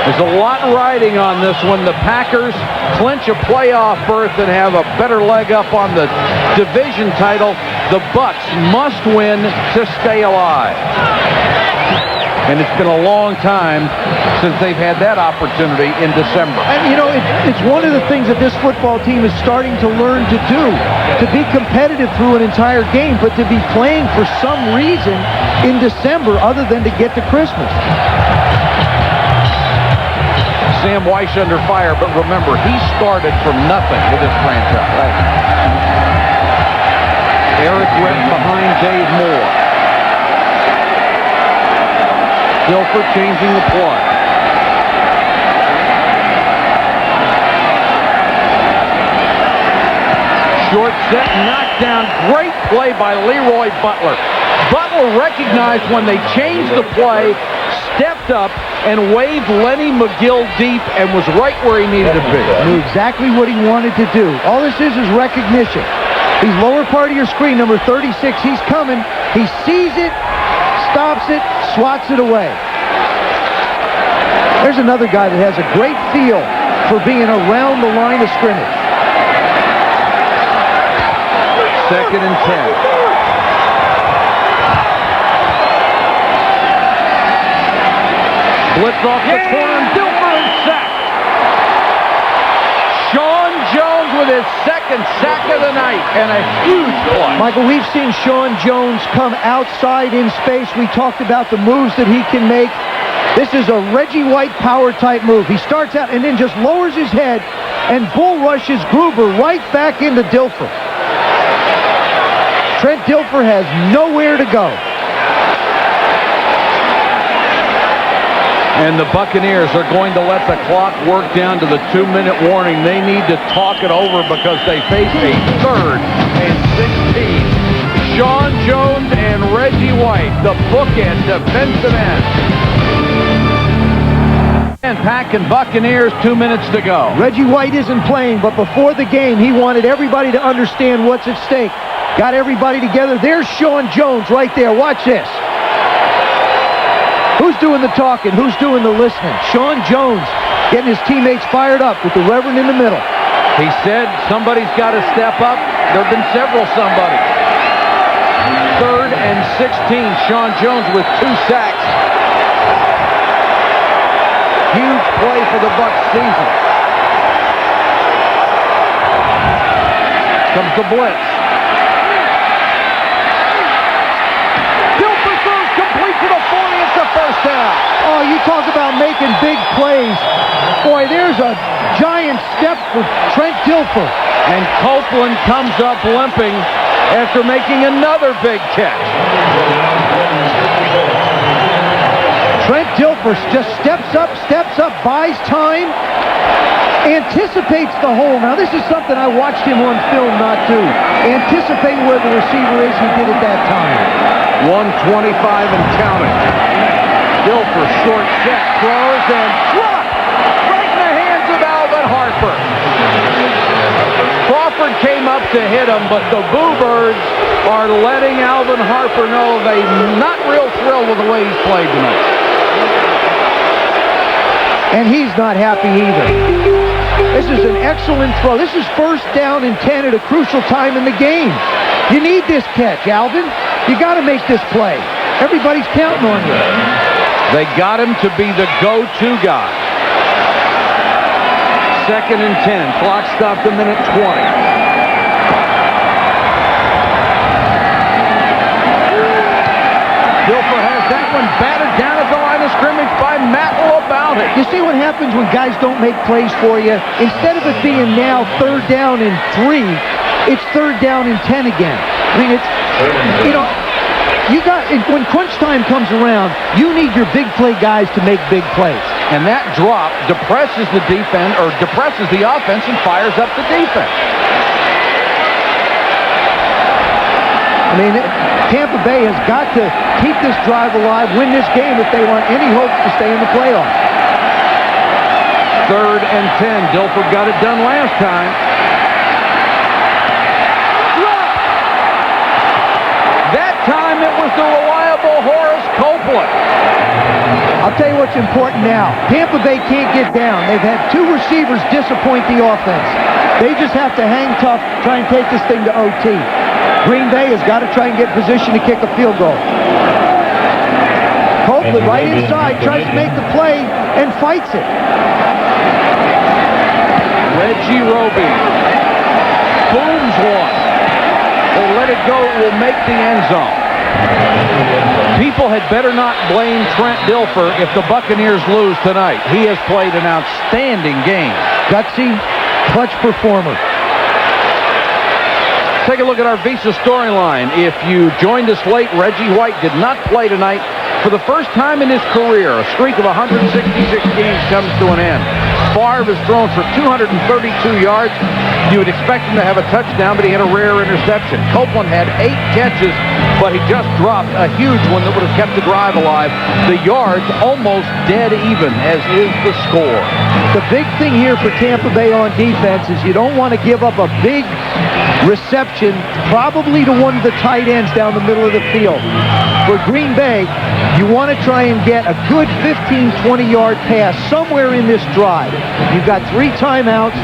There's a lot riding on this one. The Packers clinch a playoff berth and have a better leg up on the division title. The Bucs must win to stay alive. And it's been a long time since they've had that opportunity in December. And, you know, it's one of the things that this football team is starting to learn to do, to be competitive through an entire game, but to be playing for some reason in December other than to get to Christmas. Sam Weiss under fire, but remember, he started from nothing with this franchise. Right. Eric Rett behind Dave Moore. Dilfer changing the play. Short set, knockdown. Great play by Leroy Butler. Butler recognized when they changed the play, stepped up, and waved Lenny McGill deep and was right where he needed to be. Knew exactly what he wanted to do. All this is recognition. He's lower part of your screen, number 36. He's coming. He sees it, stops it, swats it away. There's another guy that has a great feel for being around the line of scrimmage. 2nd and 10. Blitz off the corner, and Dilfer is sacked. Sean Jones with his 2nd sack of the night, and a huge play. Michael, we've seen Sean Jones come outside in space. We talked about the moves that he can make. This is a Reggie White power type move. He starts out and then just lowers his head and bull rushes Gruber right back into Dilfer. Trent Dilfer has nowhere to go. And the Buccaneers are going to let the clock work down to the 2-minute warning. They need to talk it over because they face a 3rd and 16. Sean Jones and Reggie White, the bookend defensive end. And Pack and Buccaneers, 2 minutes to go. Reggie White isn't playing, but before the game, he wanted everybody to understand what's at stake. Got everybody together. There's Sean Jones right there. Watch this. Who's doing the talking? Who's doing the listening? Sean Jones getting his teammates fired up with the Reverend in the middle. He said somebody's got to step up. There have been several somebody. 3rd and 16. Sean Jones with 2 sacks. Huge play for the Bucs season. Comes the blitz. Dilfer throws complete to the 40. It's a 1st down. Oh, you talk about making big plays. Boy, there's a giant step for Trent Dilfer. And Copeland comes up limping after making another big catch. Trent Dilfer just steps up, buys time, anticipates the hole. Now, this is something I watched him on film not do. Anticipate where the receiver is. He did it that time. 125 and counting. Dilfer short set, throws, and dropped right in the hands of Alvin Harper. Crawford came up to hit him, but the Boo Birds are letting Alvin Harper know they're not real thrilled with the way he's played tonight. And he's not happy either. This is an excellent throw. This is 1st down and 10 at a crucial time in the game. You need this catch, Alvin. You got to make this play. Everybody's counting on you. They got him to be the go-to guy. 2nd and 10. Clock stopped a minute 20. Dilfer has that one batted down at the line of scrimmage by Matt LaBounty. You see what happens when guys don't make plays for you? Instead of it being now 3rd down and 3, it's 3rd down and 10 again. I mean, it's, you know, when crunch time comes around, you need your big play guys to make big plays. And that drop depresses the defense, or depresses the offense and fires up the defense. I mean, Tampa Bay has got to keep this drive alive, win this game if they want any hopes to stay in the playoffs. 3rd and 10. Dilfer got it done last time. That time it was the reliable Horace Copeland. I'll tell you what's important now. Tampa Bay can't get down. They've had 2 receivers disappoint the offense. They just have to hang tough, try and take this thing to OT. Green Bay has got to try and get position to kick a field goal. Copeland right inside, tries to make the play, and fights it. Reggie Roby booms one. They let it go. It will make the end zone. People had better not blame Trent Dilfer if the Buccaneers lose tonight. He has played an outstanding game. Gutsy, clutch performer. Take a look at our Visa storyline. If you joined us late, Reggie White did not play tonight. For the first time in his career, a streak of 166 games comes to an end. Favre has thrown for 232 yards. You would expect him to have a touchdown, but he had a rare interception. Copeland had 8 catches, but he just dropped a huge one that would have kept the drive alive. The yards almost dead even, as is the score. The big thing here for Tampa Bay on defense is you don't want to give up a big reception, probably to one of the tight ends down the middle of the field. For Green Bay, you want to try and get a good 15, 20-yard pass somewhere in this drive. You've got 3 timeouts.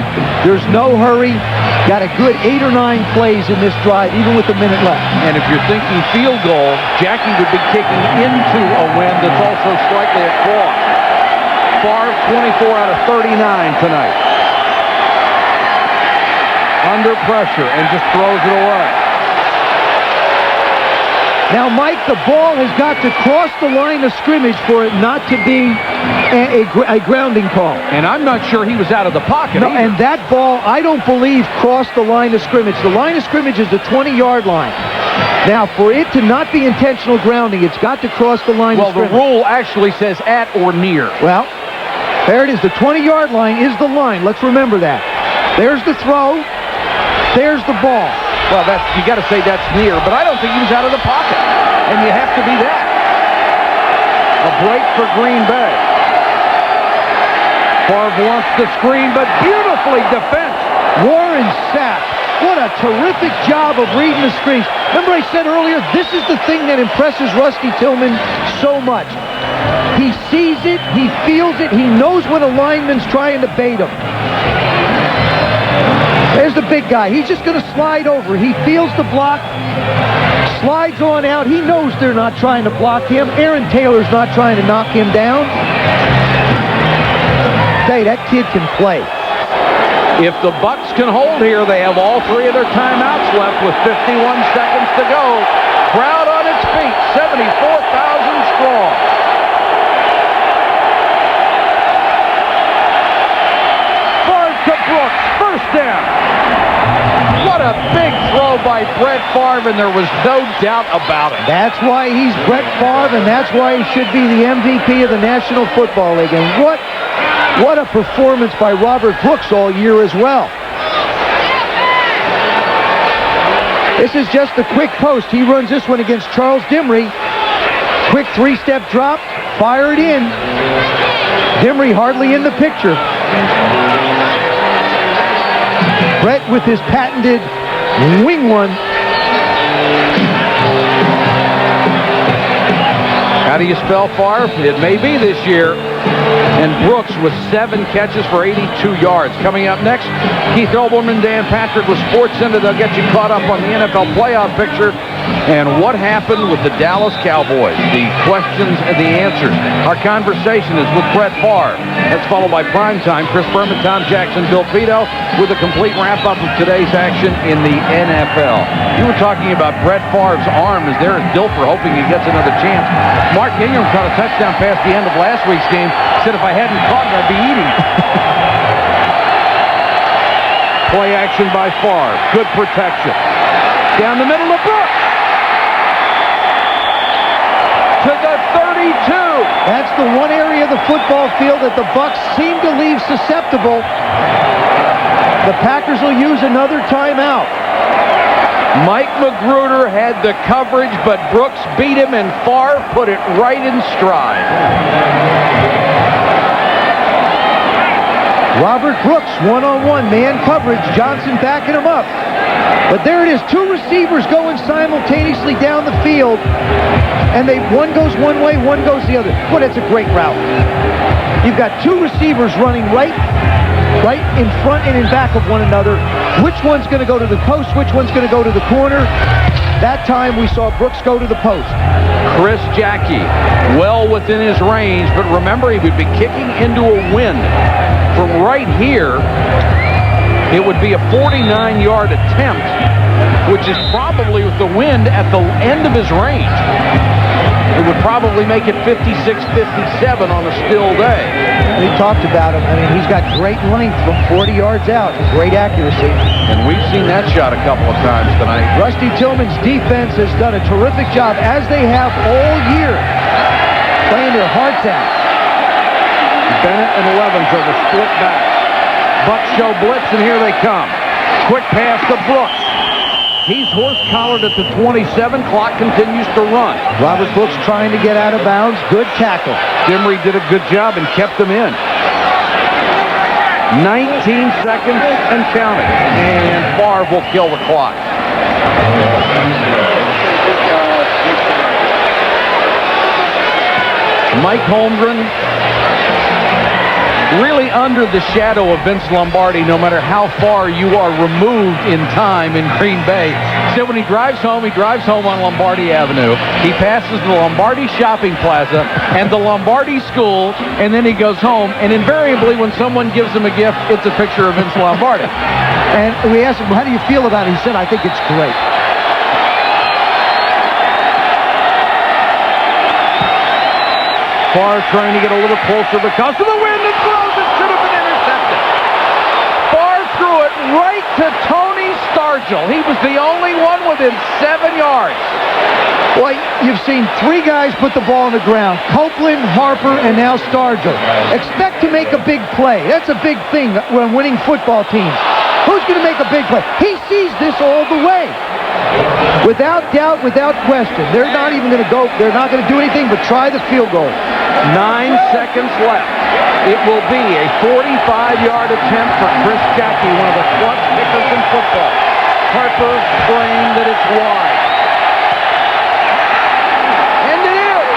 There's no hurry. Got a good 8 or 9 plays in this drive, even with a minute left. And if you're thinking field goal, Jackie would be kicking into a win that's also slightly across. Favre, 24 out of 39 tonight. Under pressure and just throws it away. Now, Mike, the ball has got to cross the line of scrimmage for it not to be a grounding call. And I'm not sure he was out of the pocket either. And that ball, I don't believe, crossed the line of scrimmage. The line of scrimmage is the 20-yard line. Now, for it to not be intentional grounding, it's got to cross the line of scrimmage. Well, the rule actually says at or near. Well, there it is. The 20-yard line is the line. Let's remember that. There's the throw. There's the ball. Well, you got to say that's near, but I don't think he was out of the pocket. And you have to be that. A break for Green Bay. Favre wants the screen, but beautifully defensed. Warren Sapp, what a terrific job of reading the screens. Remember I said earlier, this is the thing that impresses Rusty Tillman so much. He sees it, he feels it, he knows when a lineman's trying to bait him. There's the big guy. He's just going to slide over. He feels the block, slides on out. He knows they're not trying to block him. Aaron Taylor's not trying to knock him down. Hey, that kid can play. If the Bucs can hold here, they have all 3 of their timeouts left with 51 seconds to go. Crowd on its feet, 74,000 strong. Favre to Brooks, first down. What a big throw by Brett Favre, and there was no doubt about it. That's why he's Brett Favre, and that's why he should be the MVP of the National Football League. And what a performance by Robert Brooks all year as well. This is just a quick post. He runs this one against Charles Dimry. Quick 3-step drop, fire it in. Dimry hardly in the picture. Brett with his patented wing one. How do you spell Favre? It may be this year. And Brooks with 7 catches for 82 yards. Coming up next, Keith Olbermann, Dan Patrick with SportsCenter. They'll get you caught up on the NFL playoff picture and what happened with the Dallas Cowboys. The questions and the answers. Our conversation is with Brett Favre. That's followed by Primetime. Chris Berman, Tom Jackson, Bill Pito with a complete wrap-up of today's action in the NFL. You were talking about Brett Favre's arm as there is Dilfer hoping he gets another chance. Mark Ingram caught a touchdown pass at the end of last week's game. Said if I hadn't caught it, I'd be eating it. Play action by Favre. Good protection. Down the middle of Brooks. To the 32. That's the one area of the football field that the Bucs seem to leave susceptible. The Packers will use another timeout. Mike Magruder had the coverage, but Brooks beat him, and Favre put it right in stride. Robert Brooks, one-on-one, man coverage. Johnson backing him up. But there it is, 2 receivers going simultaneously down the field, and one goes one way, one goes the other. Boy, that's a great route. You've got 2 receivers running right in front and in back of one another. Which one's going to go to the post? Which one's going to go to the corner? That time we saw Brooks go to the post. Chris Jackie, well within his range, but remember, he would be kicking into a wind. From right here, it would be a 49-yard attempt, which is probably with the wind at the end of his range. It would probably make it 56-57 on a still day. We talked about him. I mean, he's got great length from 40 yards out, great accuracy. And we've seen that shot a couple of times tonight. Rusty Tillman's defense has done a terrific job, as they have all year, playing their hearts out. Bennett and Levens are the split back. Bucks show blitz, and here they come. Quick pass to Brooks. He's horse-collared at the 27. Clock continues to run. Robert Brooks trying to get out of bounds. Good tackle. Dimry did a good job and kept them in. 19 seconds and counting. And Favre will kill the clock. Mike Holmgren, really under the shadow of Vince Lombardi, no matter how far you are removed in time in Green Bay. So when he drives home on Lombardi Avenue. He passes the Lombardi Shopping Plaza and the Lombardi School, and then he goes home. And invariably, when someone gives him a gift, it's a picture of Vince Lombardi. And we asked him, how do you feel about it? He said, I think it's great. Favre trying to get a little closer because of the wind and throws. It should have been intercepted. Favre threw it right to Tony Stargell. He was the only one within 7 yards. Well, you've seen three guys put the ball on the ground. Copeland, Harper, and now Stargell. Expect to make a big play. That's a big thing when winning football teams. Who's going to make a big play? He sees this all the way. Without doubt, without question. They're not even going to go. They're not going to do anything but try the field goal. 9 seconds left. It will be a 45-yard attempt for Chris Jackie, one of the clutch kickers in football. Harper framed that it's wide. And it is!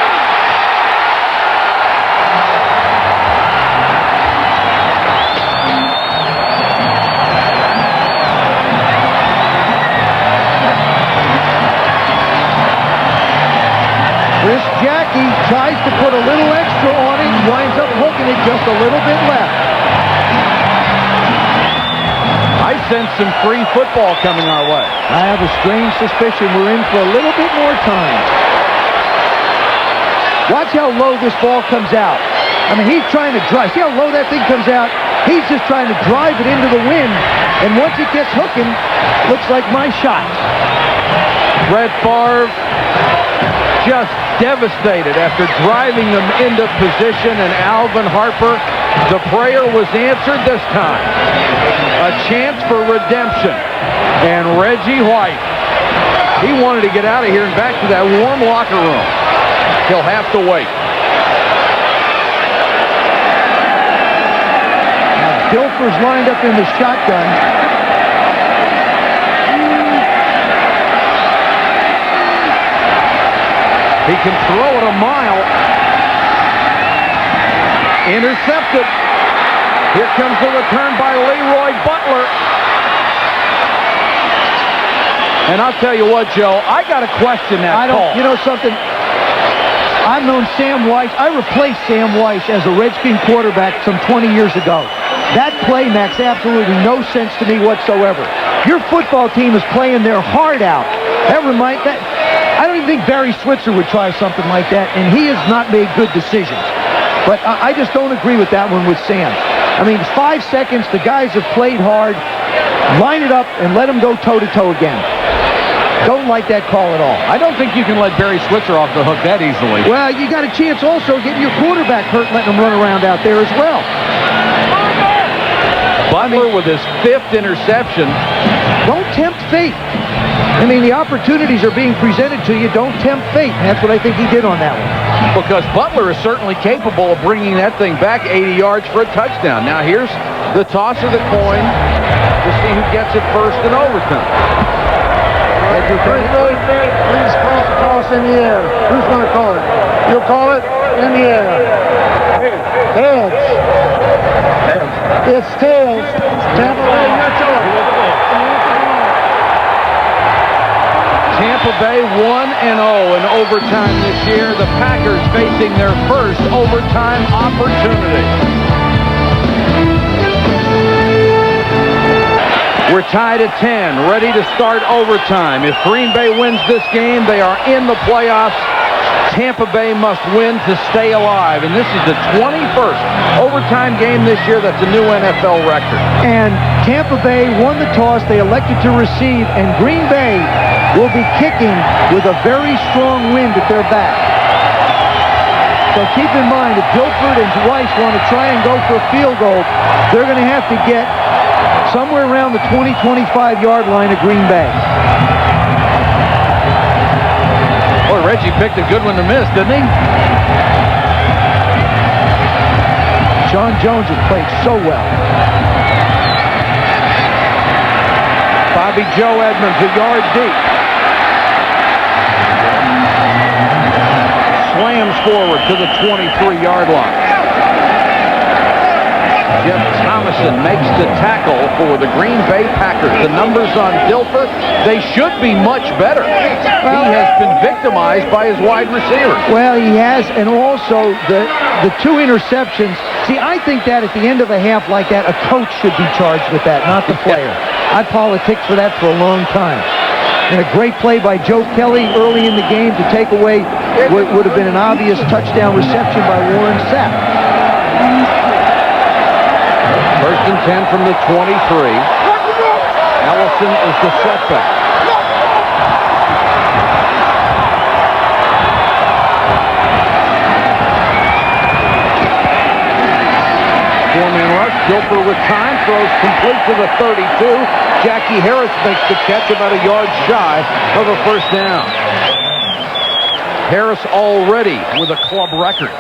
Chris Jackie tries to put a little extra on it, winds up hooking it just a little bit left. I sense some free football coming our way. I have a strange suspicion we're in for a little bit more time. Watch how low this ball comes out. I mean, he's trying to drive. See how low that thing comes out? He's just trying to drive it into the wind. And once it gets hooking, looks like my shot. Brett Favre just devastated after driving them into position, and Alvin Harper, the prayer was answered this time. A chance for redemption. And Reggie White, he wanted to get out of here and back to that warm locker room. He'll have to wait. Now, Dilfer's lined up in the shotgun. He can throw it a mile. Intercepted. Here comes the return by Leroy Butler. And I'll tell you what, Joe, I got to question that call. You know something? I've known Sam Weiss. I replaced Sam Weiss as a Redskin quarterback some 20 years ago. That play makes absolutely no sense to me whatsoever. Your football team is playing their heart out. I don't even think Barry Switzer would try something like that, and he has not made good decisions. But I just don't agree with that one with Sam. I mean, 5 seconds, the guys have played hard. Line it up and let them go toe-to-toe again. Don't like that call at all. I don't think you can let Barry Switzer off the hook that easily. Well, you got a chance also getting your quarterback hurt, letting him run around out there as well. Butler with his 5th interception. Don't tempt fate. I mean, the opportunities are being presented to you. Don't tempt fate. And that's what I think he did on that one. Because Butler is certainly capable of bringing that thing back 80 yards for a touchdown. Now here's the toss of the coin to see who gets it first in overtime. Please call the toss in the air. Who's going to call it? You'll call it in the air. Heads. It's tails. Tampa Bay, your choice. Tampa Bay 1-0 in overtime this year. The Packers facing their first overtime opportunity. We're tied at 10, ready to start overtime. If Green Bay wins this game, they are in the playoffs. Tampa Bay must win to stay alive, and this is the 21st overtime game this year. That's a new NFL record. And Tampa Bay won the toss. They elected to receive, and Green Bay will be kicking with a very strong wind at their back. So keep in mind, if Dilford and Rice want to try and go for a field goal, they're going to have to get somewhere around the 20-25-yard line of Green Bay. Boy, Reggie picked a good one to miss, didn't he? Sean Jones has played so well. Bobby Joe Edmonds a yard deep. Slams forward to the 23-yard line. Jeff Thomason makes the tackle for the Green Bay Packers. The numbers on Dilfer, they should be much better. He has been victimized by his wide receivers. Well, he has, and also the two interceptions. See, I think that at the end of a half like that, a coach should be charged with that, not the player. I politicked for that for a long time. And a great play by Joe Kelly early in the game to take away what would have been an obvious touchdown reception by Warren Sapp. First and 10 from the 23. Ellison is the setback. Four-man rush. Dilfer with time. Throws complete to the 32. Jackie Harris makes the catch about a yard shy of a first down. Harris already with a club record.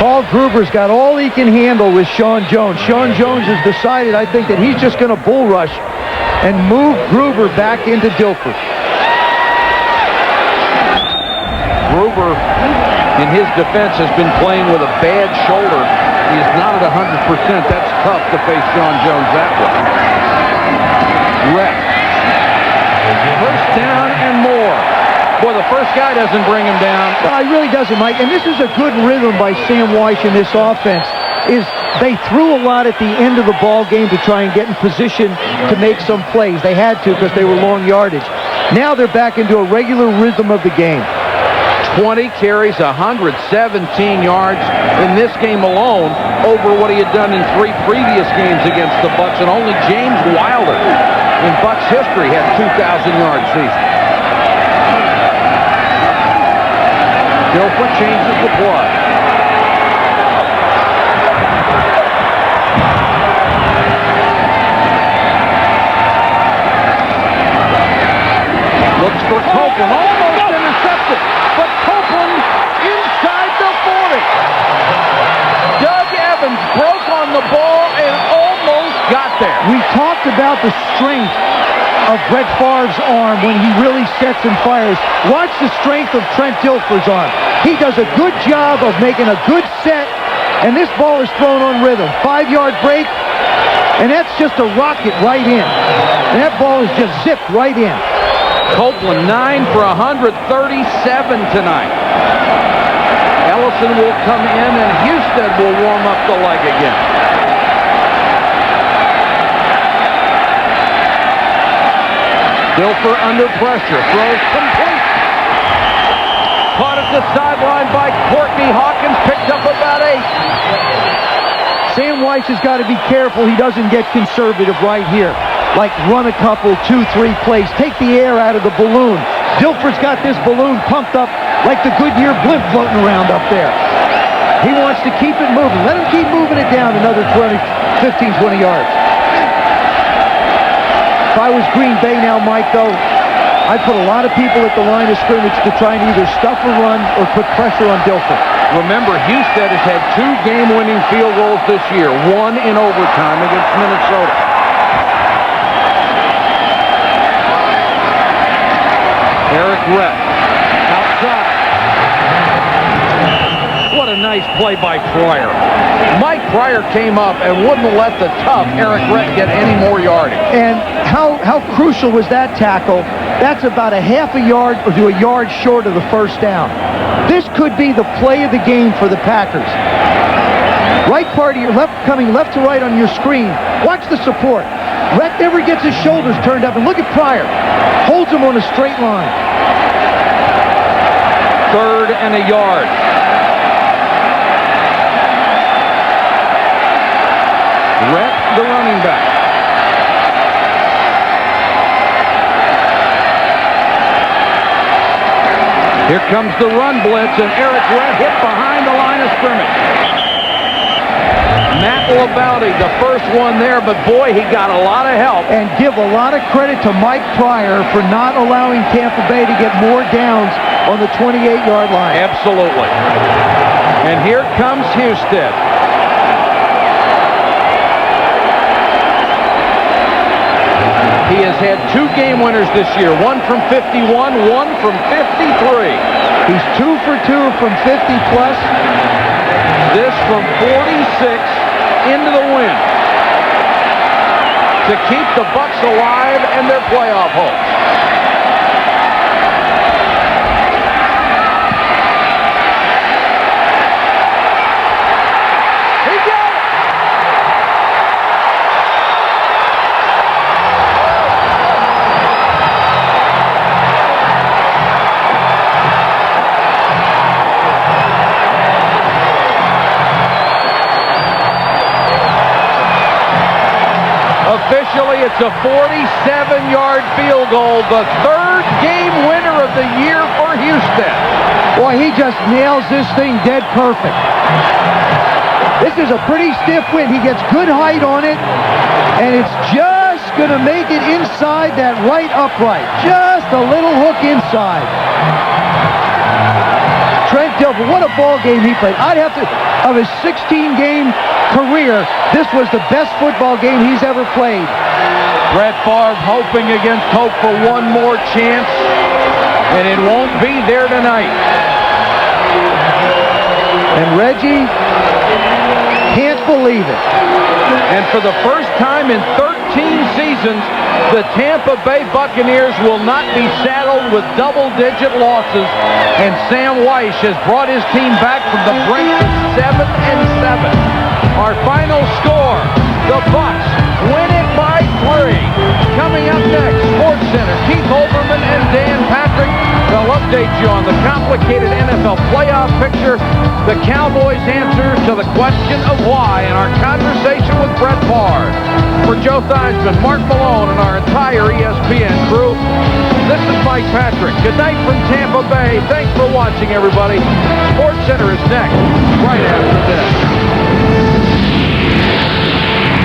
Paul Gruber's got all he can handle with Sean Jones. Sean Jones has decided, I think, that he's just going to bull rush and move Gruber back into Dilfer. Gruber, in his defense, has been playing with a bad shoulder. He is not at 100%. That's tough to face Sean Jones that way. Rep. First down and more. Boy, the first guy doesn't bring him down. Well, he really doesn't, Mike. And this is a good rhythm by Sam Weiss in this offense. They threw a lot at the end of the ball game to try and get in position to make some plays. They had to because they were long yardage. Now they're back into a regular rhythm of the game. 20 carries, 117 yards in this game alone over what he had done in 3 previous games against the Bucs, and only James Wilder in Bucs history had 2,000-yard season. Dilfer changes the play. Looks for Copeland, almost intercepted, but Copeland inside the 40. Doug Evans broke on the ball and almost got there. We talked about the strength of Brett Favre's arm when he really sets and fires. Watch the strength of Trent Dilfer's arm. He does a good job of making a good set, and this ball is thrown on rhythm. 5-yard break, and that's just a rocket right in. And that ball is just zipped right in. Copeland 9 for 137 tonight. Ellison will come in, and Houston will warm up the leg again. Dilfer under pressure, throws complete. Caught at the sideline by Courtney Hawkins, picked up about 8. Sam Weiss has got to be careful he doesn't get conservative right here. Like run a couple, 2, 3 plays. Take the air out of the balloon. Dilfer's got this balloon pumped up like the Goodyear blimp floating around up there. He wants to keep it moving. Let him keep moving it down another 15, 20 yards. If I was Green Bay now, Mike, though, I'd put a lot of people at the line of scrimmage to try and either stuff a run or put pressure on Dilfer. Remember, Houston has had 2 game-winning field goals this year, 1 in overtime against Minnesota. Eric Rep outside. What a nice play by Pryor. Mike Pryor came up and wouldn't let the tough Eric Rett get any more yardage. And how crucial was that tackle? That's about a half a yard or to a yard short of the first down. This could be the play of the game for the Packers. Right part of your left, coming left to right on your screen. Watch the support. Rett never gets his shoulders turned up. And look at Pryor. Holds him on a straight line. 3rd and a yard. Rett, the running back. Here comes the run blitz, and Eric Rett hit behind the line of scrimmage. Matt Labauti, the first one there, but boy, he got a lot of help. And give a lot of credit to Mike Pryor for not allowing Tampa Bay to get more downs on the 28-yard line. Absolutely. And here comes Houston. He has had 2 game winners this year, one from 51, one from 53. He's 2 for 2 from 50-plus. This from 46 into the win to keep the Bucs alive and their playoff hopes. Officially, it's a 47-yard field goal, the 3rd game winner of the year for Houston. Boy, he just nails this thing dead perfect. This is a pretty stiff win. He gets good height on it, and it's just going to make it inside that right upright. Just a little hook inside. Trent Dilfer, what a ball game he played. I'd have to, of his 16-game career, this was the best football game he's ever played. Brett Favre hoping against hope for one more chance, and it won't be there tonight. And Reggie can't believe it. And for the first time in 13 seasons, the Tampa Bay Buccaneers will not be saddled with double-digit losses, and Sam Weiss has brought his team back from the brink to 7-7. Our final score, the Bucs win it by 3. Coming up next, SportsCenter, Keith Olbermann and Dan Patrick will update you on the complicated NFL playoff picture, the Cowboys' answer to the question of why, and our conversation with Brett Favre. For Joe Theismann, Mark Malone, and our entire ESPN crew, this is Mike Patrick. Good night from Tampa Bay. Thanks for watching, everybody. SportsCenter is next, right after this.